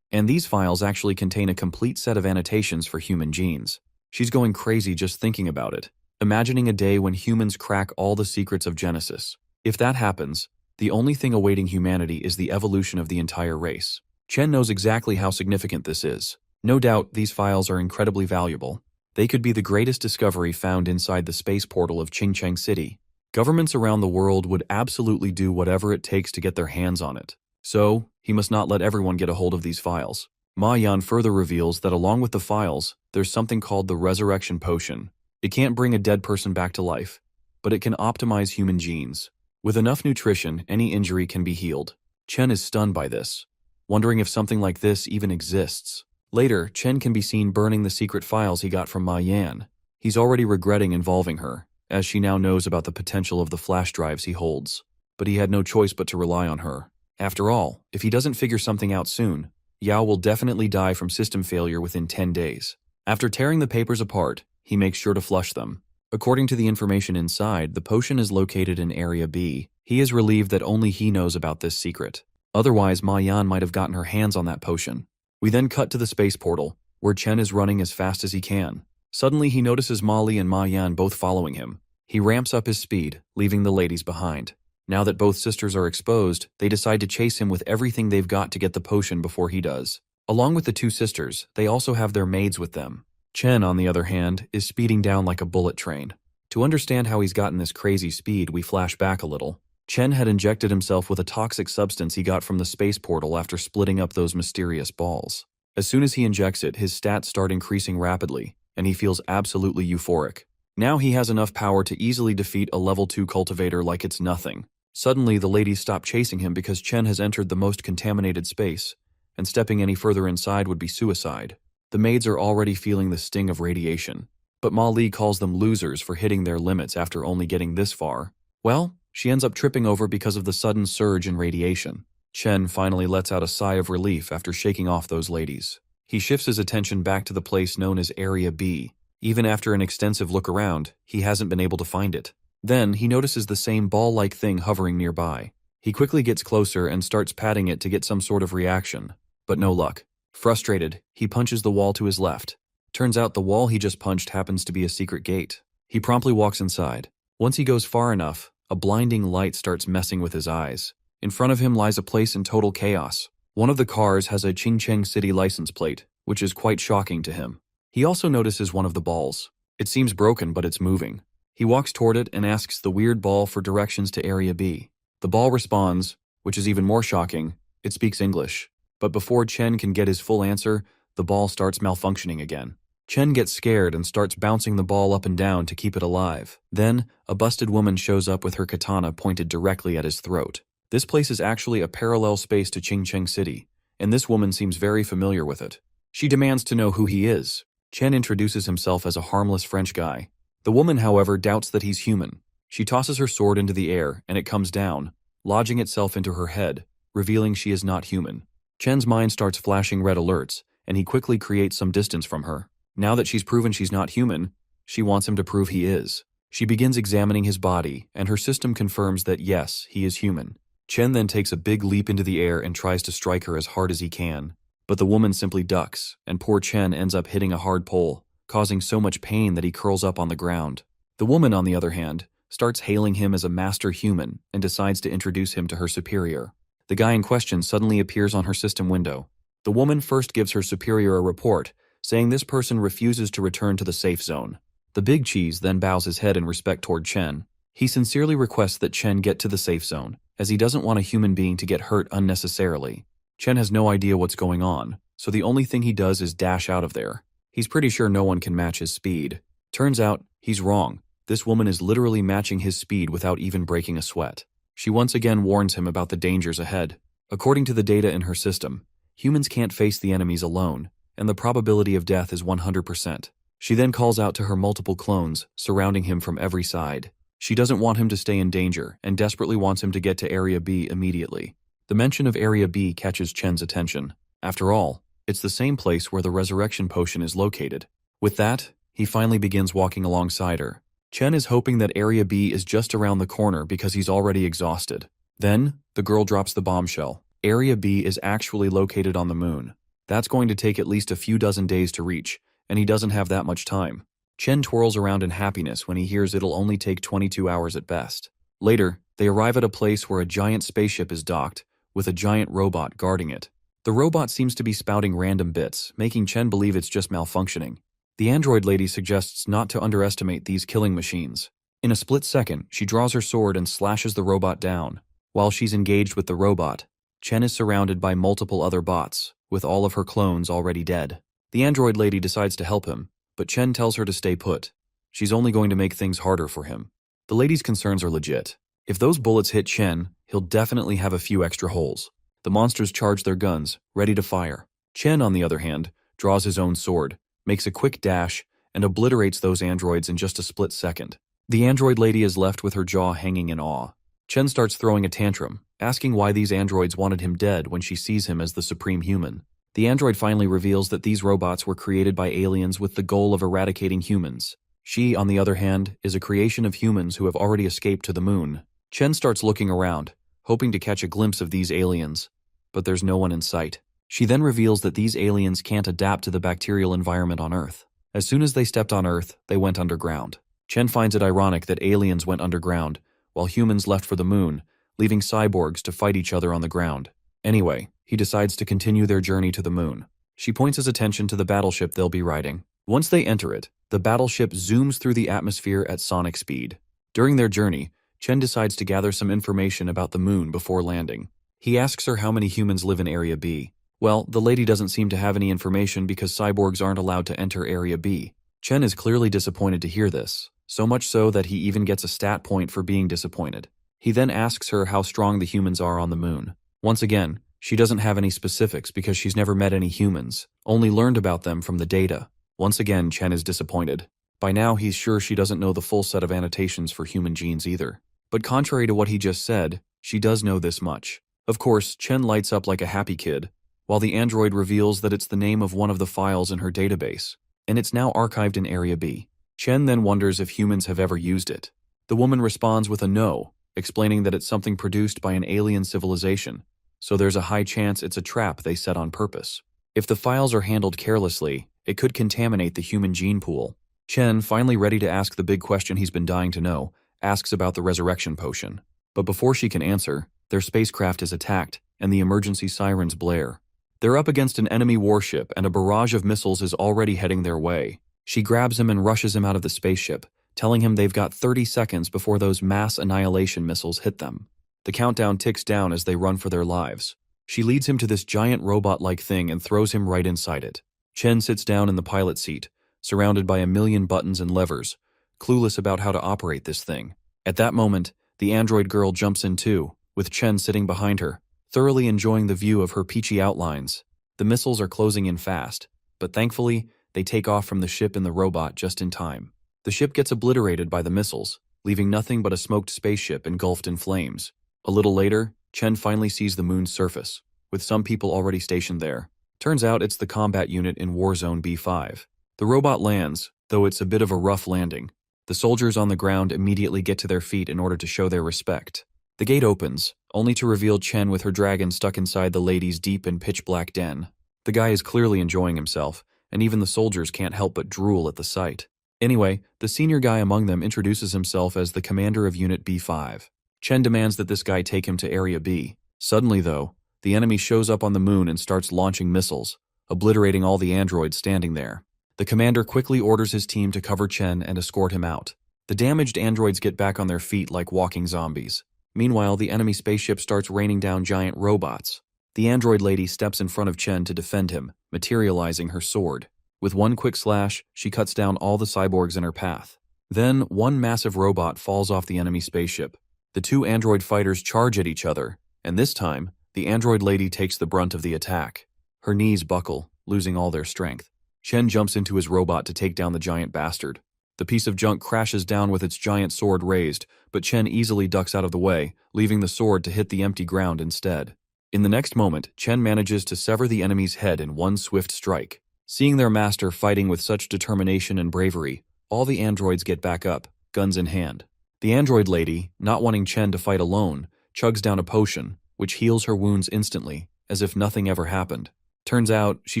And these files actually contain a complete set of annotations for human genes. She's going crazy just thinking about it, imagining a day when humans crack all the secrets of Genesis. If that happens, the only thing awaiting humanity is the evolution of the entire race. Chen knows exactly how significant this is. No doubt, these files are incredibly valuable. They could be the greatest discovery found inside the space portal of Qingcheng City. Governments around the world would absolutely do whatever it takes to get their hands on it. So, he must not let everyone get a hold of these files. Ma Yan further reveals that along with the files, there's something called the resurrection potion. It can't bring a dead person back to life, but it can optimize human genes. With enough nutrition, any injury can be healed. Chen is stunned by this, wondering if something like this even exists. Later, Chen can be seen burning the secret files he got from Ma Yan. He's already regretting involving her, as she now knows about the potential of the flash drives he holds. But he had no choice but to rely on her. After all, if he doesn't figure something out soon, Yao will definitely die from system failure within 10 days. After tearing the papers apart, he makes sure to flush them. According to the information inside, the potion is located in Area B. He is relieved that only he knows about this secret. Otherwise, Ma Yan might have gotten her hands on that potion. We then cut to the space portal, where Chen is running as fast as he can. Suddenly he notices Ma Li and Ma Yan both following him. He ramps up his speed, leaving the ladies behind. Now that both sisters are exposed, they decide to chase him with everything they've got to get the potion before he does. Along with the two sisters, they also have their maids with them. Chen, on the other hand, is speeding down like a bullet train. To understand how he's gotten this crazy speed, we flash back a little. Chen had injected himself with a toxic substance he got from the space portal after splitting up those mysterious balls. As soon as he injects it, his stats start increasing rapidly, and he feels absolutely euphoric. Now he has enough power to easily defeat a level 2 cultivator like it's nothing. Suddenly, the ladies stop chasing him because Chen has entered the most contaminated space, and stepping any further inside would be suicide. The maids are already feeling the sting of radiation, but Ma Li calls them losers for hitting their limits after only getting this far. Well, she ends up tripping over because of the sudden surge in radiation. Chen finally lets out a sigh of relief after shaking off those ladies. He shifts his attention back to the place known as Area B. Even after an extensive look around, he hasn't been able to find it. Then, he notices the same ball-like thing hovering nearby. He quickly gets closer and starts patting it to get some sort of reaction, but no luck. Frustrated, he punches the wall to his left. Turns out the wall he just punched happens to be a secret gate. He promptly walks inside. Once he goes far enough, a blinding light starts messing with his eyes. In front of him lies a place in total chaos. One of the cars has a Qingcheng City license plate, which is quite shocking to him. He also notices one of the balls. It seems broken, but it's moving. He walks toward it and asks the weird ball for directions to Area B. The ball responds, which is even more shocking. It speaks English. But before Chen can get his full answer, the ball starts malfunctioning again. Chen gets scared and starts bouncing the ball up and down to keep it alive. Then, a busted woman shows up with her katana pointed directly at his throat. This place is actually a parallel space to Qingcheng City, and this woman seems very familiar with it. She demands to know who he is. Chen introduces himself as a harmless French guy. The woman, however, doubts that he's human. She tosses her sword into the air, and it comes down, lodging itself into her head, revealing she is not human. Chen's mind starts flashing red alerts, and he quickly creates some distance from her. Now that she's proven she's not human, she wants him to prove he is. She begins examining his body, and her system confirms that yes, he is human. Chen then takes a big leap into the air and tries to strike her as hard as he can. But the woman simply ducks, and poor Chen ends up hitting a hard pole, causing so much pain that he curls up on the ground. The woman, on the other hand, starts hailing him as a master human and decides to introduce him to her superior. The guy in question suddenly appears on her system window. The woman first gives her superior a report, saying this person refuses to return to the safe zone. The big cheese then bows his head in respect toward Chen. He sincerely requests that Chen get to the safe zone, as he doesn't want a human being to get hurt unnecessarily. Chen has no idea what's going on, so the only thing he does is dash out of there. He's pretty sure no one can match his speed. Turns out, he's wrong. This woman is literally matching his speed without even breaking a sweat. She once again warns him about the dangers ahead. According to the data in her system, humans can't face the enemies alone, and the probability of death is 100%. She then calls out to her multiple clones, surrounding him from every side. She doesn't want him to stay in danger, and desperately wants him to get to Area B immediately. The mention of Area B catches Chen's attention. After all, it's the same place where the resurrection potion is located. With that, he finally begins walking alongside her. Chen is hoping that Area B is just around the corner because he's already exhausted. Then, the girl drops the bombshell. Area B is actually located on the moon. That's going to take at least a few dozen days to reach, and he doesn't have that much time. Chen twirls around in happiness when he hears it'll only take 22 hours at best. Later, they arrive at a place where a giant spaceship is docked, with a giant robot guarding it. The robot seems to be spouting random bits, making Chen believe it's just malfunctioning. The android lady suggests not to underestimate these killing machines. In a split second, she draws her sword and slashes the robot down. While she's engaged with the robot, Chen is surrounded by multiple other bots, with all of her clones already dead. The android lady decides to help him, but Chen tells her to stay put. She's only going to make things harder for him. The lady's concerns are legit. If those bullets hit Chen, he'll definitely have a few extra holes. The monsters charge their guns, ready to fire. Chen, on the other hand, draws his own sword, makes a quick dash, and obliterates those androids in just a split second. The android lady is left with her jaw hanging in awe. Chen starts throwing a tantrum, asking why these androids wanted him dead when she sees him as the supreme human. The android finally reveals that these robots were created by aliens with the goal of eradicating humans. She, on the other hand, is a creation of humans who have already escaped to the moon. Chen starts looking around, hoping to catch a glimpse of these aliens, but there's no one in sight. She then reveals that these aliens can't adapt to the bacterial environment on Earth. As soon as they stepped on Earth, they went underground. Chen finds it ironic that aliens went underground, while humans left for the moon, leaving cyborgs to fight each other on the ground. Anyway, he decides to continue their journey to the moon. She points his attention to the battleship they'll be riding. Once they enter it, the battleship zooms through the atmosphere at sonic speed. During their journey, Chen decides to gather some information about the moon before landing. He asks her how many humans live in Area B. Well, the lady doesn't seem to have any information because cyborgs aren't allowed to enter Area B. Chen is clearly disappointed to hear this, so much so that he even gets a stat point for being disappointed. He then asks her how strong the humans are on the moon. Once again, she doesn't have any specifics because she's never met any humans, only learned about them from the data. Once again, Chen is disappointed. By now, he's sure she doesn't know the full set of annotations for human genes either. But contrary to what he just said, she does know this much. Of course, Chen lights up like a happy kid, while the android reveals that it's the name of one of the files in her database, and it's now archived in Area B. Chen then wonders if humans have ever used it. The woman responds with a no, explaining that it's something produced by an alien civilization, so there's a high chance it's a trap they set on purpose. If the files are handled carelessly, it could contaminate the human gene pool. Chen, finally ready to ask the big question he's been dying to know, asks about the resurrection potion. But before she can answer, their spacecraft is attacked, and the emergency sirens blare. They're up against an enemy warship, and a barrage of missiles is already heading their way. She grabs him and rushes him out of the spaceship, telling him they've got 30 seconds before those mass annihilation missiles hit them. The countdown ticks down as they run for their lives. She leads him to this giant robot-like thing and throws him right inside it. Chen sits down in the pilot seat, surrounded by a million buttons and levers, clueless about how to operate this thing. At that moment, the android girl jumps in too, with Chen sitting behind her, thoroughly enjoying the view of her peachy outlines. The missiles are closing in fast, but thankfully, they take off from the ship and the robot just in time. The ship gets obliterated by the missiles, leaving nothing but a smoked spaceship engulfed in flames. A little later, Chen finally sees the moon's surface, with some people already stationed there. Turns out it's the combat unit in Warzone B5. The robot lands, though it's a bit of a rough landing. The soldiers on the ground immediately get to their feet in order to show their respect. The gate opens, only to reveal Chen with her dragon stuck inside the lady's deep and pitch-black den. The guy is clearly enjoying himself, and even the soldiers can't help but drool at the sight. Anyway, the senior guy among them introduces himself as the commander of Unit B5. Chen demands that this guy take him to Area B. Suddenly, though, the enemy shows up on the moon and starts launching missiles, obliterating all the androids standing there. The commander quickly orders his team to cover Chen and escort him out. The damaged androids get back on their feet like walking zombies. Meanwhile, the enemy spaceship starts raining down giant robots. The android lady steps in front of Chen to defend him, materializing her sword. With one quick slash, she cuts down all the cyborgs in her path. Then, one massive robot falls off the enemy spaceship. The two android fighters charge at each other, and this time, the android lady takes the brunt of the attack. Her knees buckle, losing all their strength. Chen jumps into his robot to take down the giant bastard. The piece of junk crashes down with its giant sword raised, but Chen easily ducks out of the way, leaving the sword to hit the empty ground instead. In the next moment, Chen manages to sever the enemy's head in one swift strike. Seeing their master fighting with such determination and bravery, all the androids get back up, guns in hand. The android lady, not wanting Chen to fight alone, chugs down a potion, which heals her wounds instantly, as if nothing ever happened. Turns out, she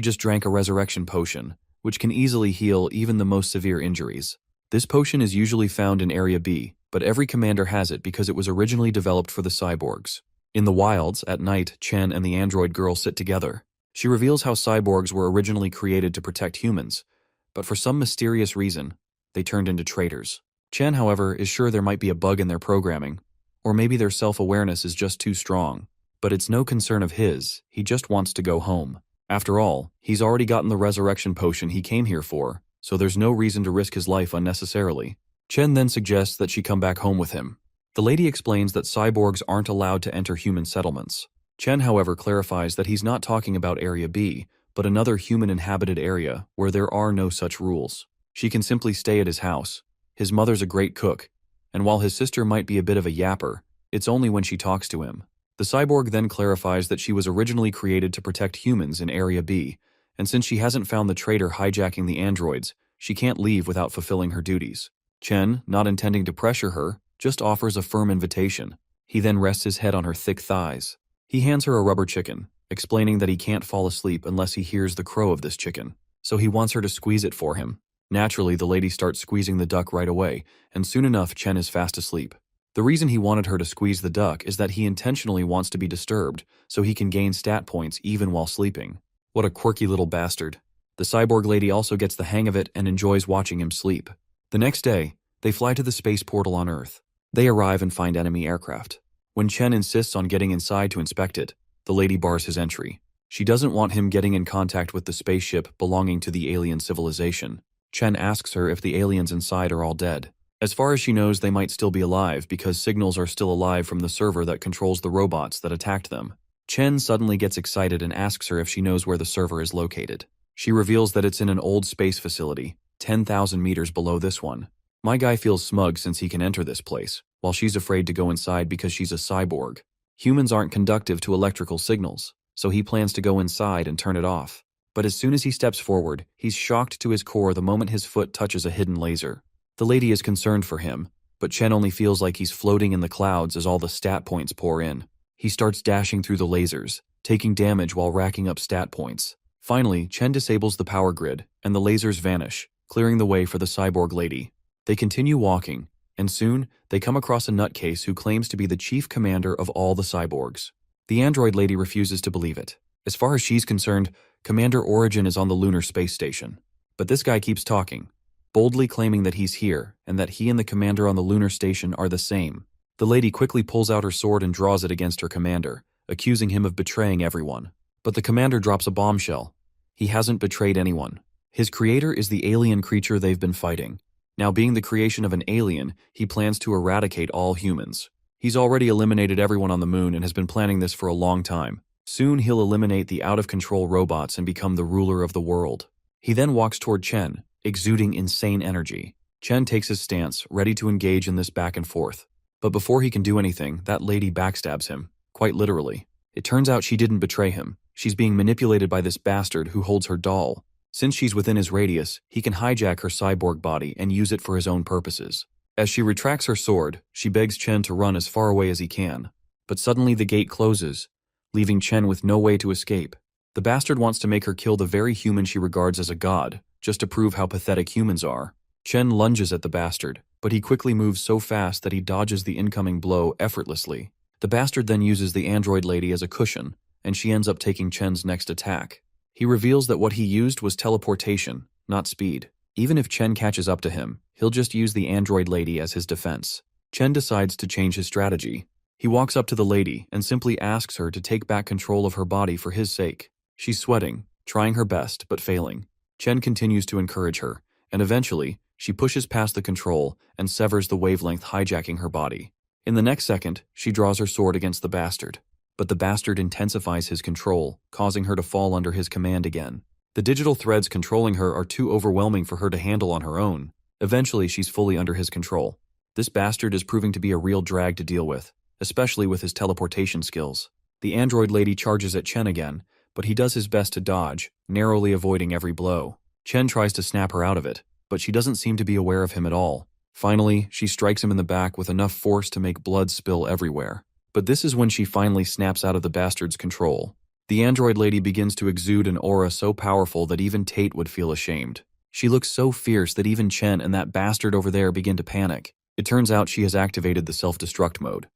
just drank a resurrection potion, which can easily heal even the most severe injuries. This potion is usually found in Area B, but every commander has it because it was originally developed for the cyborgs. In the wilds, at night, Chen and the android girl sit together. She reveals how cyborgs were originally created to protect humans, but for some mysterious reason, they turned into traitors. Chen, however, is sure there might be a bug in their programming, or maybe their self-awareness is just too strong. But it's no concern of his, he just wants to go home. After all, he's already gotten the resurrection potion he came here for, so there's no reason to risk his life unnecessarily. Chen then suggests that she come back home with him. The lady explains that cyborgs aren't allowed to enter human settlements. Chen, however, clarifies that he's not talking about Area B, but another human-inhabited area where there are no such rules. She can simply stay at his house. His mother's a great cook, and while his sister might be a bit of a yapper, it's only when she talks to him. The cyborg then clarifies that she was originally created to protect humans in Area B, and since she hasn't found the traitor hijacking the androids, she can't leave without fulfilling her duties. Chen, not intending to pressure her, just offers a firm invitation. He then rests his head on her thick thighs. He hands her a rubber chicken, explaining that he can't fall asleep unless he hears the crow of this chicken, so he wants her to squeeze it for him. Naturally, the lady starts squeezing the duck right away, and soon enough Chen is fast asleep. The reason he wanted her to squeeze the duck is that he intentionally wants to be disturbed, so he can gain stat points even while sleeping. What a quirky little bastard. The cyborg lady also gets the hang of it and enjoys watching him sleep. The next day, they fly to the space portal on Earth. They arrive and find enemy aircraft. When Chen insists on getting inside to inspect it, the lady bars his entry. She doesn't want him getting in contact with the spaceship belonging to the alien civilization. Chen asks her if the aliens inside are all dead. As far as she knows, they might still be alive because signals are still alive from the server that controls the robots that attacked them. Chen suddenly gets excited and asks her if she knows where the server is located. She reveals that it's in an old space facility, 10,000 meters below this one. My guy feels smug since he can enter this place, while she's afraid to go inside because she's a cyborg. Humans aren't conductive to electrical signals, so he plans to go inside and turn it off. But as soon as he steps forward, he's shocked to his core the moment his foot touches a hidden laser. The lady is concerned for him, but Chen only feels like he's floating in the clouds as all the stat points pour in. He starts dashing through the lasers, taking damage while racking up stat points. Finally, Chen disables the power grid, and the lasers vanish, clearing the way for the cyborg lady. They continue walking, and soon, they come across a nutcase who claims to be the chief commander of all the cyborgs. The android lady refuses to believe it. As far as she's concerned, Commander Origin is on the lunar space station. But this guy keeps talking, boldly claiming that he's here, and that he and the commander on the lunar station are the same. The lady quickly pulls out her sword and draws it against her commander, accusing him of betraying everyone. But the commander drops a bombshell. He hasn't betrayed anyone. His creator is the alien creature they've been fighting. Now, being the creation of an alien, he plans to eradicate all humans. He's already eliminated everyone on the moon and has been planning this for a long time. Soon he'll eliminate the out-of-control robots and become the ruler of the world. He then walks toward Chen, exuding insane energy. Chen takes his stance, ready to engage in this back and forth. But before he can do anything, that lady backstabs him, quite literally. It turns out she didn't betray him. She's being manipulated by this bastard who holds her doll. Since she's within his radius, he can hijack her cyborg body and use it for his own purposes. As she retracts her sword, she begs Chen to run as far away as he can. But suddenly the gate closes, leaving Chen with no way to escape. The bastard wants to make her kill the very human she regards as a god, just to prove how pathetic humans are. Chen lunges at the bastard, but he quickly moves so fast that he dodges the incoming blow effortlessly. The bastard then uses the android lady as a cushion, and she ends up taking Chen's next attack. He reveals that what he used was teleportation, not speed. Even if Chen catches up to him, he'll just use the android lady as his defense. Chen decides to change his strategy. He walks up to the lady and simply asks her to take back control of her body for his sake. She's sweating, trying her best, but failing. Chen continues to encourage her, and eventually, she pushes past the control and severs the wavelength hijacking her body. In the next second, she draws her sword against the bastard. But the bastard intensifies his control, causing her to fall under his command again. The digital threads controlling her are too overwhelming for her to handle on her own. Eventually, she's fully under his control. This bastard is proving to be a real drag to deal with, especially with his teleportation skills. The android lady charges at Chen again, but he does his best to dodge, narrowly avoiding every blow. Chen tries to snap her out of it, but she doesn't seem to be aware of him at all. Finally, she strikes him in the back with enough force to make blood spill everywhere. But this is when she finally snaps out of the bastard's control. The android lady begins to exude an aura so powerful that even Tate would feel ashamed. She looks so fierce that even Chen and that bastard over there begin to panic. It turns out she has activated the self-destruct mode.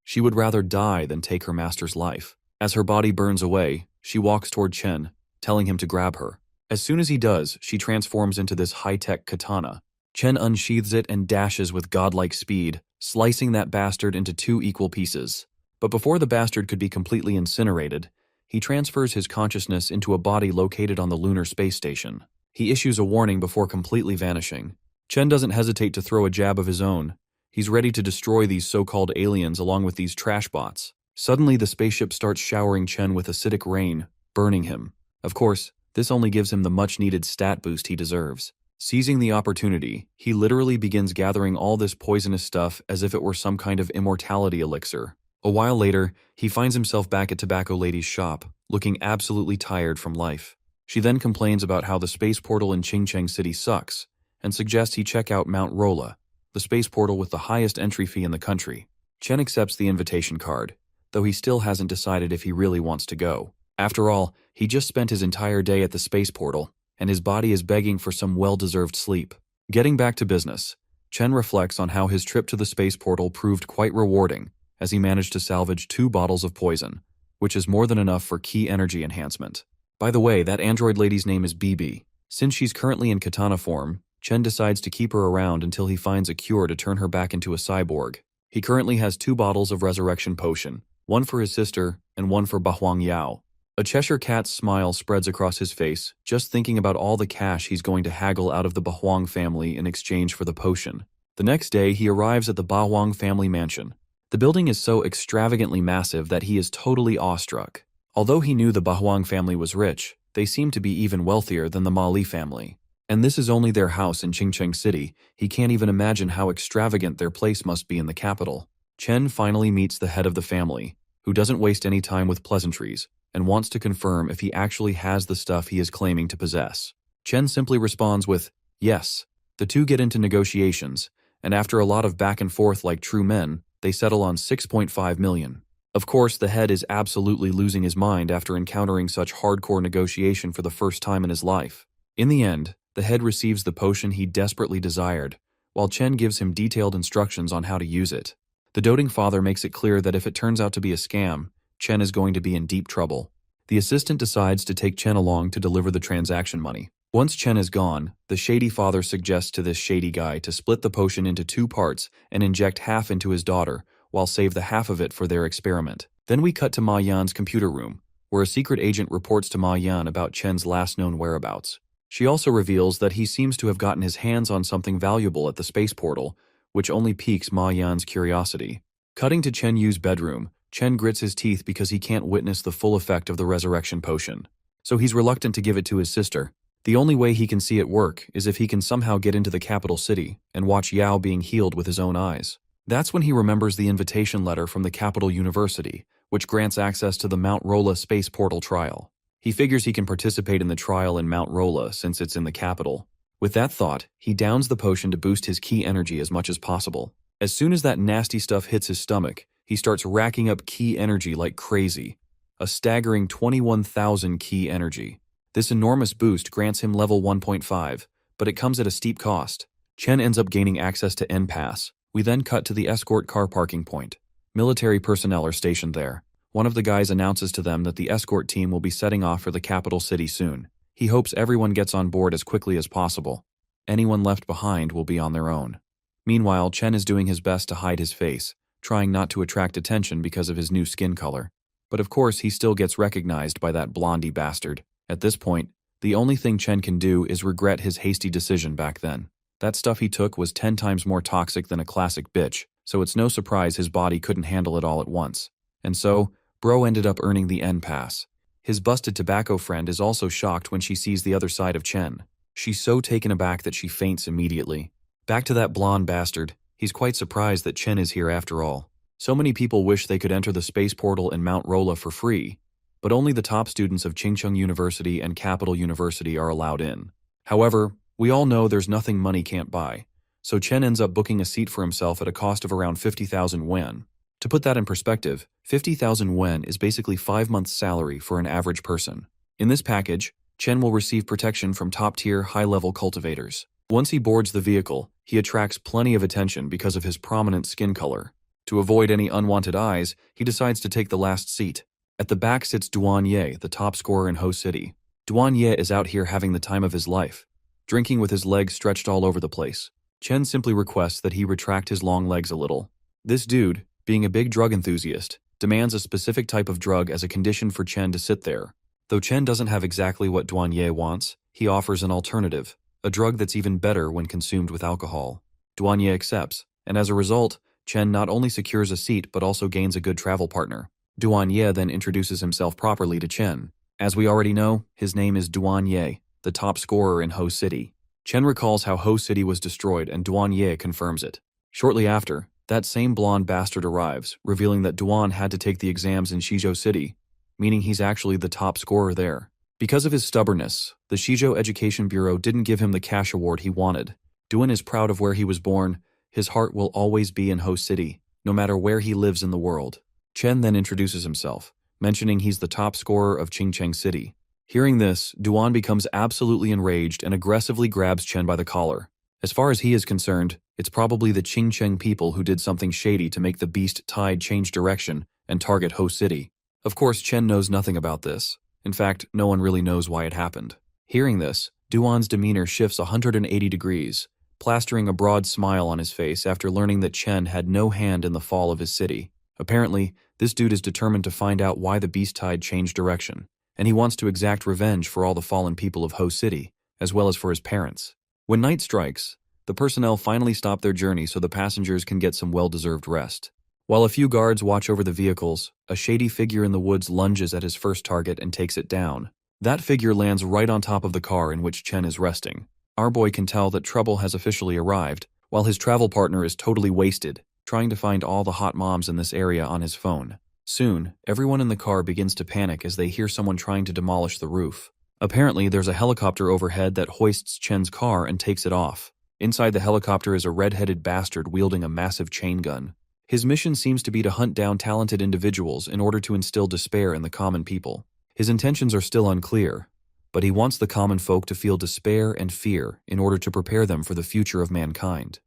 She would rather die than take her master's life. As her body burns away, she walks toward Chen, telling him to grab her. As soon as he does, she transforms into this high-tech katana. Chen unsheathes it and dashes with godlike speed, slicing that bastard into 2 equal pieces. But before the bastard could be completely incinerated, he transfers his consciousness into a body located on the lunar space station. He issues a warning before completely vanishing. Chen doesn't hesitate to throw a jab of his own. He's ready to destroy these so-called aliens along with these trash bots. Suddenly, the spaceship starts showering Chen with acidic rain, burning him. Of course, this only gives him the much-needed stat boost he deserves. Seizing the opportunity, he literally begins gathering all this poisonous stuff as if it were some kind of immortality elixir. A while later, he finds himself back at Tobacco Lady's shop, looking absolutely tired from life. She then complains about how the space portal in Qingcheng City sucks, and suggests he check out Mount Rolla, the space portal with the highest entry fee in the country. Chen accepts the invitation card, though he still hasn't decided if he really wants to go. After all, he just spent his entire day at the space portal, and his body is begging for some well-deserved sleep. Getting back to business, Chen reflects on how his trip to the space portal proved quite rewarding, as he managed to salvage 2 bottles of poison, which is more than enough for key energy enhancement. By the way, that android lady's name is BB. Since she's currently in katana form, Chen decides to keep her around until he finds a cure to turn her back into a cyborg. He currently has 2 bottles of resurrection potion, one for his sister and one for Bahuang Yao. A Cheshire Cat's smile spreads across his face, just thinking about all the cash he's going to haggle out of the Bahuang family in exchange for the potion. The next day, he arrives at the Bahuang family mansion. The building is so extravagantly massive that he is totally awestruck. Although he knew the Bahuang family was rich, they seem to be even wealthier than the Ma Li family. And this is only their house in Qingcheng City. He can't even imagine how extravagant their place must be in the capital. Chen finally meets the head of the family, who doesn't waste any time with pleasantries, and wants to confirm if he actually has the stuff he is claiming to possess. Chen simply responds with, yes. The two get into negotiations, and after a lot of back and forth like true men, they settle on 6.5 million. Of course, the head is absolutely losing his mind after encountering such hardcore negotiation for the first time in his life. In the end, the head receives the potion he desperately desired, while Chen gives him detailed instructions on how to use it. The doting father makes it clear that if it turns out to be a scam, Chen is going to be in deep trouble. The assistant decides to take Chen along to deliver the transaction money. Once Chen is gone, the shady father suggests to this shady guy to split the potion into 2 parts and inject half into his daughter, while save the half of it for their experiment. Then we cut to Ma Yan's computer room, where a secret agent reports to Ma Yan about Chen's last known whereabouts. She also reveals that he seems to have gotten his hands on something valuable at the space portal, which only piques Ma Yan's curiosity. Cutting to Chen Yu's bedroom, Chen grits his teeth because he can't witness the full effect of the resurrection potion. So he's reluctant to give it to his sister. The only way he can see it work is if he can somehow get into the capital city and watch Yao being healed with his own eyes. That's when he remembers the invitation letter from the capital university, which grants access to the Mount Rolla space portal trial. He figures he can participate in the trial in Mount Rolla since it's in the capital. With that thought, he downs the potion to boost his ki energy as much as possible. As soon as that nasty stuff hits his stomach, he starts racking up ki energy like crazy. A staggering 21,000 ki energy. This enormous boost grants him level 1.5, but it comes at a steep cost. Chen ends up gaining access to N-Pass. We then cut to the escort car parking point. Military personnel are stationed there. One of the guys announces to them that the escort team will be setting off for the capital city soon. He hopes everyone gets on board as quickly as possible. Anyone left behind will be on their own. Meanwhile, Chen is doing his best to hide his face, trying not to attract attention because of his new skin color. But of course, he still gets recognized by that blondie bastard. At this point, the only thing Chen can do is regret his hasty decision back then. That stuff he took was 10 times more toxic than a classic bitch, so it's no surprise his body couldn't handle it all at once. And so, bro ended up earning the N-Pass. His busted tobacco friend is also shocked when she sees the other side of Chen. She's so taken aback that she faints immediately. Back to that blonde bastard, he's quite surprised that Chen is here after all. So many people wish they could enter the space portal in Mount Rolla for free, but only the top students of Qingcheng University and Capital University are allowed in. However, we all know there's nothing money can't buy, so Chen ends up booking a seat for himself at a cost of around 50,000 wen. To put that in perspective, 50,000 wen is basically 5 months' salary for an average person. In this package, Chen will receive protection from top-tier, high-level cultivators. Once he boards the vehicle, he attracts plenty of attention because of his prominent skin color. To avoid any unwanted eyes, he decides to take the last seat. At the back sits Duan Ye, the top scorer in Ho City. Duan Ye is out here having the time of his life, drinking with his legs stretched all over the place. Chen simply requests that he retract his long legs a little. This dude, being a big drug enthusiast, demands a specific type of drug as a condition for Chen to sit there. Though Chen doesn't have exactly what Duan Ye wants, he offers an alternative, a drug that's even better when consumed with alcohol. Duan Ye accepts, and as a result, Chen not only secures a seat but also gains a good travel partner. Duan Ye then introduces himself properly to Chen. As we already know, his name is Duan Ye, the top scorer in Ho City. Chen recalls how Ho City was destroyed and Duan Ye confirms it. Shortly after, that same blonde bastard arrives, revealing that Duan had to take the exams in Shizhou City, meaning he's actually the top scorer there. Because of his stubbornness, the Shizhou Education Bureau didn't give him the cash award he wanted. Duan is proud of where he was born. His heart will always be in Ho City, no matter where he lives in the world. Chen then introduces himself, mentioning he's the top scorer of Qingcheng City. Hearing this, Duan becomes absolutely enraged and aggressively grabs Chen by the collar. As far as he is concerned, it's probably the Qingcheng people who did something shady to make the beast tide change direction and target Ho City. Of course, Chen knows nothing about this. In fact, no one really knows why it happened. Hearing this, Duan's demeanor shifts 180 degrees, plastering a broad smile on his face after learning that Chen had no hand in the fall of his city. Apparently, this dude is determined to find out why the beast tide changed direction, and he wants to exact revenge for all the fallen people of Ho City, as well as for his parents. When night strikes, the personnel finally stop their journey so the passengers can get some well-deserved rest. While a few guards watch over the vehicles, a shady figure in the woods lunges at his first target and takes it down. That figure lands right on top of the car in which Chen is resting. Our boy can tell that trouble has officially arrived, while his travel partner is totally wasted, trying to find all the hot moms in this area on his phone. Soon, everyone in the car begins to panic as they hear someone trying to demolish the roof. Apparently, there's a helicopter overhead that hoists Chen's car and takes it off. Inside the helicopter is a red-headed bastard wielding a massive chain gun. His mission seems to be to hunt down talented individuals in order to instill despair in the common people. His intentions are still unclear, but he wants the common folk to feel despair and fear in order to prepare them for the future of mankind.